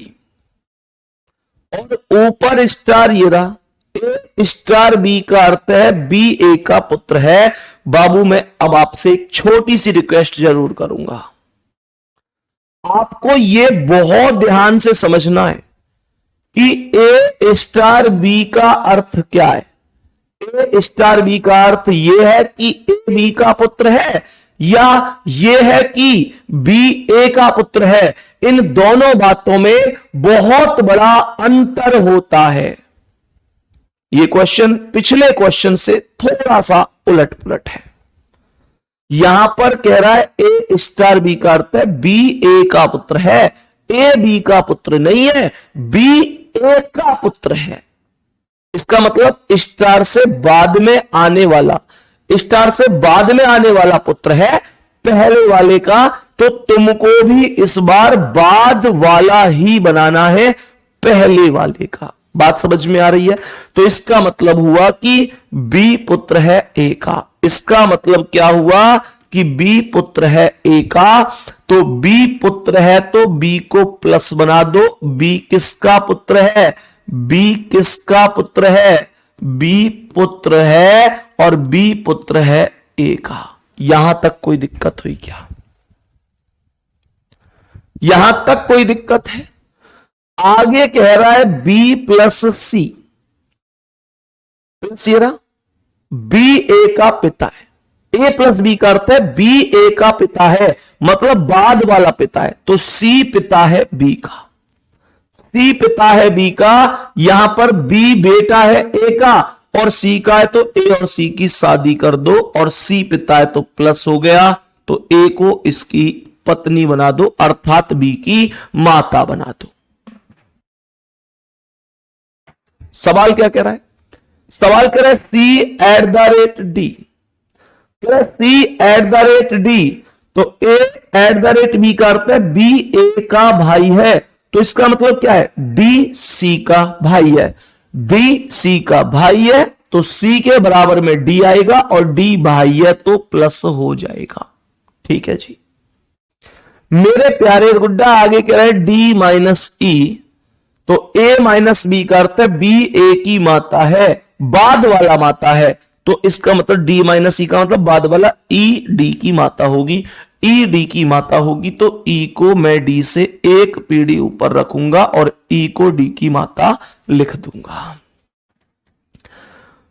और ऊपर स्टार ये रहा, ए स्टार बी का अर्थ है बी ए का पुत्र है। बाबू मैं अब आपसे एक छोटी सी रिक्वेस्ट जरूर करूंगा, आपको यह बहुत ध्यान से समझना है कि ए स्टार बी का अर्थ क्या है। ए स्टार बी का अर्थ यह है कि ए बी का पुत्र है या यह है कि बी ए का पुत्र है। इन दोनों बातों में बहुत बड़ा अंतर होता है। यह क्वेश्चन पिछले क्वेश्चन से थोड़ा सा उलट पुलट है। यहां पर कह रहा है ए स्टार बी का अर्थ है बी ए का पुत्र है, ए बी का पुत्र नहीं है, बी ए का पुत्र है। इसका मतलब स्टार से बाद में आने वाला, स्टार से बाद में आने वाला पुत्र है पहले वाले का, तो तुमको भी इस बार बाद वाला ही बनाना है पहले वाले का। बात समझ में आ रही है? तो इसका मतलब हुआ कि बी पुत्र है ए का। इसका मतलब क्या हुआ कि बी पुत्र है ए का, तो बी पुत्र है तो बी को प्लस बना दो। बी किसका पुत्र है? बी किसका पुत्र है? बी पुत्र है और बी पुत्र है ए का। यहां तक कोई दिक्कत हुई क्या? यहां तक कोई दिक्कत है? आगे कह रहा है बी प्लस सी, बी ए का पिता है। ए प्लस बी का अर्थ है बी ए का पिता है, मतलब बाद वाला पिता है, तो सी पिता है बी का। सी पिता है बी का, यहां पर बी बेटा है ए का और सी का है, तो ए और सी की शादी कर दो और सी पिता है तो प्लस हो गया, तो ए को इसकी पत्नी बना दो अर्थात बी की माता बना दो। सवाल क्या कह रहा है? सवाल कह रहा है C at the rate D, C at the rate D, तो A at the rate B का अर्थ है बी ए का भाई है, तो इसका मतलब क्या है? डी सी का भाई है। डी सी का भाई है तो सी के बराबर में डी आएगा और डी भाई है तो प्लस हो जाएगा। ठीक है जी मेरे प्यारे गुड्डा। आगे कह रहे हैं डी माइनस ई, तो ए माइनस बी का अर्थ है बी ए की माता है, बाद वाला माता है, तो इसका मतलब डी माइनस ई का मतलब बाद वाला ई डी की माता होगी। ई डी की माता होगी तो ई को मैं डी से एक पीढ़ी ऊपर रखूंगा और ई को डी की माता लिख दूंगा।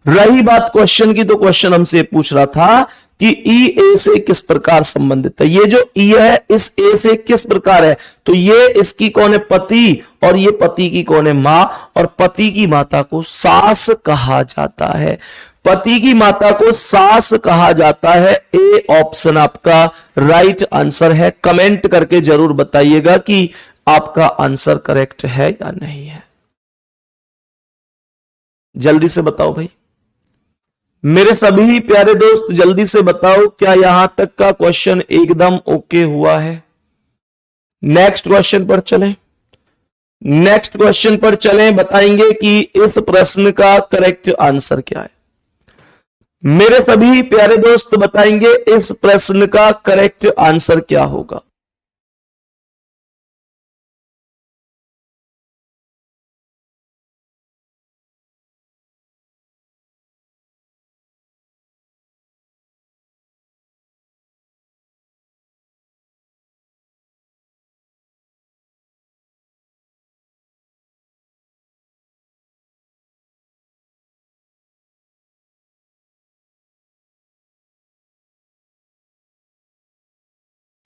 रही बात क्वेश्चन की, तो क्वेश्चन हमसे पूछ रहा था कि ई ए से किस प्रकार संबंधित है। ये जो ई है इस ए से किस प्रकार है, तो ये इसकी कौन है? पति, और ये पति की कौन है? मां, और पति की माता को सास कहा जाता है। पति की माता को सास कहा जाता है। ए ऑप्शन आपका राइट आंसर है। कमेंट करके जरूर बताइएगा कि आपका आंसर करेक्ट है या नहीं है। जल्दी से बताओ भाई मेरे सभी प्यारे दोस्त, जल्दी से बताओ क्या यहां तक का क्वेश्चन एकदम ओके हुआ है? नेक्स्ट क्वेश्चन पर चलें। नेक्स्ट क्वेश्चन पर चलें, बताएंगे कि इस प्रश्न का करेक्ट आंसर क्या है। मेरे सभी प्यारे दोस्त बताएंगे इस प्रश्न का करेक्ट आंसर क्या होगा।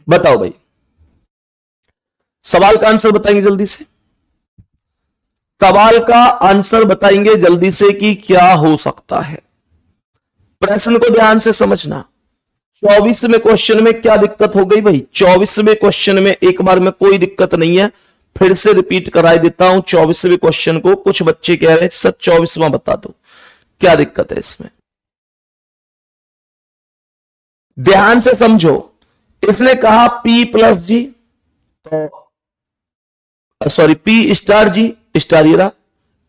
बताओ भाई, सवाल का आंसर बताएंगे जल्दी से। सवाल का आंसर बताएंगे जल्दी से कि क्या हो सकता है। प्रश्न को ध्यान से समझना। 24वें क्वेश्चन में क्या दिक्कत हो गई भाई? 24वें क्वेश्चन में एक बार में कोई दिक्कत नहीं है, फिर से रिपीट कराई देता हूं 24वें क्वेश्चन को। कुछ बच्चे कह रहे हैं सर 24वां बता दो, क्या दिक्कत है इसमें? ध्यान से समझो। इसने कहा P प्लस जी, तो सॉरी P स्टार जी, स्टार ये रहा,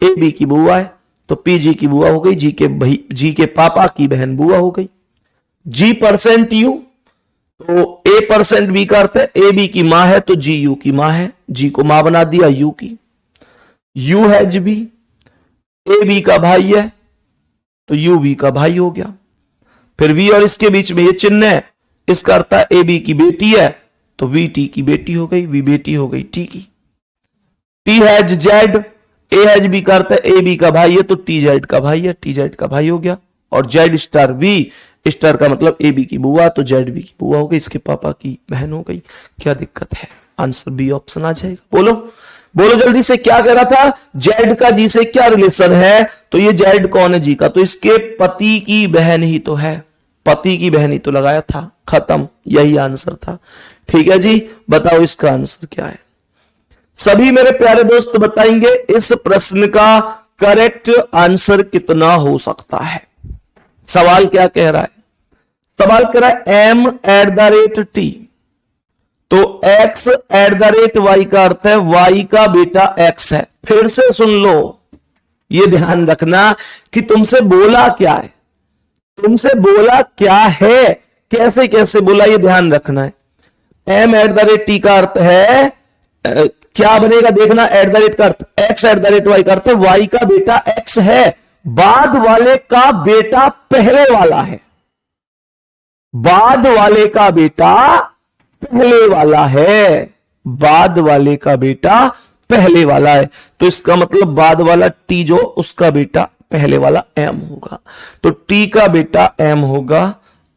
ए बी की बुआ है तो P जी की बुआ हो गई, जी के पापा की बहन बुआ हो गई। G% U, तो A% B का अर्थ है ए बी की मां है तो जी यू की मां है, जी को मां बना दिया यू की। U है जी बी, ए बी का भाई है तो यू बी का भाई हो गया। फिर V और इसके बीच में ये चिन्ह है, इसका अर्थ है ए बी की बेटी है तो वी टी की बेटी हो गई, वी बेटी हो गई टी की। T has Z, A has B का अर्थ है ए बी का भाई है तो टी जेड का भाई है, टी जेड का भाई हो गया। और जेड स्टार वी स्टार का मतलब ए बी की बुआ तो जेड बी की बुआ हो गई, इसके पापा की बहन हो गई। क्या दिक्कत है? आंसर बी ऑप्शन आ जाएगा। बोलो बोलो जल्दी से, क्या कह रहा था? जेड का जी से क्या रिलेशन है? तो ये जेड कौन है? जी का, तो इसके पति की बहन ही तो है, पति की बहन ही तो लगाया था, खत्म, यही आंसर था। ठीक है जी, बताओ इसका आंसर क्या है। सभी मेरे प्यारे दोस्त बताएंगे इस प्रश्न का करेक्ट आंसर कितना हो सकता है। सवाल क्या कह रहा है? सवाल कह रहा है m@t, तो x@y का अर्थ है y का बेटा x है। फिर से सुन लो, ये ध्यान रखना कि तुमसे बोला क्या है, तुमसे बोला क्या है, कैसे कैसे बोला, ये ध्यान रखना है। m@t का अर्थ है क्या बनेगा देखना, @ का अर्थ x@y का अर्थ है y का बेटा x है, बाद वाले का बेटा पहले वाला है, बाद वाले का बेटा पहले वाला है, बाद वाले का बेटा पहले वाला है। तो इसका मतलब बाद वाला t जो, उसका बेटा पहले वाला m होगा, तो t का बेटा m होगा।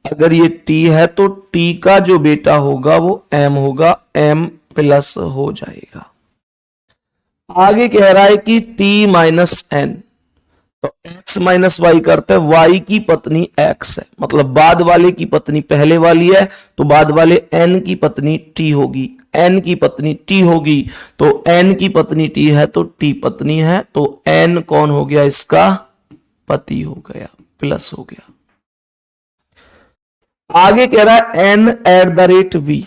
अगर ये t है तो t का जो बेटा होगा वो m होगा, m प्लस हो जाएगा। आगे कह रहा है कि t माइनस n, तो x माइनस वाई करते हैं y की पत्नी x है, मतलब बाद वाले की पत्नी पहले वाली है तो बाद वाले n की पत्नी t होगी, n की पत्नी t होगी, तो n की पत्नी t है तो t पत्नी है, तो n कौन हो गया? इसका पति हो गया, प्लस हो गया। आगे कह रहा है n@v,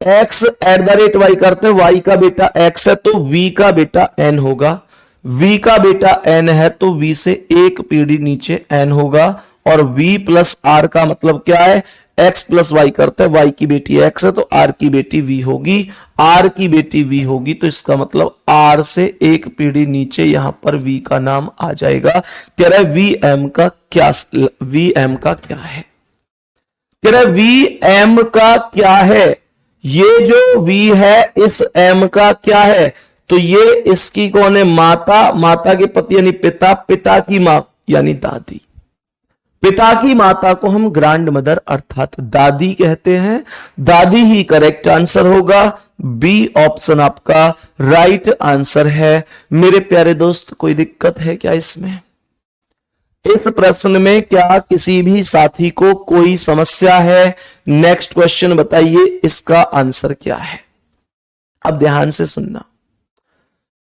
x@y करते हैं y का बेटा x है तो v का बेटा n होगा, v का बेटा n है तो v से एक पीढ़ी नीचे n होगा, और v प्लस r का मतलब क्या है? x प्लस y करते हैं y की बेटी x है तो r की बेटी v होगी, r की बेटी v होगी, तो इसका मतलब r से एक पीढ़ी नीचे यहां पर v का नाम आ जाएगा। कह रहा है vm का क्या, vm का क्या है? कह रहा है vm का क्या है? ये जो v है इस m का क्या है? तो ये इसकी कौन है? माता, माता के पति यानी पिता, पिता की मां यानी दादी, पिता की माता को हम ग्रैंड मदर अर्थात दादी कहते हैं, दादी ही करेक्ट आंसर होगा। बी ऑप्शन आपका राइट आंसर है। मेरे प्यारे दोस्त कोई दिक्कत है क्या इसमें? इस प्रश्न में क्या किसी भी साथी को कोई समस्या है? नेक्स्ट क्वेश्चन बताइए इसका आंसर क्या है। अब ध्यान से सुनना,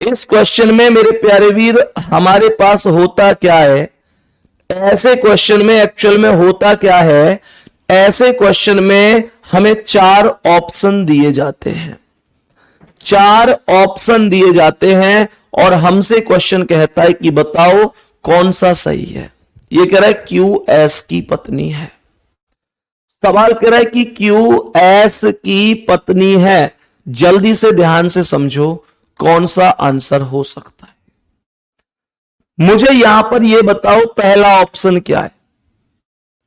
इस क्वेश्चन में मेरे प्यारे वीर हमारे पास होता क्या है? ऐसे क्वेश्चन में एक्चुअल में होता क्या है? ऐसे क्वेश्चन में हमें 4 ऑप्शन दिए जाते हैं, 4 ऑप्शन दिए जाते हैं और हमसे क्वेश्चन कहता है कि बताओ कौन सा सही है। ये कह रहा है क्यू एस की पत्नी है। सवाल कह रहा है कि क्यू एस की पत्नी है। जल्दी से ध्यान से समझो कौन सा आंसर हो सकता है। मुझे यहां पर यह बताओ पहला ऑप्शन क्या है।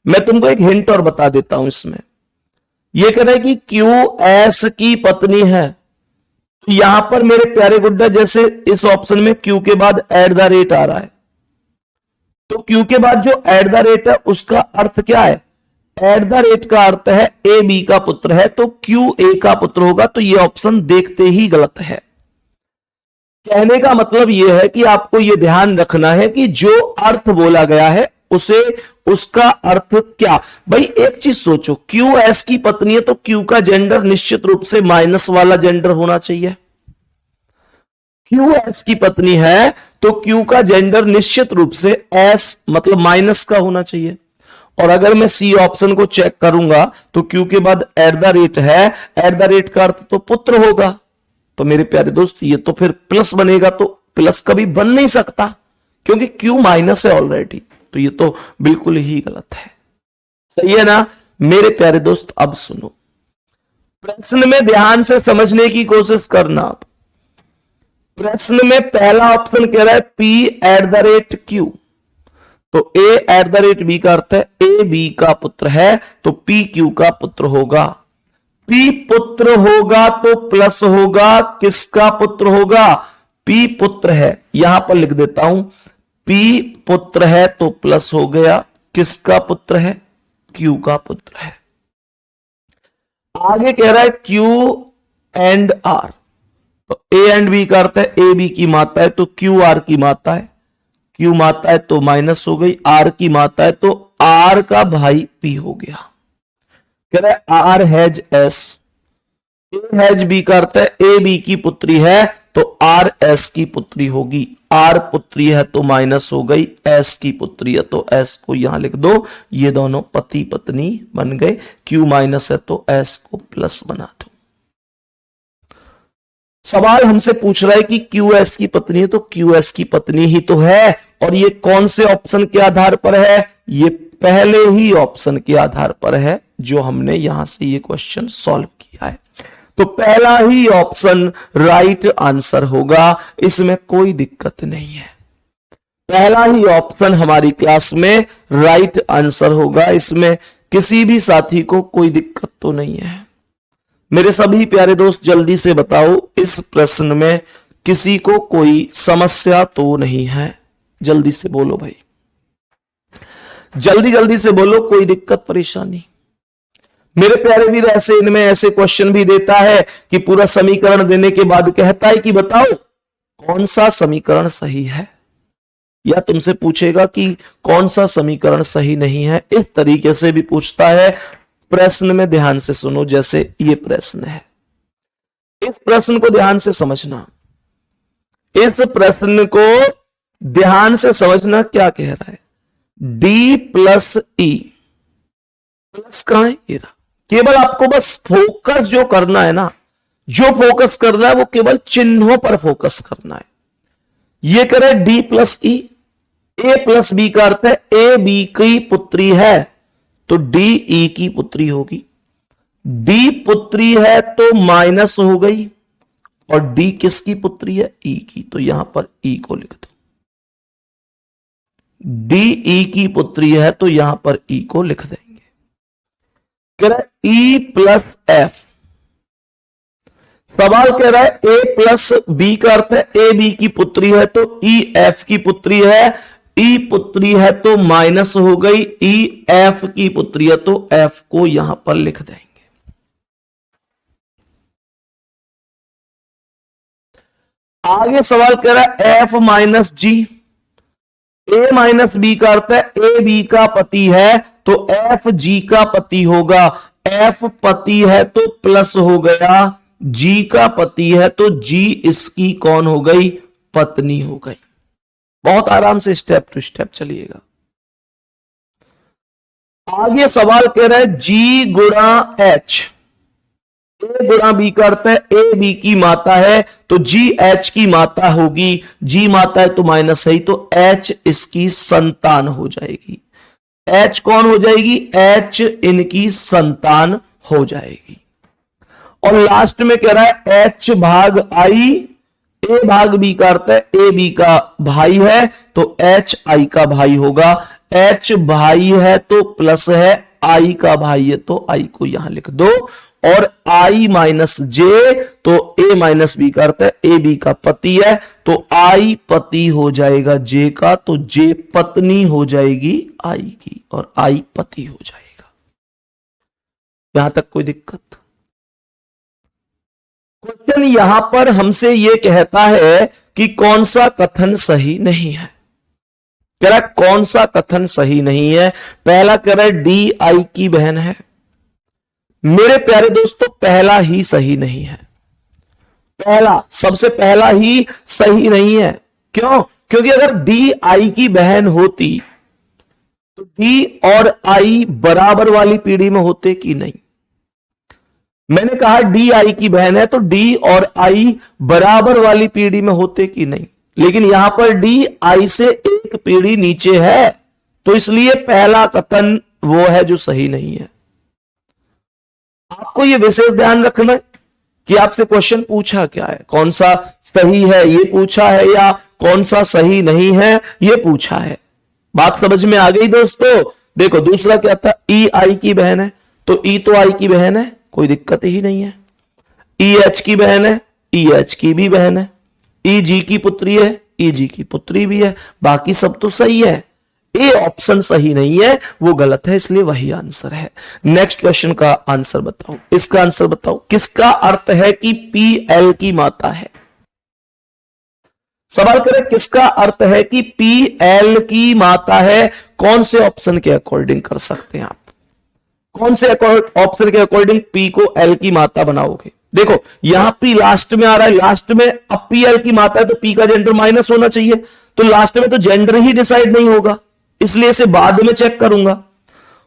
मैं तुमको एक हिंट और बता देता हूं इसमें। यह कह रहा है कि क्यू एस की पत्नी है। तो यहां पर मेरे प्यारे गुड्डा जैसे इस ऑप्शन में क्यू के बाद एट द रेट आ रहा है, तो क्यू के बाद जो एट द रेट है उसका अर्थ क्या है? एट द रेट का अर्थ है ए बी का पुत्र है, तो क्यू ए का पुत्र होगा। तो यह ऑप्शन देखते ही गलत है। कहने का मतलब यह है कि आपको यह ध्यान रखना है कि जो अर्थ बोला गया है उसे उसका अर्थ क्या। भाई एक चीज सोचो, क्यू एस की पत्नी है तो क्यू का जेंडर निश्चित रूप से माइनस वाला जेंडर होना चाहिए। क्यू एस की पत्नी है तो क्यू का जेंडर निश्चित रूप से एस मतलब माइनस का होना चाहिए। और अगर मैं सी ऑप्शन को चेक करूंगा तो क्यू के बाद एट द रेट है, एट द रेट का अर्थ तो पुत्र होगा। तो मेरे प्यारे दोस्त ये तो फिर प्लस बनेगा, तो प्लस कभी बन नहीं सकता क्योंकि क्यू माइनस है ऑलरेडी। तो ये तो बिल्कुल ही गलत है। सही है ना मेरे प्यारे दोस्त? अब सुनो, प्रश्न में ध्यान से समझने की कोशिश करना। आप प्रश्न में पहला ऑप्शन कह रहा है P at the rate Q, तो A at the rate B का अर्थ है ए बी का पुत्र है, तो पी क्यू का पुत्र होगा। पी पुत्र होगा तो प्लस होगा, किसका पुत्र होगा? पी पुत्र है, यहां पर लिख देता हूं, पी पुत्र है तो प्लस हो गया, किसका पुत्र है? क्यू का पुत्र है। आगे कह रहा है क्यू एंड आर, तो ए एंड बी का अर्थ है ए बी की माता है तो क्यू आर की माता है। क्यू माता है तो माइनस हो गई, आर की माता है तो आर का भाई पी हो गया। कह रहा है R has S, A has B का अर्थ है ए बी की पुत्री है तो आर एस की पुत्री होगी। आर पुत्री है तो माइनस हो गई, एस की पुत्री है तो एस को यहां लिख दो। ये दोनों पति पत्नी बन गए। क्यू माइनस है तो एस को प्लस बना दो। सवाल हमसे पूछ रहा है कि क्यू एस की पत्नी है, तो क्यू एस की पत्नी ही तो है। और ये कौन से ऑप्शन के आधार पर है? ये पहले ही ऑप्शन के आधार पर है जो हमने यहां से ये क्वेश्चन सॉल्व किया है। तो पहला ही ऑप्शन राइट आंसर होगा, इसमें कोई दिक्कत नहीं है। पहला ही ऑप्शन हमारी क्लास में राइट आंसर होगा, इसमें किसी भी साथी को कोई दिक्कत तो नहीं है। मेरे सभी प्यारे दोस्त जल्दी से बताओ, इस प्रश्न में किसी को कोई समस्या तो नहीं है? जल्दी से बोलो भाई, जल्दी जल्दी से बोलो, कोई दिक्कत परेशानी? मेरे प्यारे वीर ऐसे इनमें ऐसे क्वेश्चन भी देता है कि पूरा समीकरण देने के बाद कहता है कि बताओ कौन सा समीकरण सही है, या तुमसे पूछेगा कि कौन सा समीकरण सही नहीं है। इस तरीके से भी पूछता है। प्रश्न में ध्यान से सुनो, जैसे ये प्रश्न है, इस प्रश्न को ध्यान से समझना। इस प्रश्न को ध्यान से समझना, क्या कह रहा है? डी प्लस ई, प्लस कहां है? ये रहा। केवल आपको बस फोकस जो करना है ना, जो फोकस करना है वो केवल चिन्हों पर फोकस करना है। ये कह रहे डी प्लस ई, ए प्लस बी का अर्थ है ए बी की पुत्री है तो डी ई की पुत्री होगी। डी पुत्री है तो माइनस हो गई, और डी किसकी पुत्री है? ई की, तो यहां पर ई को लिख दो। डी ई की पुत्री है तो यहां पर ई को लिख देंगे। कह रहा है ई प्लस एफ। सवाल कह रहा है ए प्लस बी का अर्थ है ए बी की पुत्री है तो ई एफ की पुत्री है। ई पुत्री है तो माइनस हो गई, ई एफ की पुत्री है तो एफ को यहां पर लिख देंगे। आगे सवाल कह रहा है एफ माइनस जी। ए माइनस बी का अर्थ है ए बी का पति है तो एफ जी का पति होगा। एफ पति है तो प्लस हो गया, जी का पति है तो जी इसकी कौन हो गई? पत्नी हो गई। बहुत आराम से स्टेप टू स्टेप चलिएगा। आगे सवाल कह रहा है जी गुणा एच। ए गुणा बी का अर्थ है ए बी की माता है, तो जी एच की माता होगी। जी माता है तो माइनस है, तो एच इसकी संतान हो जाएगी। एच कौन हो जाएगी? एच इनकी संतान हो जाएगी। और लास्ट में कह रहा है एच भाग आई, ए भाग बी का अर्थ है ए बी का भाई है, तो एच आई का भाई होगा। एच भाई है तो प्लस है, आई का भाई है तो आई को यहां लिख दो। और आई माइनस जे, तो ए माइनस बी का अर्थ है ए बी का पति है, तो आई पति हो जाएगा जे का, तो जे पत्नी हो जाएगी आई की, और आई पति हो जाएगा। यहां तक कोई दिक्कत? क्वेश्चन यहां पर हमसे यह कहता है कि कौन सा कथन सही नहीं है। कह रहा है कौन सा कथन सही नहीं है। पहला कह रहा है डी आई की बहन है। मेरे प्यारे दोस्तों, पहला ही सही नहीं है। पहला, सबसे पहला ही सही नहीं है। क्यों? क्योंकि अगर डी आई की बहन होती तो डी और आई बराबर वाली पीढ़ी में होते कि नहीं? मैंने कहा डी आई की बहन है तो डी और आई बराबर वाली पीढ़ी में होते कि नहीं, लेकिन यहां पर डी आई से एक पीढ़ी नीचे है, तो इसलिए पहला कथन वो है जो सही नहीं है। आपको यह विशेष ध्यान रखना है कि आपसे क्वेश्चन पूछा क्या है, कौन सा सही है ये पूछा है या कौन सा सही नहीं है ये पूछा है। बात समझ में आ गई दोस्तों? देखो दूसरा क्या था, ई आई की बहन है, तो ई तो आई की बहन है, कोई दिक्कत ही नहीं है। ई एच की बहन है, ई एच की भी बहन है। ई जी की पुत्री है, ई जी की पुत्री भी है, बाकी सब तो सही है। ए ऑप्शन सही नहीं है, वो गलत है, इसलिए वही आंसर है। नेक्स्ट क्वेश्चन का आंसर बताओ, इसका आंसर बताओ। किसका अर्थ है कि पी एल की माता है? सवाल करें किसका अर्थ है कि पी एल की माता है? कौन से ऑप्शन के अकॉर्डिंग कर सकते हैं आप? कौन से ऑप्शन के अकॉर्डिंग पी को एल की माता बनाओगे? देखो यहां पी लास्ट में आ रहा है, लास्ट में अब पी एल की माता है तो पी का जेंडर माइनस होना चाहिए, तो लास्ट में तो जेंडर ही डिसाइड नहीं होगा, इसलिए इसे बाद में चेक करूंगा।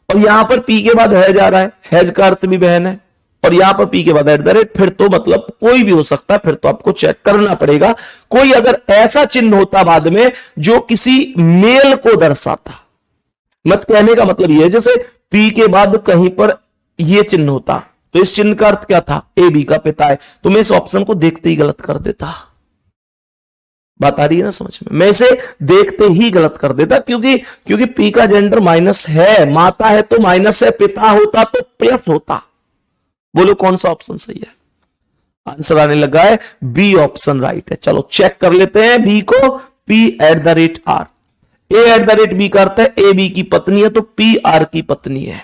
और यहां पर पी के बाद हैज आ रहा है, हैज का अर्थ भी बहन है, और यहां पर पी के बाद एट द रेट, फिर तो मतलब कोई भी हो सकता है, फिर तो आपको चेक करना पड़ेगा। कोई अगर ऐसा चिन्ह होता बाद में जो किसी मेल को दर्शाता, मत कहने का मतलब यह है जैसे पी के बाद कहीं पर यह चिन्ह होता, तो इस चिन्ह का अर्थ क्या था? ए बी का पिता है, तो मैं इस ऑप्शन को देखते ही गलत कर देता। बात आ रही है ना समझ में? मैं इसे देखते ही गलत कर देता, क्योंकि पी का जेंडर माइनस है, माता है तो माइनस है, पिता होता तो प्लस होता। बोलो कौन सा ऑप्शन सही है? आंसर आने लगा है बी ऑप्शन राइट है। चलो चेक कर लेते हैं बी को। P at the rate R, A at the rate B का अर्थ है ए बी की पत्नी है, तो पी आर की पत्नी है।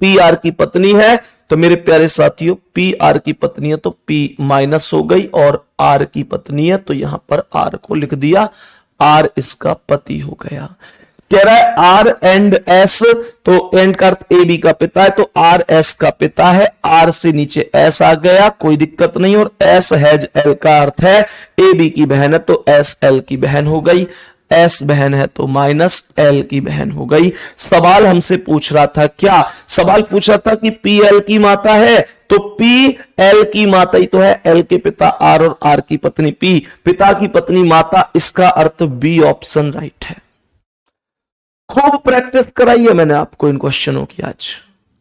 पी आर की पत्नी है तो मेरे प्यारे साथियों पी आर की पत्नी है तो पी माइनस हो गई, और आर की पत्नी है तो यहां पर आर को लिख दिया, आर इसका पति हो गया। कह रहा है आर एंड एस, तो एंड का अर्थ ए बी का पिता है, तो आर एस का पिता है, आर से नीचे एस आ गया, कोई दिक्कत नहीं। और एस हैज एल का अर्थ है ए बी की बहन है तो एस एल की बहन हो गई, एस बहन है तो माइनस एल की बहन हो गई। सवाल हमसे पूछ रहा था क्या? सवाल पूछ रहा था कि पी एल की माता है, तो पी एल की माता ही तो है, एल के पिता आर और आर की पत्नी पी, पिता की पत्नी माता, इसका अर्थ बी ऑप्शन राइट है। खूब प्रैक्टिस कराई है मैंने आपको इन क्वेश्चनों की आज,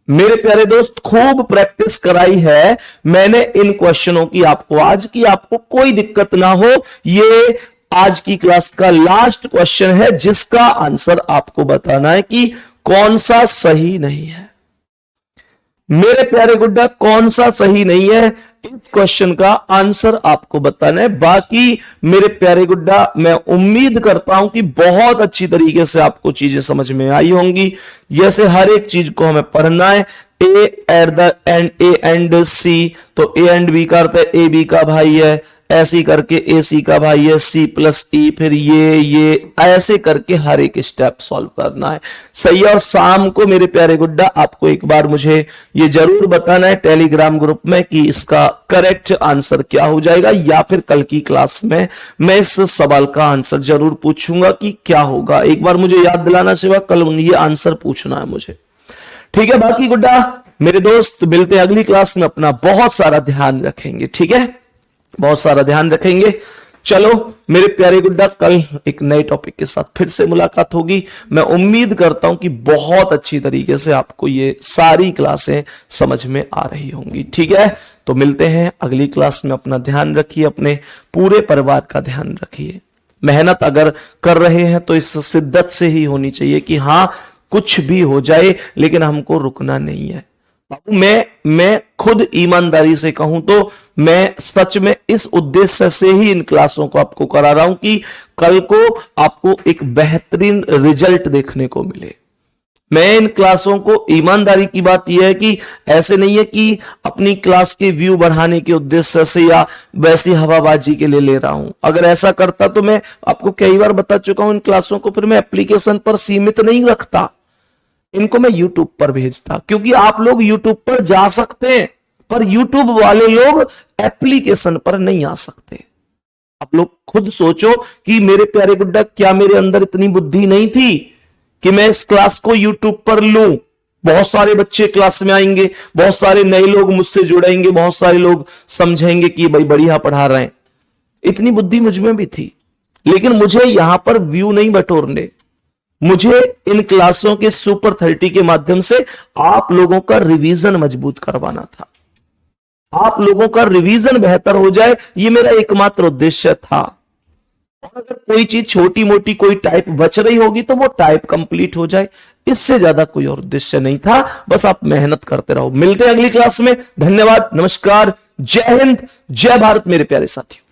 मेरे प्यारे दोस्त, खूब प्रैक्टिस कराई है मैंने इन क्वेश्चनों की आपको आज, की आपको कोई दिक्कत ना हो। ये आज की क्लास का लास्ट क्वेश्चन है जिसका आंसर आपको बताना है कि कौन सा सही नहीं है। मेरे प्यारे गुड्डा, कौन सा सही नहीं है, इस क्वेश्चन का आंसर आपको बताना है। बाकी मेरे प्यारे गुड्डा, मैं उम्मीद करता हूं कि बहुत अच्छी तरीके से आपको चीजें समझ में आई होंगी। जैसे हर एक चीज को हमें पढ़ना है, A at the end, A and C, तो ए एंड बी का अर्थ है ए बी का भाई है, ऐसे करके ए सी का भाई है, सी प्लस ई, फिर ये ऐसे करके हर एक स्टेप सॉल्व करना है। सही है। और शाम को मेरे प्यारे गुड्डा आपको एक बार मुझे ये जरूर बताना है टेलीग्राम ग्रुप में कि इसका करेक्ट आंसर क्या हो जाएगा, या फिर कल की क्लास में मैं इस सवाल का आंसर जरूर पूछूंगा कि क्या होगा। एक बार मुझे याद दिलाना सिवा, कल ये आंसर पूछना है मुझे, ठीक है। बाकी गुड्डा मेरे दोस्त मिलते हैं अगली क्लास में, अपना बहुत सारा ध्यान रखेंगे, ठीक है, बहुत सारा ध्यान रखेंगे। चलो मेरे प्यारे गुड्डा, कल एक नए टॉपिक के साथ फिर से मुलाकात होगी। मैं उम्मीद करता हूं कि बहुत अच्छी तरीके से आपको ये सारी क्लासें समझ में आ रही होंगी, ठीक है। तो मिलते हैं अगली क्लास में, अपना ध्यान रखिए, अपने पूरे परिवार का ध्यान रखिए। मेहनत अगर कर रहे हैं तो इस शिद्दत से ही होनी चाहिए कि हां कुछ भी हो जाए लेकिन हमको रुकना नहीं है। बाबू मैं खुद ईमानदारी से कहूं तो मैं सच में इस उद्देश्य से ही इन क्लासों को आपको करा रहा हूं कि कल को आपको एक बेहतरीन रिजल्ट देखने को मिले। मैं इन क्लासों को, ईमानदारी की बात यह है कि ऐसे नहीं है कि अपनी क्लास के व्यू बढ़ाने के उद्देश्य से या वैसी हवाबाजी के लिए ले रहा हूं। अगर ऐसा करता तो मैं आपको कई बार बता चुका हूं, इन क्लासों को फिर मैं एप्लीकेशन पर सीमित नहीं रखता, इनको मैं YouTube पर भेजता, क्योंकि आप लोग YouTube पर जा सकते हैं पर YouTube वाले लोग एप्लीकेशन पर नहीं आ सकते। आप लोग खुद सोचो कि मेरे प्यारे गुड्डा, क्या मेरे अंदर इतनी बुद्धि नहीं थी कि मैं इस क्लास को YouTube पर लूं? बहुत सारे बच्चे क्लास में आएंगे, बहुत सारे नए लोग मुझसे जुड़ेंगे, बहुत सारे लोग समझेंगे कि भाई बढ़िया पढ़ा रहे हैं। इतनी बुद्धि मुझ में भी थी, लेकिन मुझे यहां पर व्यू नहीं बटोरने, मुझे इन क्लासों के सुपर 30 के माध्यम से आप लोगों का रिवीजन मजबूत करवाना था, आप लोगों का रिवीजन बेहतर हो जाए, ये मेरा एकमात्र उद्देश्य था। और अगर कोई चीज छोटी मोटी कोई टाइप बच रही होगी तो वो टाइप कंप्लीट हो जाए, इससे ज्यादा कोई और उद्देश्य नहीं था। बस आप मेहनत करते रहो। मिलते हैं अगली क्लास में। धन्यवाद, नमस्कार, जय हिंद, जय भारत मेरे प्यारे साथियों।